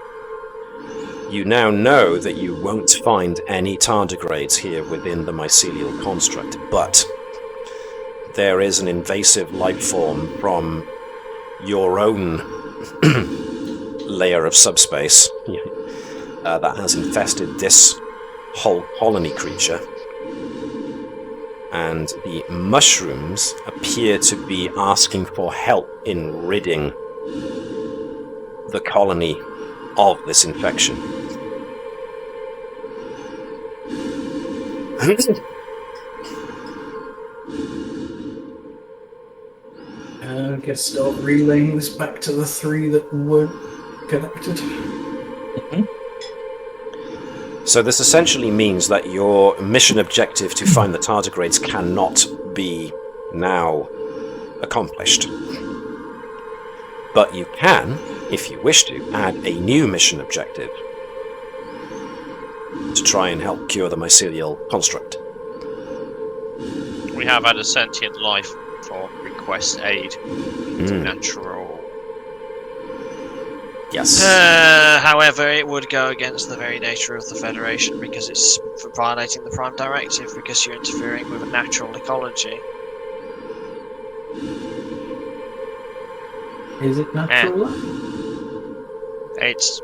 you now know that you won't find any tardigrades here within the mycelial construct, but there is an invasive life form from your own layer of subspace that has infested this whole colony creature, and the mushrooms appear to be asking for help in ridding the colony of this infection. I guess start relaying this back to the three that weren't connected. So this essentially means that your mission objective to find the tardigrades cannot be now accomplished. But you can, if you wish to, add a new mission objective to try and help cure the mycelial construct. We have had a sentient life form request aid. It's natural. Yes. However, it would go against the very nature of the Federation because it's violating the Prime Directive because you're interfering with a natural ecology. Is it natural? It's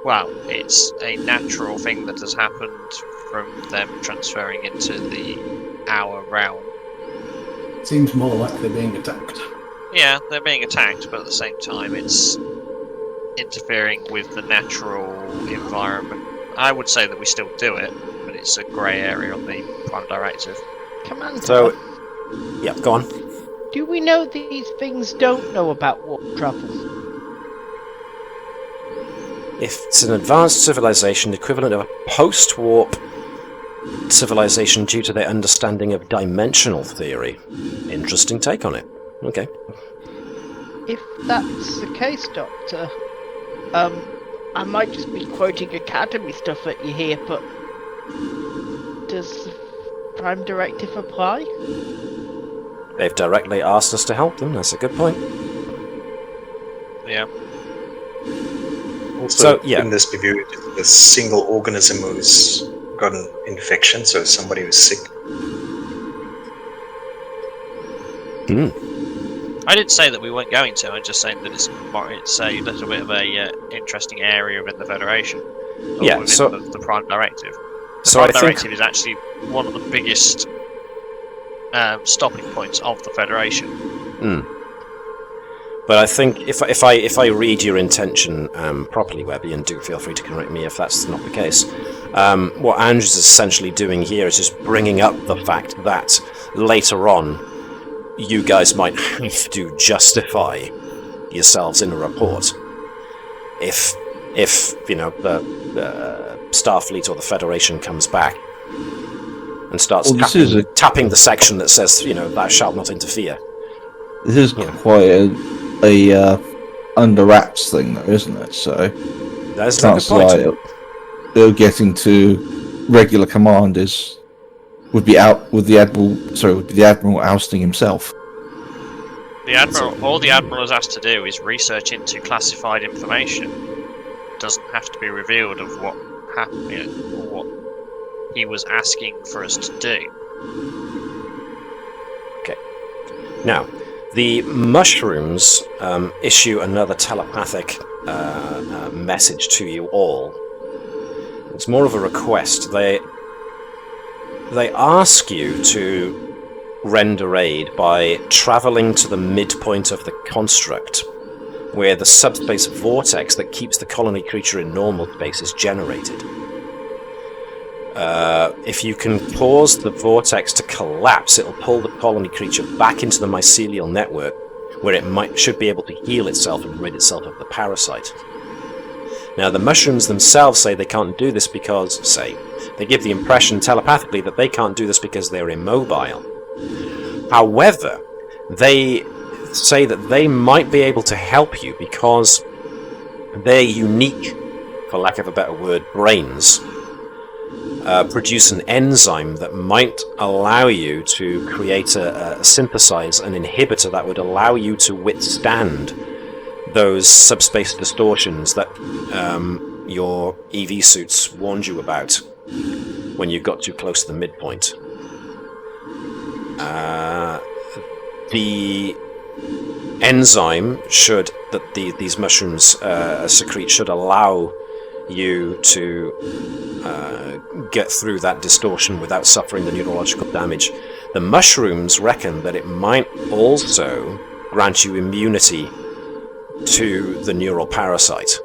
a natural thing that has happened from them transferring into our realm. Seems more like they're being attacked. Yeah, they're being attacked, but at the same time it's interfering with the natural environment. I would say that we still do it, but it's a grey area on the Prime Directive. Commander, So, yeah, go on. do we know these things don't know about warp travel? If it's an advanced civilization equivalent of a post-warp civilization due to their understanding of dimensional theory. Interesting take on it. Okay. If that's the case, Doctor, I might just be quoting Academy stuff at you here, but does the Prime Directive apply? They've directly asked us to help them, that's a good point. Yeah. Also, So, yeah. couldn't this be viewed as a single organism who's got an infection, so somebody who's sick? I didn't say that we weren't going to. I'm just saying that it's a little bit of a interesting area within the Federation. Yeah, within so the Prime Directive. The so Prime I think Directive is actually one of the biggest stopping points of the Federation. But I think if I read your intention properly, Webby, and do feel free to correct me if that's not the case, what Andrew's essentially doing here is just bringing up the fact that later on, you guys might have to justify, yourselves in a report. If the Starfleet or the Federation comes back and starts tapping the section that says, thou shalt not interfere. This is quite a under wraps thing, though, isn't it? So that's a good point. They're getting to regular command would be out with the admiral ousting himself. All the admiral is asked to do is research into classified information. It doesn't have to be revealed of what happened, or what he was asking for us to do. Okay. Now, the mushrooms issue another telepathic message to you all. It's more of a request. They ask you to render aid by travelling to the midpoint of the construct, where the subspace vortex that keeps the colony creature in normal space is generated. If you can cause the vortex to collapse, it'll pull the colony creature back into the mycelial network, where it should be able to heal itself and rid itself of the parasite. Now, the mushrooms themselves say they can't do this because, they give the impression telepathically that they can't do this because they're immobile. However, they say that they might be able to help you because their unique, for lack of a better word, brains produce an enzyme that might allow you to create synthesize an inhibitor that would allow you to withstand those subspace distortions that your EV suits warned you about when you got too close to the midpoint. The enzyme these mushrooms secrete should allow you to get through that distortion without suffering the neurological damage. The mushrooms reckon that it might also grant you immunity to the neural parasite,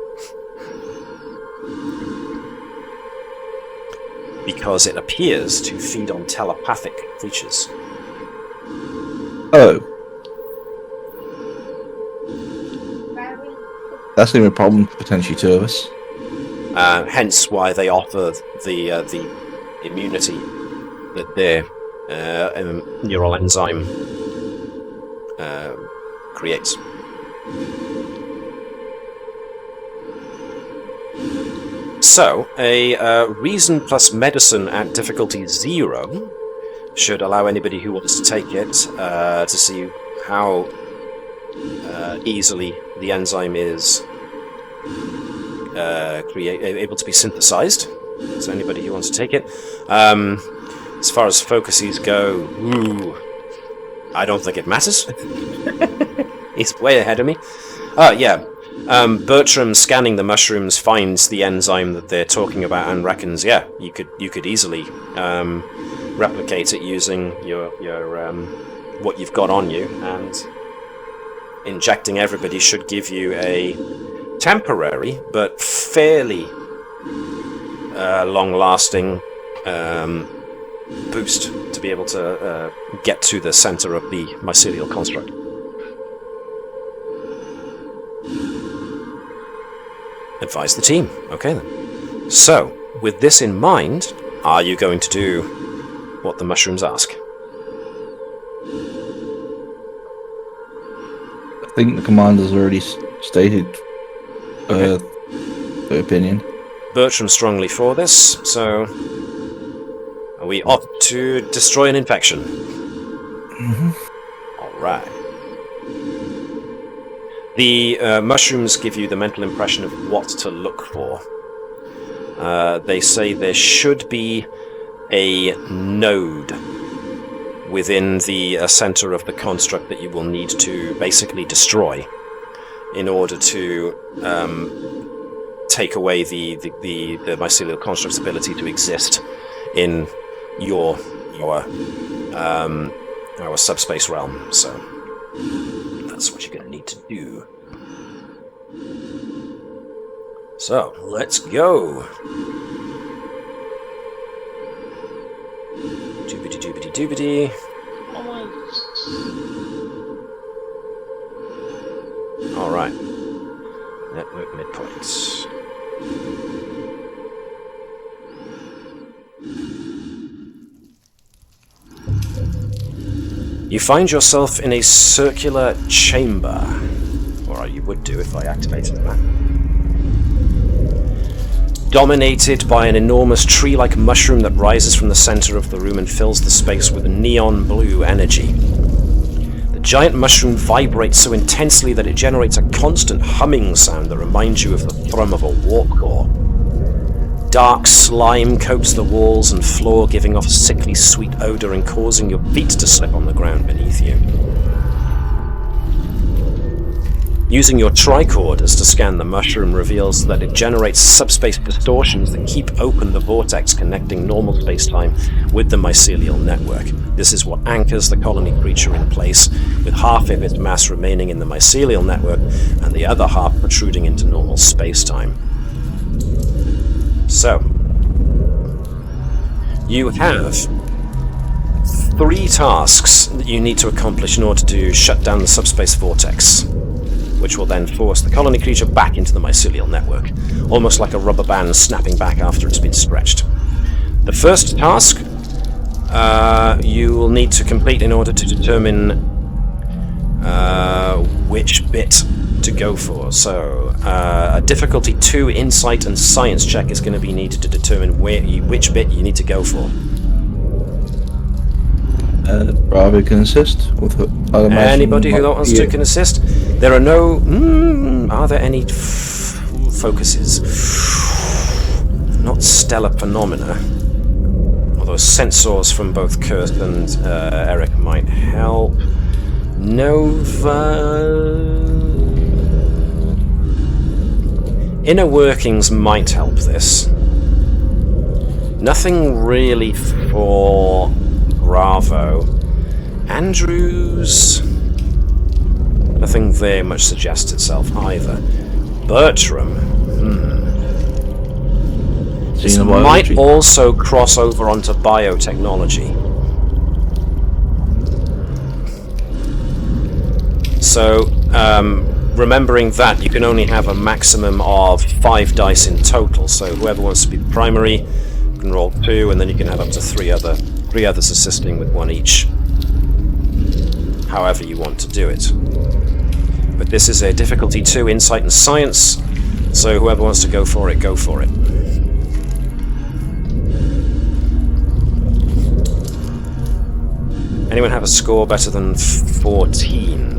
because it appears to feed on telepathic creatures. Oh. That's going to be a problem for potentially two of us. Hence why they offer the immunity that their neural enzyme creates. So, a reason plus medicine at difficulty 0 should allow anybody who wants to take it to see how easily the enzyme is able to be synthesized. So anybody who wants to take it. As far as focuses go, I don't think it matters. He's way ahead of me. Bertram, scanning the mushrooms, finds the enzyme that they're talking about and reckons, you could easily replicate it using your what you've got on you, and injecting everybody should give you a temporary but fairly long-lasting boost to be able to get to the center of the mycelial construct. Advise the team. Okay then. So, with this in mind, are you going to do what the mushrooms ask? I think the commander's already stated their opinion. Bertram's strongly for this, so we opt to destroy an infection. Mm-hmm. Alright. The mushrooms give you the mental impression of what to look for. They say there should be a node within the center of the construct that you will need to basically destroy in order to take away the mycelial construct's ability to exist in our subspace realm. So that's what you're going to need to do. So let's go. Doobity. Alright. Network midpoints. You find yourself in a circular chamber. Or you would do if I activated that. Dominated by an enormous tree-like mushroom that rises from the center of the room and fills the space with neon blue energy. The giant mushroom vibrates so intensely that it generates a constant humming sound that reminds you of the thrum of a warp core. Dark slime coats the walls and floor, giving off a sickly sweet odor and causing your feet to slip on the ground beneath you. Using your tricorders to scan the mushroom reveals that it generates subspace distortions that keep open the vortex connecting normal spacetime with the mycelial network. This is what anchors the colony creature in place, with half of its mass remaining in the mycelial network and the other half protruding into normal spacetime. So, you have 3 tasks that you need to accomplish in order to shut down the subspace vortex, which will then force the colony creature back into the mycelial network, almost like a rubber band snapping back after it's been stretched. The first task you will need to complete in order to determine which bit to go for. So, a difficulty 2 insight and science check is going to be needed to determine which bit you need to go for. Bravo can assist with anybody who wants to can assist. There are no. Are there any focuses? Not stellar phenomena. Although sensors from both Kurt and Eric might help. Nova. Inner workings might help this. Nothing really for Bravo. Andrews. Nothing there much suggests itself either. Bertram. This might also cross over onto biotechnology. So, remembering that, you can only have a maximum of 5 dice in total, so whoever wants to be primary can roll 2, and then you can have up to 3 others assisting with 1 each. However you want to do it. But this is a difficulty 2 insight and science, so whoever wants to go for it, go for it. Anyone have a score better than 14?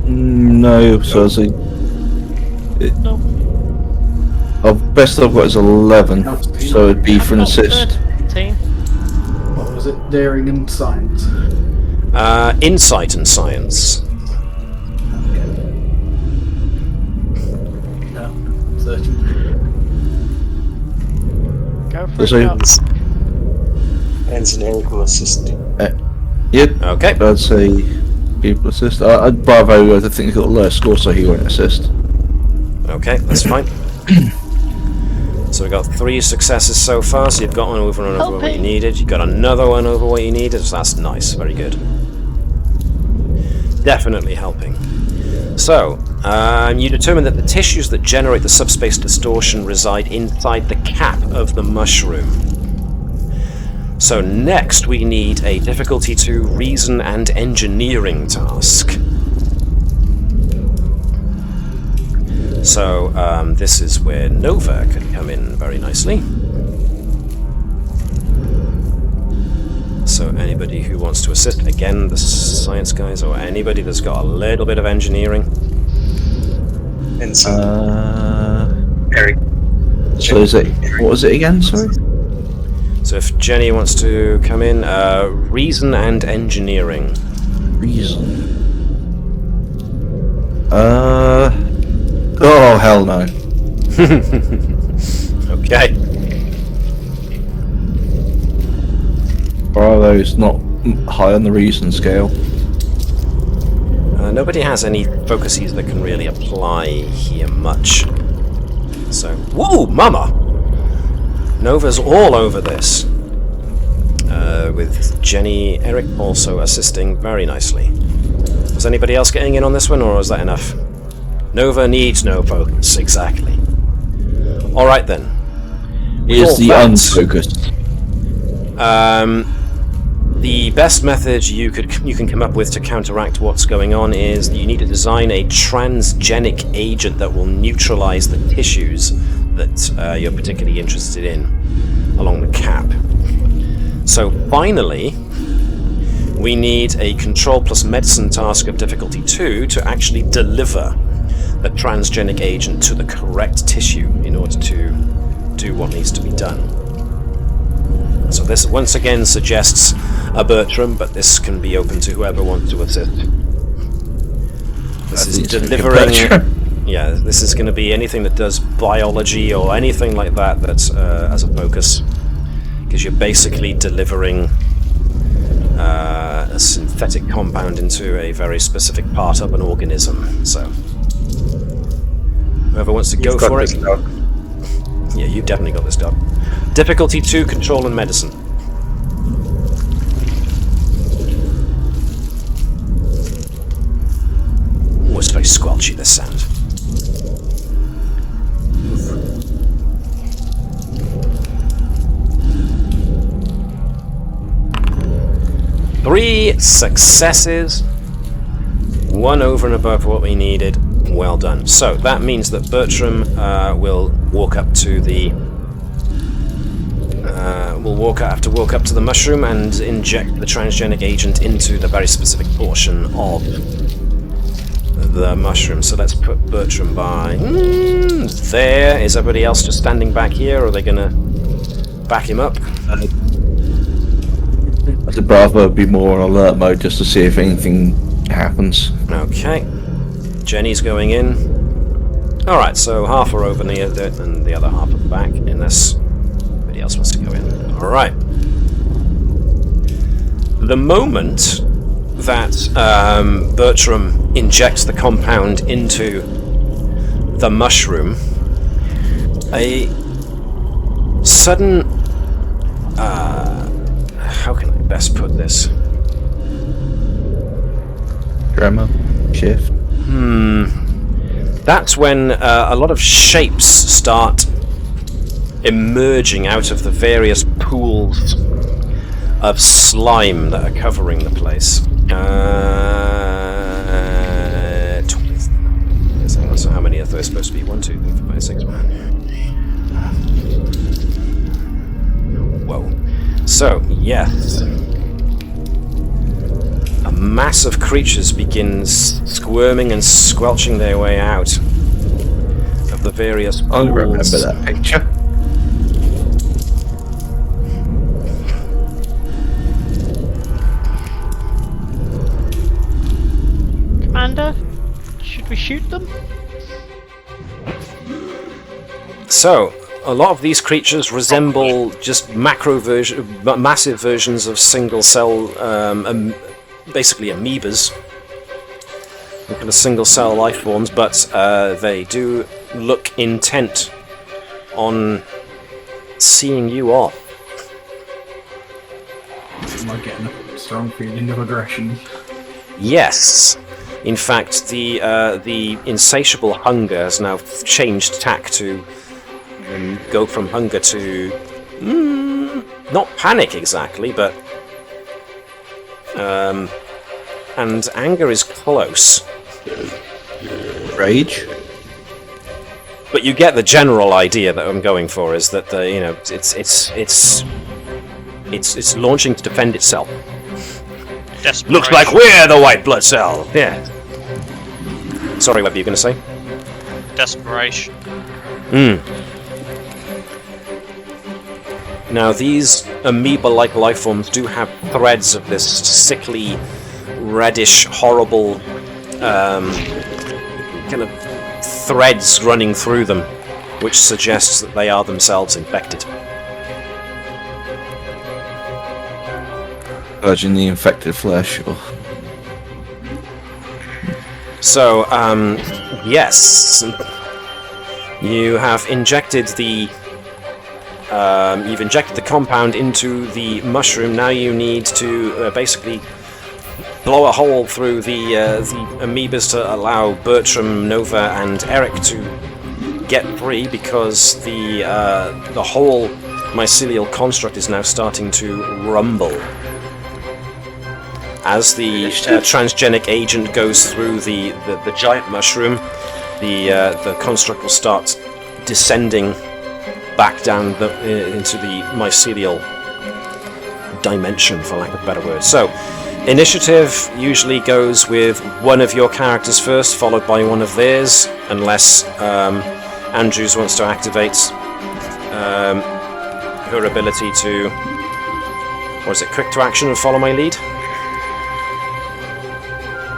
No, so I see. No. Best I've got is 11, so it'd be for an assist. 13. What was it? Daring and science. Insight and science. No, 13. Go for So- it. And an Eric will assist. Yep. Okay. I'd say people assist. Bravo, I think he's got a lower score, so he won't assist. Okay, that's fine. So we got 3 successes so far, so you've got one over and over what you needed. You got another one over what you needed, so that's nice, very good. Definitely helping. So, you determine that the tissues that generate the subspace distortion reside inside the cap of the mushroom. So next we need a difficulty 2 reason and engineering task. So this is where Nova could come in very nicely. So anybody who wants to assist, again the science guys, or anybody that's got a little bit of engineering. And so Eric. So is it, what was it again, sorry? So if Jenny wants to come in, reason and engineering. Reason. Oh, hell no. Okay. Bravo's not high on the reason scale. Nobody has any focuses that can really apply here much. So, whoa, mama! Nova's all over this. With Jenny, Eric also assisting very nicely. Has Is anybody else getting in on this one, or is that enough? Nova needs no focus, exactly. Alright then. Is the unfocused. The best method you can come up with to counteract what's going on is you need to design a transgenic agent that will neutralize the tissues that you're particularly interested in along the cap. So finally, we need a control plus medicine task of difficulty 2 to actually deliver the transgenic agent to the correct tissue in order to do what needs to be done. So this once again suggests a Bertram, but this can be open to whoever wants to assist. This is delivering... Yeah, this is going to be anything that does biology or anything like that that's as a focus, because you're basically delivering a synthetic compound into a very specific part of an organism. So whoever wants to go for it. Yeah, you've definitely got this, dog. Difficulty 2, control and medicine. Oh, it's very squelchy, this sound. 3 successes. 1 over and above what we needed. Well done. So that means that Bertram will walk up to the have to walk up to the mushroom and inject the transgenic agent into the very specific portion of the mushroom. So let's put Bertram by there. Is everybody else just standing back here, or are they gonna back him up? I think Bravo would be more on alert mode just to see if anything happens. Okay. Jenny's going in. Alright, so half are over and the other half at the back, unless anybody else wants to go in. Alright. The moment that Bertram injects the compound into the mushroom, a sudden... how can I best put this? Tremor? Shift? That's when a lot of shapes start emerging out of the various pools of slime that are covering the place. 20. So how many are there supposed to be? 1, 2, 3, 4, 5, 6. Whoa. So, yes. A mass of creatures begins squirming and squelching their way out of the various pools. I remember that picture. Commander, should we shoot them? So, a lot of these creatures resemble just massive versions of single cell, basically amoebas, kind of single cell life forms, but they do look intent on seeing you off. Am I getting a strong feeling of aggression? Yes. In fact, the insatiable hunger has now changed tack to go from hunger to not panic exactly, but and anger is close. Rage? But you get the general idea that I'm going for is that it's launching to defend itself. Looks like we're the white blood cell. Yeah. Sorry, Webby, you going to say? Desperation. Now, these amoeba-like life forms do have threads of this sickly, reddish, horrible kind of threads running through them, which suggests that they are themselves infected. Urging the infected flesh. Oh. So, yes, you have injected the compound into the mushroom. Now you need to basically blow a hole through the amoebas to allow Bertram, Nova, and Eric to get free, because the whole mycelial construct is now starting to rumble. As the transgenic agent goes through the giant mushroom, the construct will start descending back down into the mycelial dimension, for lack of a better word. So, initiative usually goes with one of your characters first, followed by one of theirs, unless Andrews wants to activate her ability to, what is it, quick to action and follow my lead?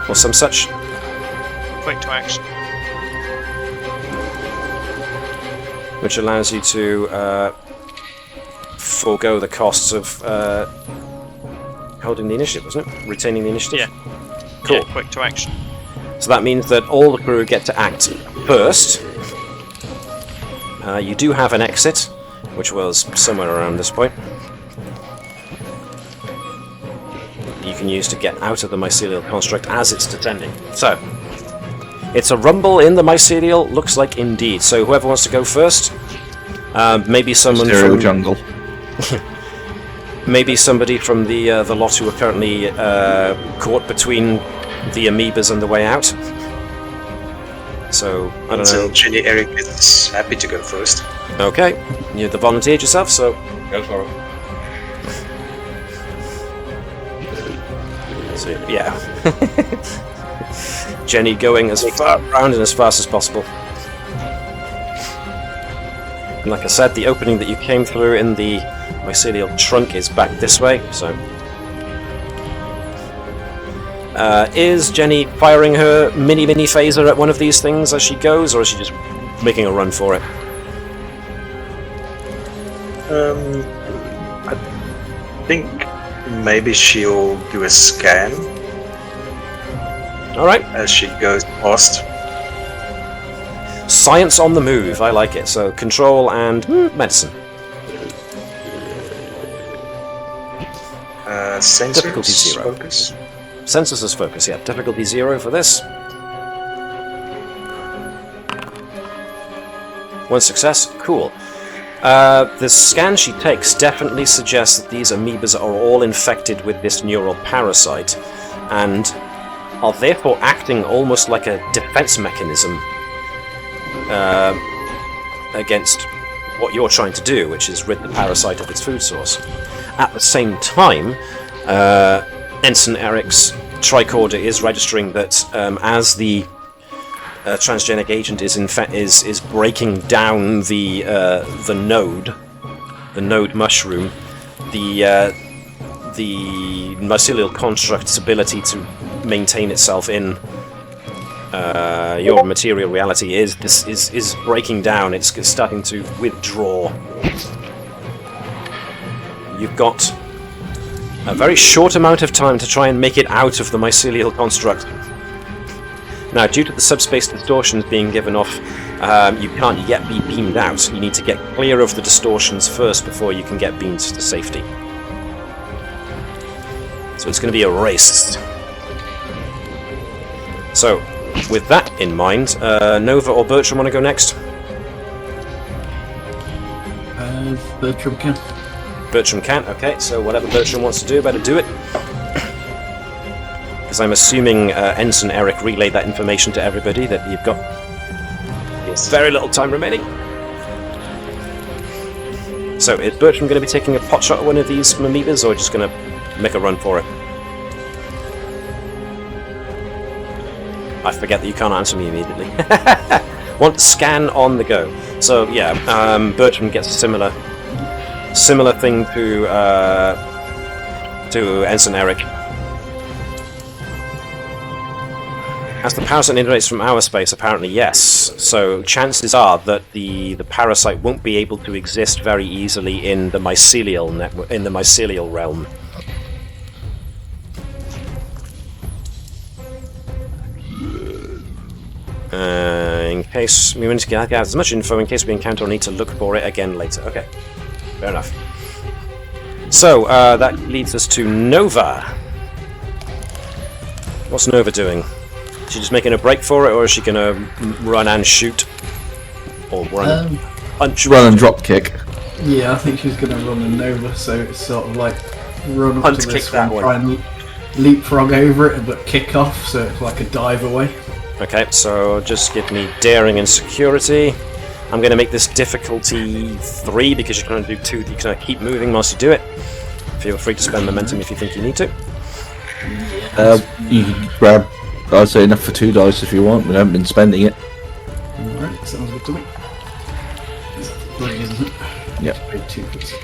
Or some such. Quick to action. Which allows you to forego the costs of holding the initiative, wasn't it? Retaining the initiative? Yeah. Cool. Yeah, quick to action. So that means that all the crew get to act first. You do have an exit, which was somewhere around this point. You can use to get out of the mycelial construct as it's descending. So, it's a rumble in the mycelial, looks like indeed. So whoever wants to go first, maybe someone from jungle. Maybe somebody from the lot who are currently caught between the amoebas and the way out. So I don't know. Jenny Eric is happy to go first. Okay, you volunteered yourself, so go for it. So yeah. Jenny going as far around and as fast as possible. And like I said, the opening that you came through in the mycelial trunk is back this way, so... is Jenny firing her mini phaser at one of these things as she goes, or is she just making a run for it? I think maybe she'll do a scan. Alright. As she goes past. Science on the move, I like it. So, control and medicine. Sensors, Difficulty 0. Focus. Sensors as focus, yeah. Difficulty 0 for this. One success, cool. The scan she takes definitely suggests that these amoebas are all infected with this neural parasite, and are therefore acting almost like a defense mechanism against what you're trying to do, which is rid the parasite of its food source. At the same time, Ensign Eric's tricorder is registering that as the transgenic agent is breaking down the node mushroom, the mycelial construct's ability to maintain itself in your material reality is breaking down. It's starting to withdraw. You've got a very short amount of time to try and make it out of the mycelial construct. Now, due to the subspace distortions being given off, you can't yet be beamed out. You need to get clear of the distortions first before you can get beamed to safety. So it's going to be a race. So, with that in mind, Nova or Bertram want to go next? Bertram can. Bertram can, okay, so whatever Bertram wants to do, better do it. Because I'm assuming Ensign Eric relayed that information to everybody, that you've got very little time remaining. So, is Bertram going to be taking a pot shot at one of these amoebas, or just going to make a run for it? I forget that you can't answer me immediately. Want to scan on the go. So, yeah, Bertram gets a similar thing to Ensign Eric. As the parasite integrates from our space, apparently yes. So chances are that the parasite won't be able to exist very easily in the mycelial network, in the mycelial realm. In case we want to get as much info in case we encounter or need to look for it again later. Okay, fair enough. So that leads us to Nova. What's Nova doing? Is she just making a break for it, or is she gonna run and shoot? Or run Run and drop kick. Yeah, I think she's going to run and Nova, so it's sort of like run up Punt to kick this that one, one. try and leapfrog over it, but kick off, so it's like a dive away. Okay, so just give me daring and security. I'm going to make this difficulty 3 because you're going to do 2. You're going to keep moving whilst you do it. Feel free to spend momentum if you think you need to. You can grab, I'd say, enough for 2 dice if you want. We haven't been spending it. Alright, sounds good to me. Is that 3, isn't it? Yep. Pay 2 please.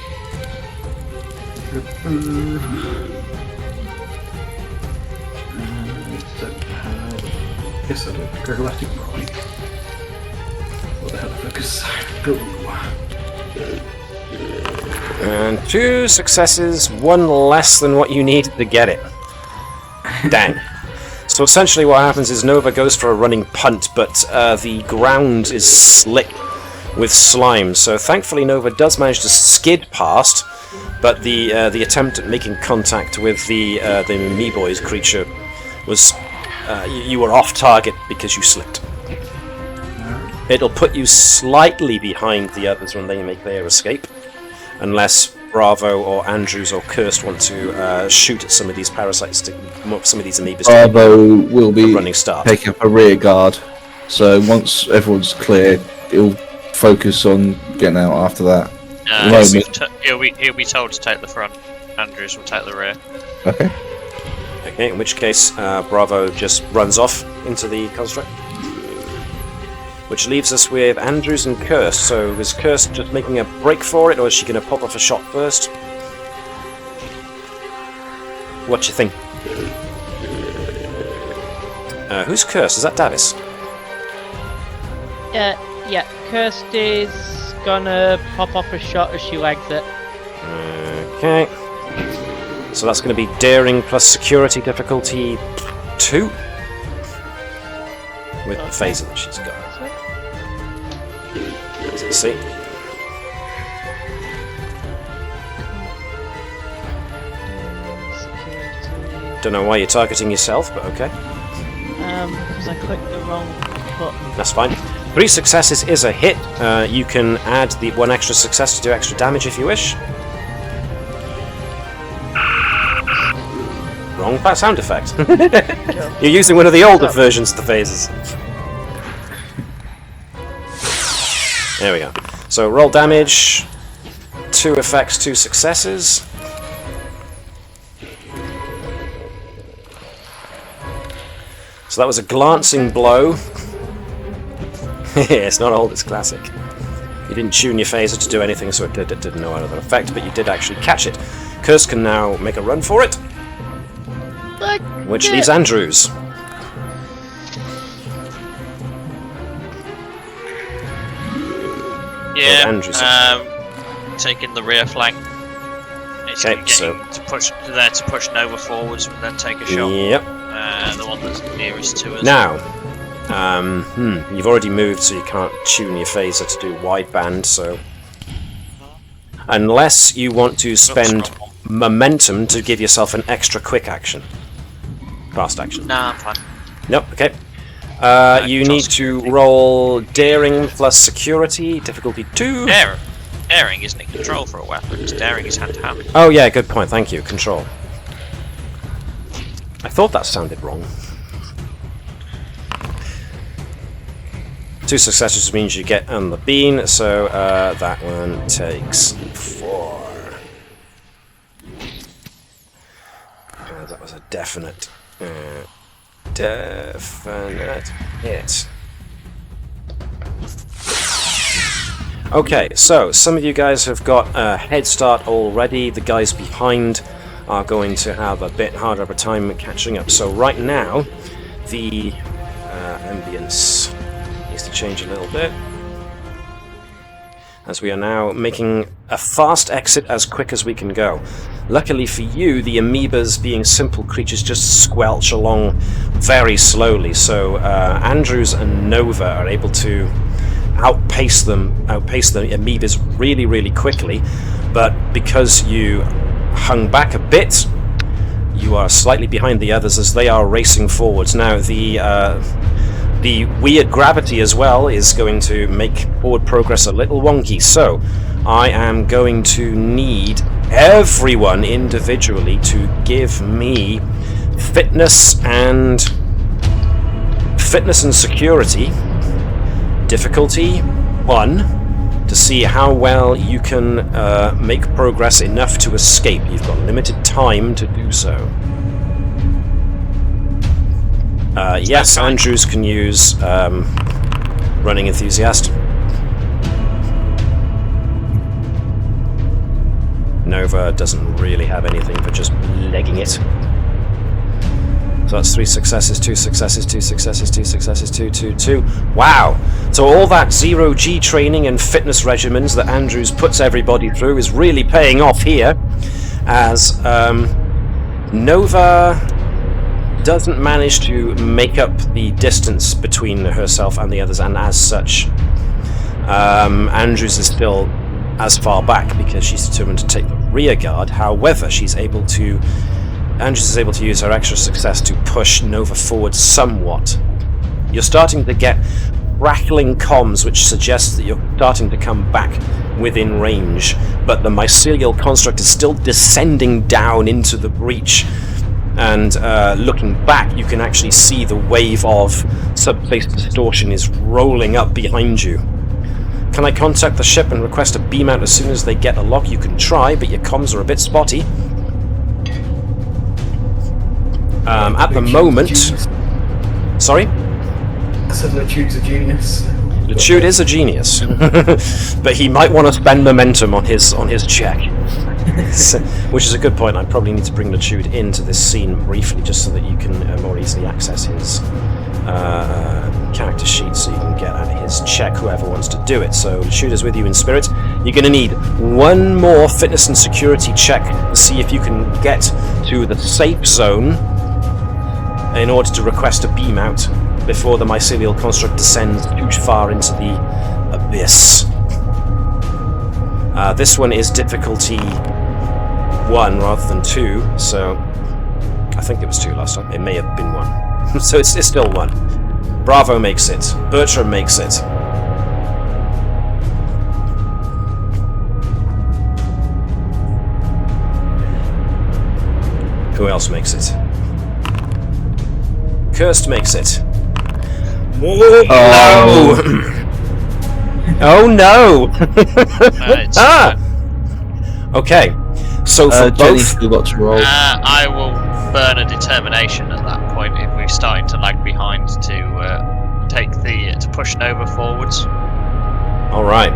Yes, I do. Galactic right. What the hell, focus? Go. And 2 successes, 1 less than what you needed to get it. Dang. So essentially what happens is Nova goes for a running punt, but the ground is slick with slime. So thankfully Nova does manage to skid past, but the attempt at making contact with the Meeboy's creature was... you were off target because you slipped. It'll put you slightly behind the others when they make their escape, unless Bravo or Andrews or Cursed want to shoot at some of these parasites, some of these amoebas. Bravo will be running start. taking up a rear guard, so once everyone's clear, he'll focus on getting out after that. He'll be told to take the front. Andrews will take the rear. Okay. Okay, in which case Bravo just runs off into the construct. Which leaves us with Andrews and Cursed. So is Cursed just making a break for it, or is she going to pop off a shot first? What do you think? Who's Cursed? Is that Navis? Yeah, Cursed is gonna pop off a shot as she legs it. Okay. So that's going to be daring plus security difficulty 2. With the phaser that she's got. Let's see. Don't know why you're targeting yourself, but okay. Because I clicked the wrong button. That's fine. 3 successes is a hit. You can add the 1 extra success to do extra damage if you wish. Wrong sound effect. You're using one of the older versions of the phases. There we go. So roll damage. 2 effects, 2 successes. So that was a glancing blow. It's not old, it's classic. You didn't tune your phaser to do anything, so it did no other effect, but you did actually catch it. Curse can now make a run for it. Which leaves Andrews. Yeah, Andrews. taking the rear flank. Okay, so to push Nova forwards and then take a shot. Yep. The one that's nearest to us. Now, you've already moved, so you can't tune your phaser to do wideband. So, unless you want to spend momentum to give yourself an extra quick action, fast action. Nah, I'm fine. Nope. Okay. You need to roll daring plus security, difficulty 2. Daring isn't in control for a weapon, because daring is hand to hand. Oh yeah, good point, thank you, control. I thought that sounded wrong. 2 successes means you get on the bean, so that one takes 4. That was a definite hit. Okay, so some of you guys have got a head start already. The guys behind are going to have a bit harder of a time catching up. So right now, the ambience needs to change a little bit, as we are now making a fast exit as quick as we can go. Luckily for you, the amoebas, being simple creatures, just squelch along very slowly, so Andrews and Nova are able to outpace the amoebas really, really quickly, but because you hung back a bit, you are slightly behind the others as they are racing forwards. Now, the weird gravity as well is going to make forward progress a little wonky, so I am going to need everyone individually to give me fitness and security, difficulty 1, to see how well you can make progress enough to escape. You've got limited time to do so. Yes, Andrews can use running enthusiast. Nova doesn't really have anything for just legging it. So that's 3 successes, 2 successes, 2 successes, 2 successes, 2, 2, 2. Wow! So all that 0G training and fitness regimens that Andrews puts everybody through is really paying off here, as Nova doesn't manage to make up the distance between herself and the others, and as such, Andrews is still as far back because she's determined to take the rear guard. However, Andrews is able to use her extra success to push Nova forward somewhat. You're starting to get crackling comms, which suggests that you're starting to come back within range, but the mycelial construct is still descending down into the breach, and looking back, you can actually see the wave of subspace distortion is rolling up behind you. Can I contact the ship and request a beam out as soon as they get a lock? You can try, but your comms are a bit spotty. At the moment... Sorry? I said Lechude's a genius. Lechude is a genius. But he might want to spend momentum on his check. Which is a good point. I probably need to bring Lechude into this scene briefly, just so that you can more easily access his character sheet, so you can get at his check, whoever wants to do it. So Lechude is with you in spirit. You're going to need one more fitness and security check to see if you can get to the safe zone in order to request a beam out before the mycelial construct descends too far into the abyss. This one is difficulty 1 rather than 2, so I think it was 2 last time. It may have been 1. So it's still 1. Bravo makes it. Bertram makes it. Who else makes it? Cursed makes it. Oh no! Oh no! Okay, so for both... got to roll. I will burn a determination at that point if we're starting to lag behind to to push Nova forwards. All right.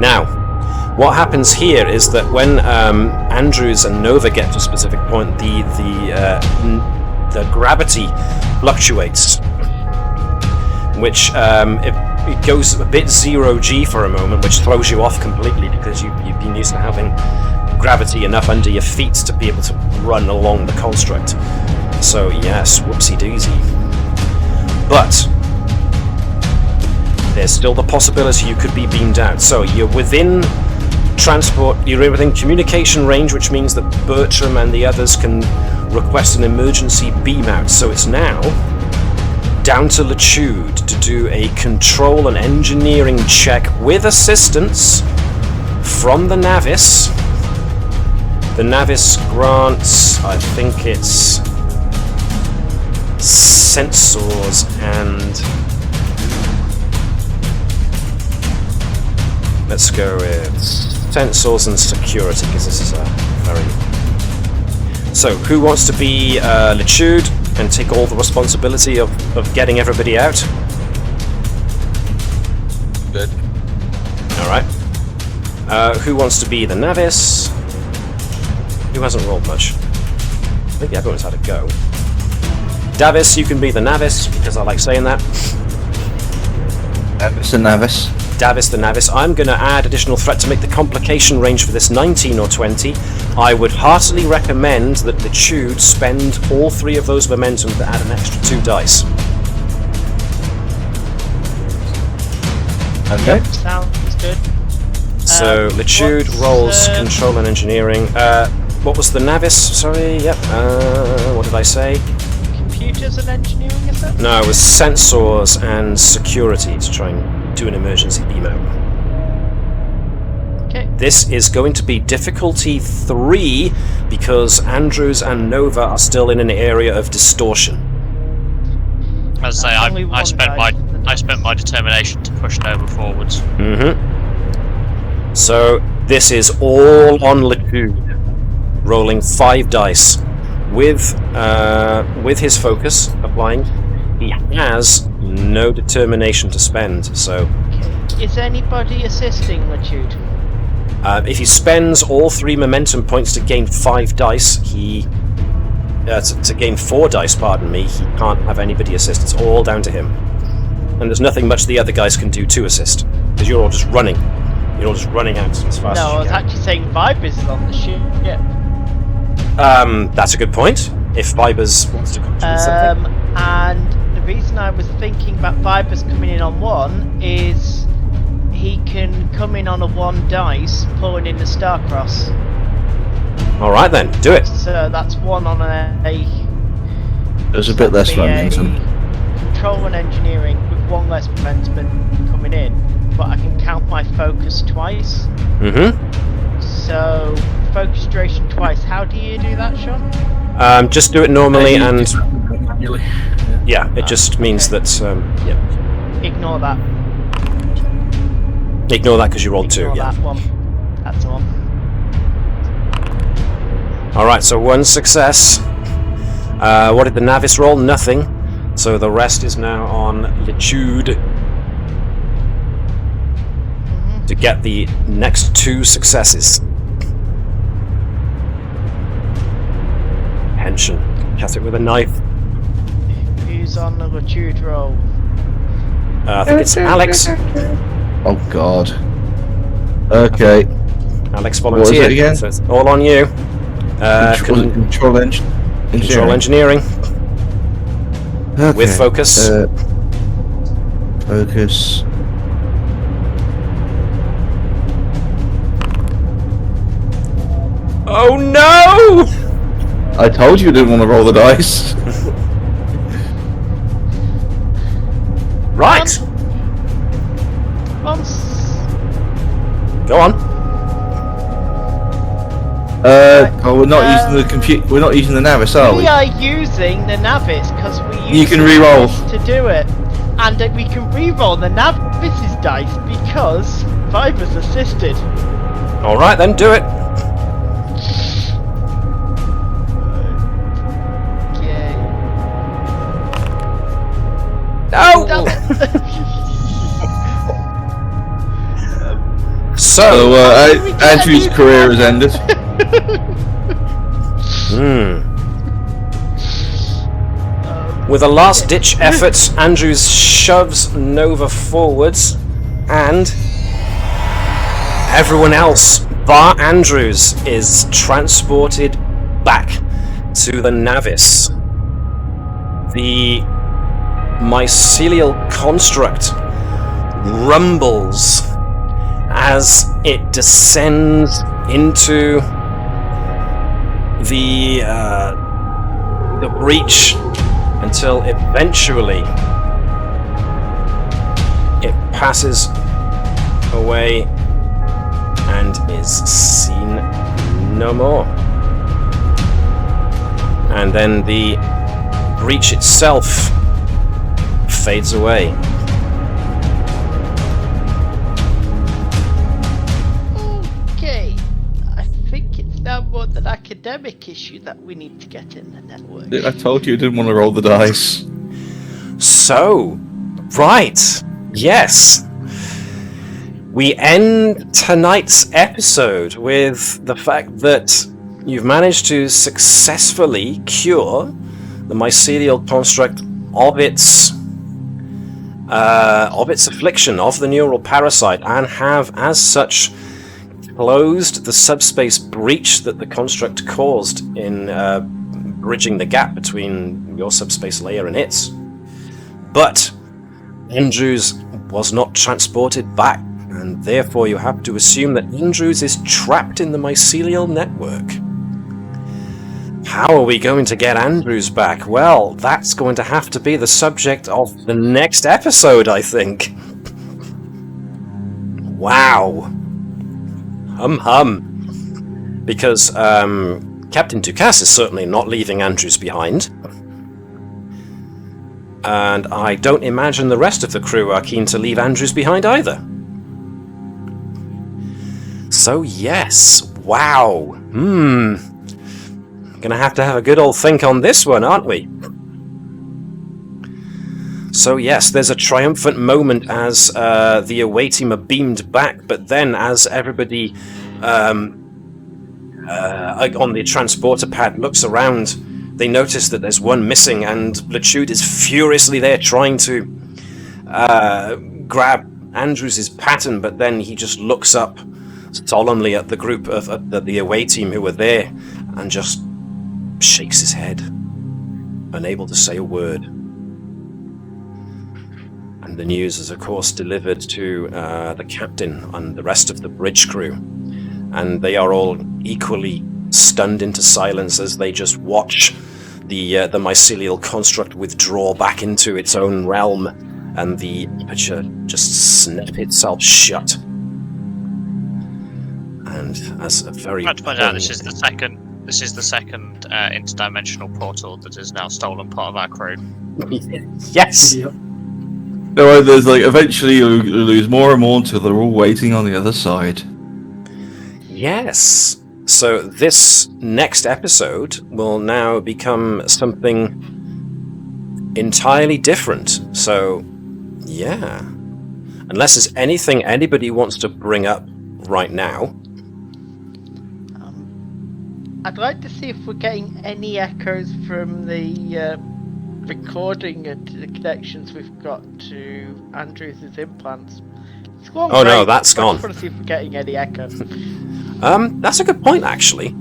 Now, what happens here is that when Andrews and Nova get to a specific point, the gravity fluctuates, which it goes a bit 0G for a moment, which throws you off completely because you've been used to having gravity enough under your feet to be able to run along the construct. So yes, whoopsie daisy. But there's still the possibility you could be beamed out. So you're within you're within communication range, which means that Bertram and the others can request an emergency beam out. So it's now down to Lechude to do a control and engineering check with assistance from the Navis. The Navis grants, I think it's sensors and... let's go with sensors and security, because this is a very... So, who wants to be Lechude and take all the responsibility of getting everybody out? Good. Alright. Who wants to be the Navis? Who hasn't rolled much? I think everyone's had a go. Davis, you can be the Navis, because I like saying that. Davis the Navis. Davis the Navis. I'm going to add additional threat to make the complication range for this 19 or 20. I would heartily recommend that the Lechude spend all 3 of those momentum to add an extra 2 dice. Okay. Sounds good. So Lechude rolls what's, control and engineering. what was the Navis? Sorry, yep. What did I say? Computers and engineering, is it? No, it was sensors and security to try and do an emergency beam out. Okay. This is going to be difficulty 3 because Andrews and Nova are still in an area of distortion. As I say, Only I one spent my determination to push Nova forwards. Mm-hmm. So this is all on Latude, rolling 5 dice. With his focus applying, he has no determination to spend. So, Is anybody assisting Latude? if he spends all 3 momentum points to gain 5 dice, to gain 4 dice, pardon me, he can't have anybody assist. It's all down to him. And there's nothing much the other guys can do to assist, because you're all just running. You're all just running out as fast as No, I you was can. actually saying Vibers is on the ship. Yeah. That's a good point. If Vibers wants to contribute something. And the reason I was thinking about Vibers coming in on 1 is he can come in on a 1 dice, pulling in the Starcross. Alright then, do it. So that's 1 on a There's a bit less momentum. control and engineering with 1 less momentum coming in, but I can count my focus twice. Mm-hmm. So focus duration twice. How do you do that, Shaun? Just do it normally, and Manually. yeah, it just means that yeah. Ignore that. Ignore that because you rolled 2. Ignore Yeah. that one. That's the one. All right, so 1 success. What did the Navis roll? Nothing. So the rest is now on Litude to get the next 2 successes. Pension. Cut it with a knife. Who's on the Latude roll? I think it's Alex. Oh God. Okay. Alex What was volunteered. it again? So it's all on you. Control Control engineering. Okay. With focus. Focus. Oh no! I told you didn't want to roll the dice. Right. Go on. We're not using the compute. We're not using the Navis, are we? We are using the Navis because we use You can the re-roll. Navis to do it, and we can re-roll the Navis's dice because Vibers assisted. All right, then do it. Okay. No. Damn it. So, Andrew's career has ended. with a last-ditch effort, Andrews shoves Nova forwards, and everyone else, bar Andrews, is transported back to the Navis. The mycelial construct rumbles as it descends into the breach until eventually it passes away and is seen no more. And then the breach itself fades away. Okay, I think it's now more an academic issue that we need to get in the network. I told you didn't want to roll the dice. So, right, yes. We end tonight's episode with the fact that you've managed to successfully cure the mycelial construct of its affliction, of the neural parasite, and have, as such, closed the subspace breach that the construct caused in bridging the gap between your subspace layer and its. But Andrews was not transported back, and therefore you have to assume that Andrews is trapped in the mycelial network. How are we going to get Andrews back? Well, that's going to have to be the subject of the next episode, I think. Wow. Hum. Because Captain Ducasse is certainly not leaving Andrews behind. And I don't imagine the rest of the crew are keen to leave Andrews behind either. So yes, wow. Gonna have to have a good old think on this one, aren't we? So yes, there's a triumphant moment as the away team are beamed back, but then as everybody on the transporter pad looks around, they notice that there's one missing, and Latude is furiously there trying to grab Andrews' pattern, but then he just looks up solemnly at the group of the away team who were there and just shakes his head, unable to say a word. And the news is, of course, delivered to the captain and the rest of the bridge crew, and they are all equally stunned into silence as they just watch the mycelial construct withdraw back into its own realm, and the aperture just snap itself shut. And as a very... I'd like to point out this is the second interdimensional portal that has now stolen part of our crew. Yes! Yep. No, there's eventually you lose more and more until they're all waiting on the other side. Yes! So this next episode will now become something entirely different. So, yeah. Unless there's anything anybody wants to bring up right now. I'd like to see if we're getting any echoes from the recording and the connections we've got to Andrews' implants. It's gone Oh great, no, that's but I gone. just want to see if we're getting any echoes. That's a good point, actually.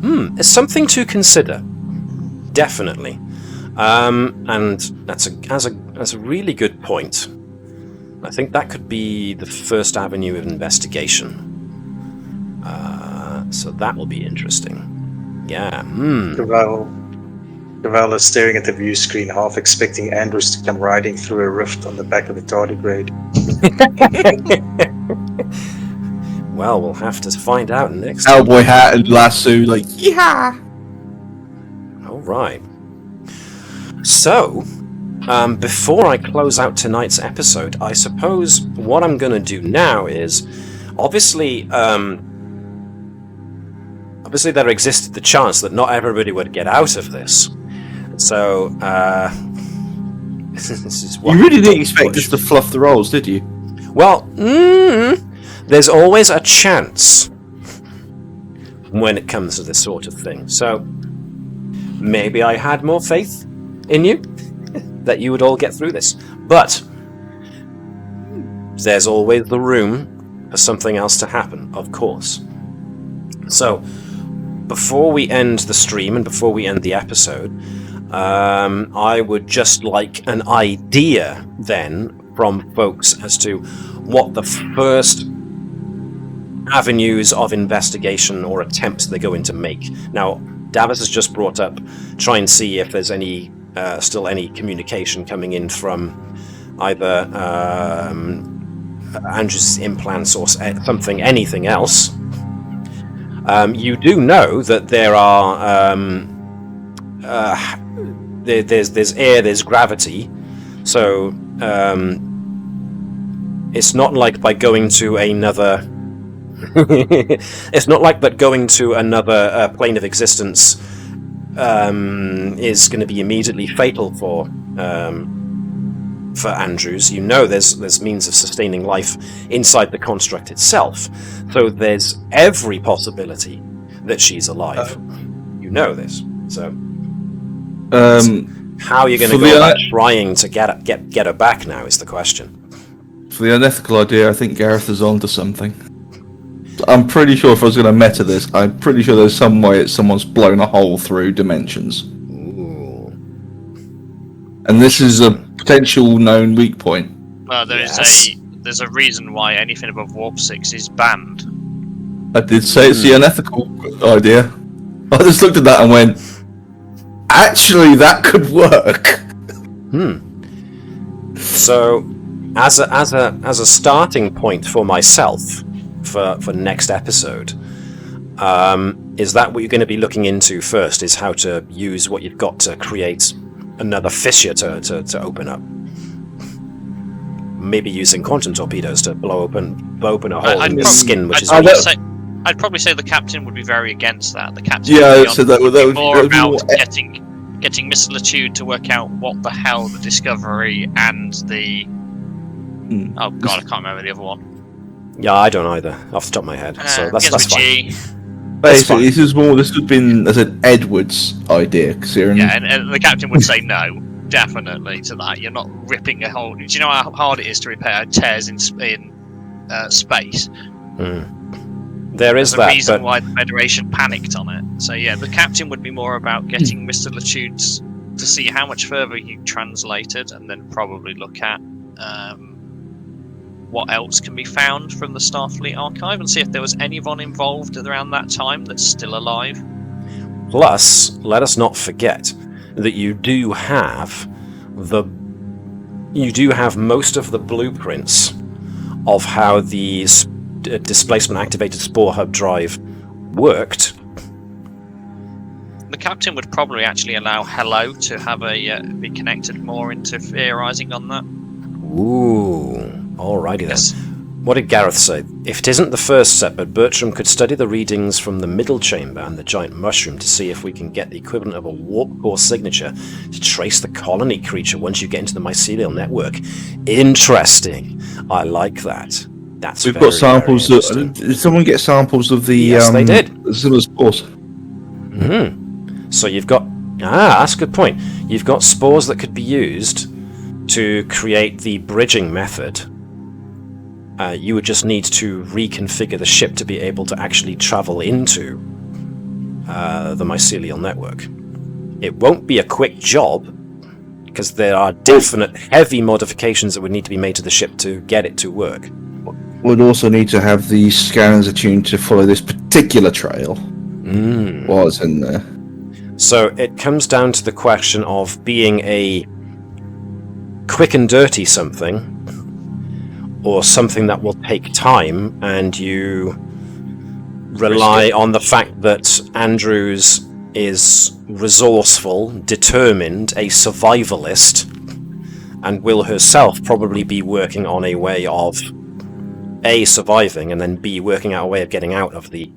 It's something to consider. Definitely. And that's a really good point. I think that could be the first avenue of investigation. So that will be interesting. Yeah. Keval is staring at the view screen, half expecting Andrews to come riding through a rift on the back of the tardigrade. Well, we'll have to find out next. Cowboy hat and lasso, yeah. All right. So, before I close out tonight's episode, I suppose what I'm going to do now is, obviously there existed the chance that not everybody would get out of this. So, this is what You really didn't expect us to fluff the rolls, did you? Well, there's always a chance when it comes to this sort of thing. So, maybe I had more faith in you that you would all get through this. But there's always the room for something else to happen, of course. So, before we end the stream and before we end the episode, I would just like an idea then from folks as to what the first avenues of investigation or attempts they're going to make. Now, Davis has just brought up, try and see if there's any still any communication coming in from either Andrews' implants or something, anything else. You do know that there are there's air, there's gravity, so it's not like by going to another it's not like that going to another plane of existence is going to be immediately fatal for Andrews. You know there's means of sustaining life inside the construct itself, so there's every possibility that she's alive. You know this, so how are you going to go about trying to get her back now is the question. For the unethical idea, I think Gareth is onto something. I'm pretty sure if I was going to meta this, I'm pretty sure there's some way someone's blown a hole through dimensions. Ooh. And this is a potential known weak point. Well, there's a reason why anything above warp 6 is banned. I did say it's the unethical idea. I just looked at that and went, actually, that could work. So, as a starting point for myself for next episode, is that what you're going to be looking into first? Is how to use what you've got to create another fissure to open up? Maybe using quantum torpedoes to blow open a hole in the skin, which is. I'd probably say the captain would be very against that. The captain would be more about getting Missilitude to work out what the hell the Discovery and the... Oh god, I can't remember the other one. Yeah, I don't either, off the top of my head. So that's fine. Basically, this would have been as an Edwards idea. Yeah, and the captain would say no, definitely, to that. You're not ripping a hole. Do you know how hard it is to repair tears in space? There is that. There's a reason why the Federation panicked on it. So yeah, the captain would be more about getting Missilitudes to see how much further he translated, and then probably look at what else can be found from the Starfleet archive, and see if there was anyone involved around that time that's still alive. Plus, let us not forget that you do have most of the blueprints of how these displacement activated spore hub drive worked. The captain would probably actually allow Hello to have be connected more into theorizing on that. Ooh, alrighty then. Yes. What did Gareth say? If it isn't the first set, but Bertram could study the readings from the middle chamber and the giant mushroom to see if we can get the equivalent of a warp core signature to trace the colony creature once you get into the mycelial network. Interesting. I like that. We've got samples. Did someone get samples of the? Yes, they did. Similar spores. So you've got that's a good point. You've got spores that could be used to create the bridging method. You would just need to reconfigure the ship to be able to actually travel into the mycelial network. It won't be a quick job because there are definite heavy modifications that would need to be made to the ship to get it to work. Would also need to have the scanners attuned to follow this particular trail while it's in there. So it comes down to the question of being a quick and dirty something, or something that will take time, and you rely on the fact that Andrews is resourceful, determined, a survivalist, and will herself probably be working on a way of A, surviving, and then B, working out a way of getting out of the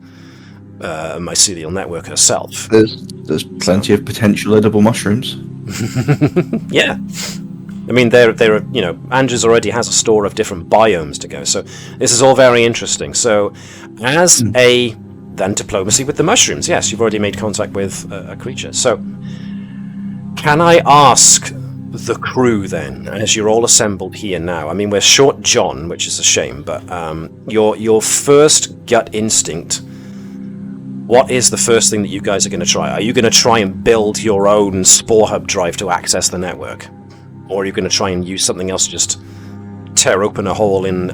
mycelial network herself. There's plenty of potential edible mushrooms. Yeah. I mean, there are, Andrews already has a store of different biomes to go, so this is all very interesting. So, then diplomacy with the mushrooms. Yes, you've already made contact with a creature. So, can I ask the crew then, as you're all assembled here now? I mean, we're short John, which is a shame, but your first gut instinct, what is the first thing that you guys are going to try? Are you going to try and build your own spore hub drive to access the network? Or are you going to try and use something else to just tear open a hole in...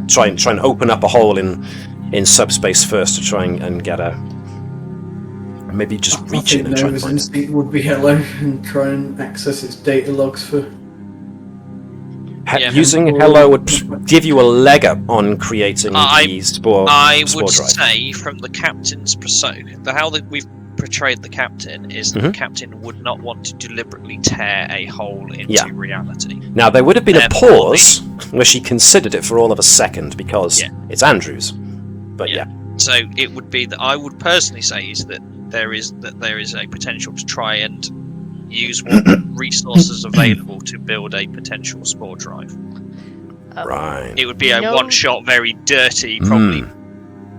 try and open up a hole in subspace first to try and get a... Maybe just reach in and try and find it. Instinct would be Hello and try and access its data logs for... Using Hello would give you a leg up on creating the spore I would drive. say, from the captain's perspective, how we've portrayed the captain is that the captain would not want to deliberately tear a hole into reality. Now, there would have been a pause where she considered it for all of a second because it's Andrews. But So it would be that I would personally say is that there is a potential to try and use what resources available to build a potential spore drive. Right. It would be a one-shot, very dirty, probably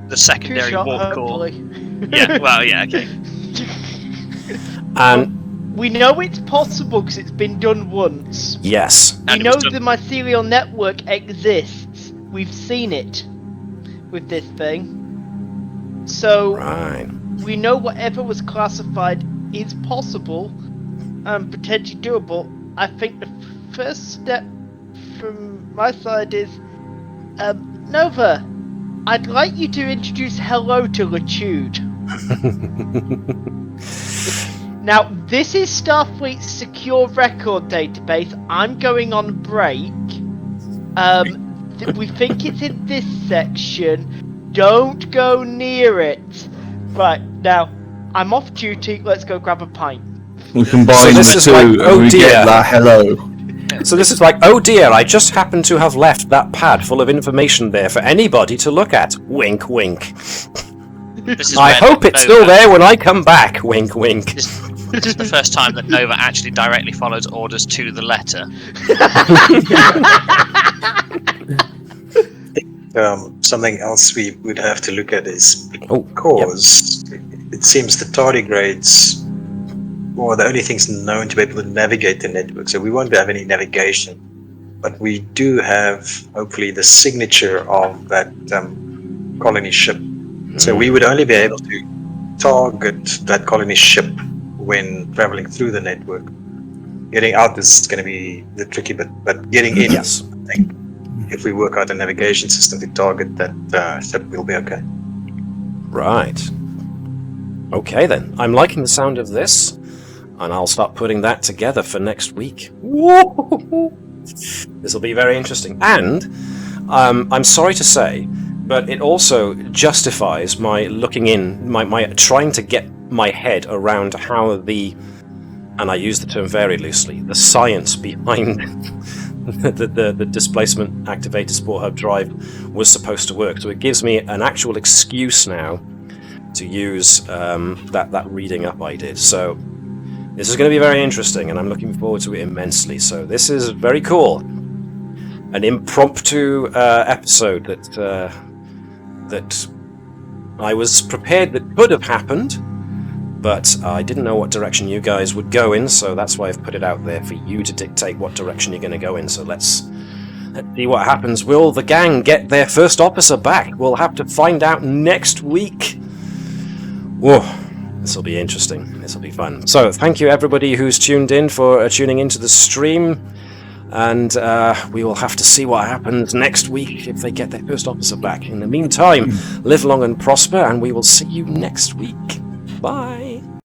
the secondary warp core. Yeah, well, yeah, okay. And we know it's possible because it's been done once. Yes. We know the mycelial network exists. We've seen it with this thing. So we know whatever was classified is possible and potentially doable. I think the first step from my side is Nova, I'd like you to introduce Hello to Latude. Now, this is Starfleet's secure record database. I'm going on break. We think it's in this section. Don't go near it. Right, now, I'm off duty. Let's go grab a pint. We combine So this the is two like, and oh we dear. get that hello. So this is like, oh dear, I just happened to have left that pad full of information there for anybody to look at. Wink, wink. This is I where hope it's still there when I come back. Wink, wink. This is the first time that Nova actually directly follows orders to the letter. Something else we would have to look at is Oh, because it seems the tardigrades are the only things known to be able to navigate the network, so we won't have any navigation. But we do have, hopefully, the signature of that colony ship. So we would only be able to target that colony ship when traveling through the network. Getting out is going to be the tricky bit, but getting in, Yes. I think, if we work out a navigation system to target that ship, we'll be okay. Right. Okay then. I'm liking the sound of this, and I'll start putting that together for next week. This will be very interesting. And I'm sorry to say, but it also justifies my looking in, my trying to get my head around how the, and I use the term very loosely, the science behind the displacement activated spore hub drive was supposed to work. So it gives me an actual excuse now to use that reading up I did. So this is going to be very interesting, and I'm looking forward to it immensely. So this is very cool. An impromptu episode that I was prepared that could have happened, but I didn't know what direction you guys would go in, so that's why I've put it out there for you to dictate what direction you're going to go in. So let's see what happens. Will the gang get their first officer back? We'll have to find out next week. Whoa, this will be interesting. This will be fun. So thank you everybody who's tuned in for tuning into the stream. And we will have to see what happens next week if they get their first officer back. In the meantime, live long and prosper, and we will see you next week. Bye.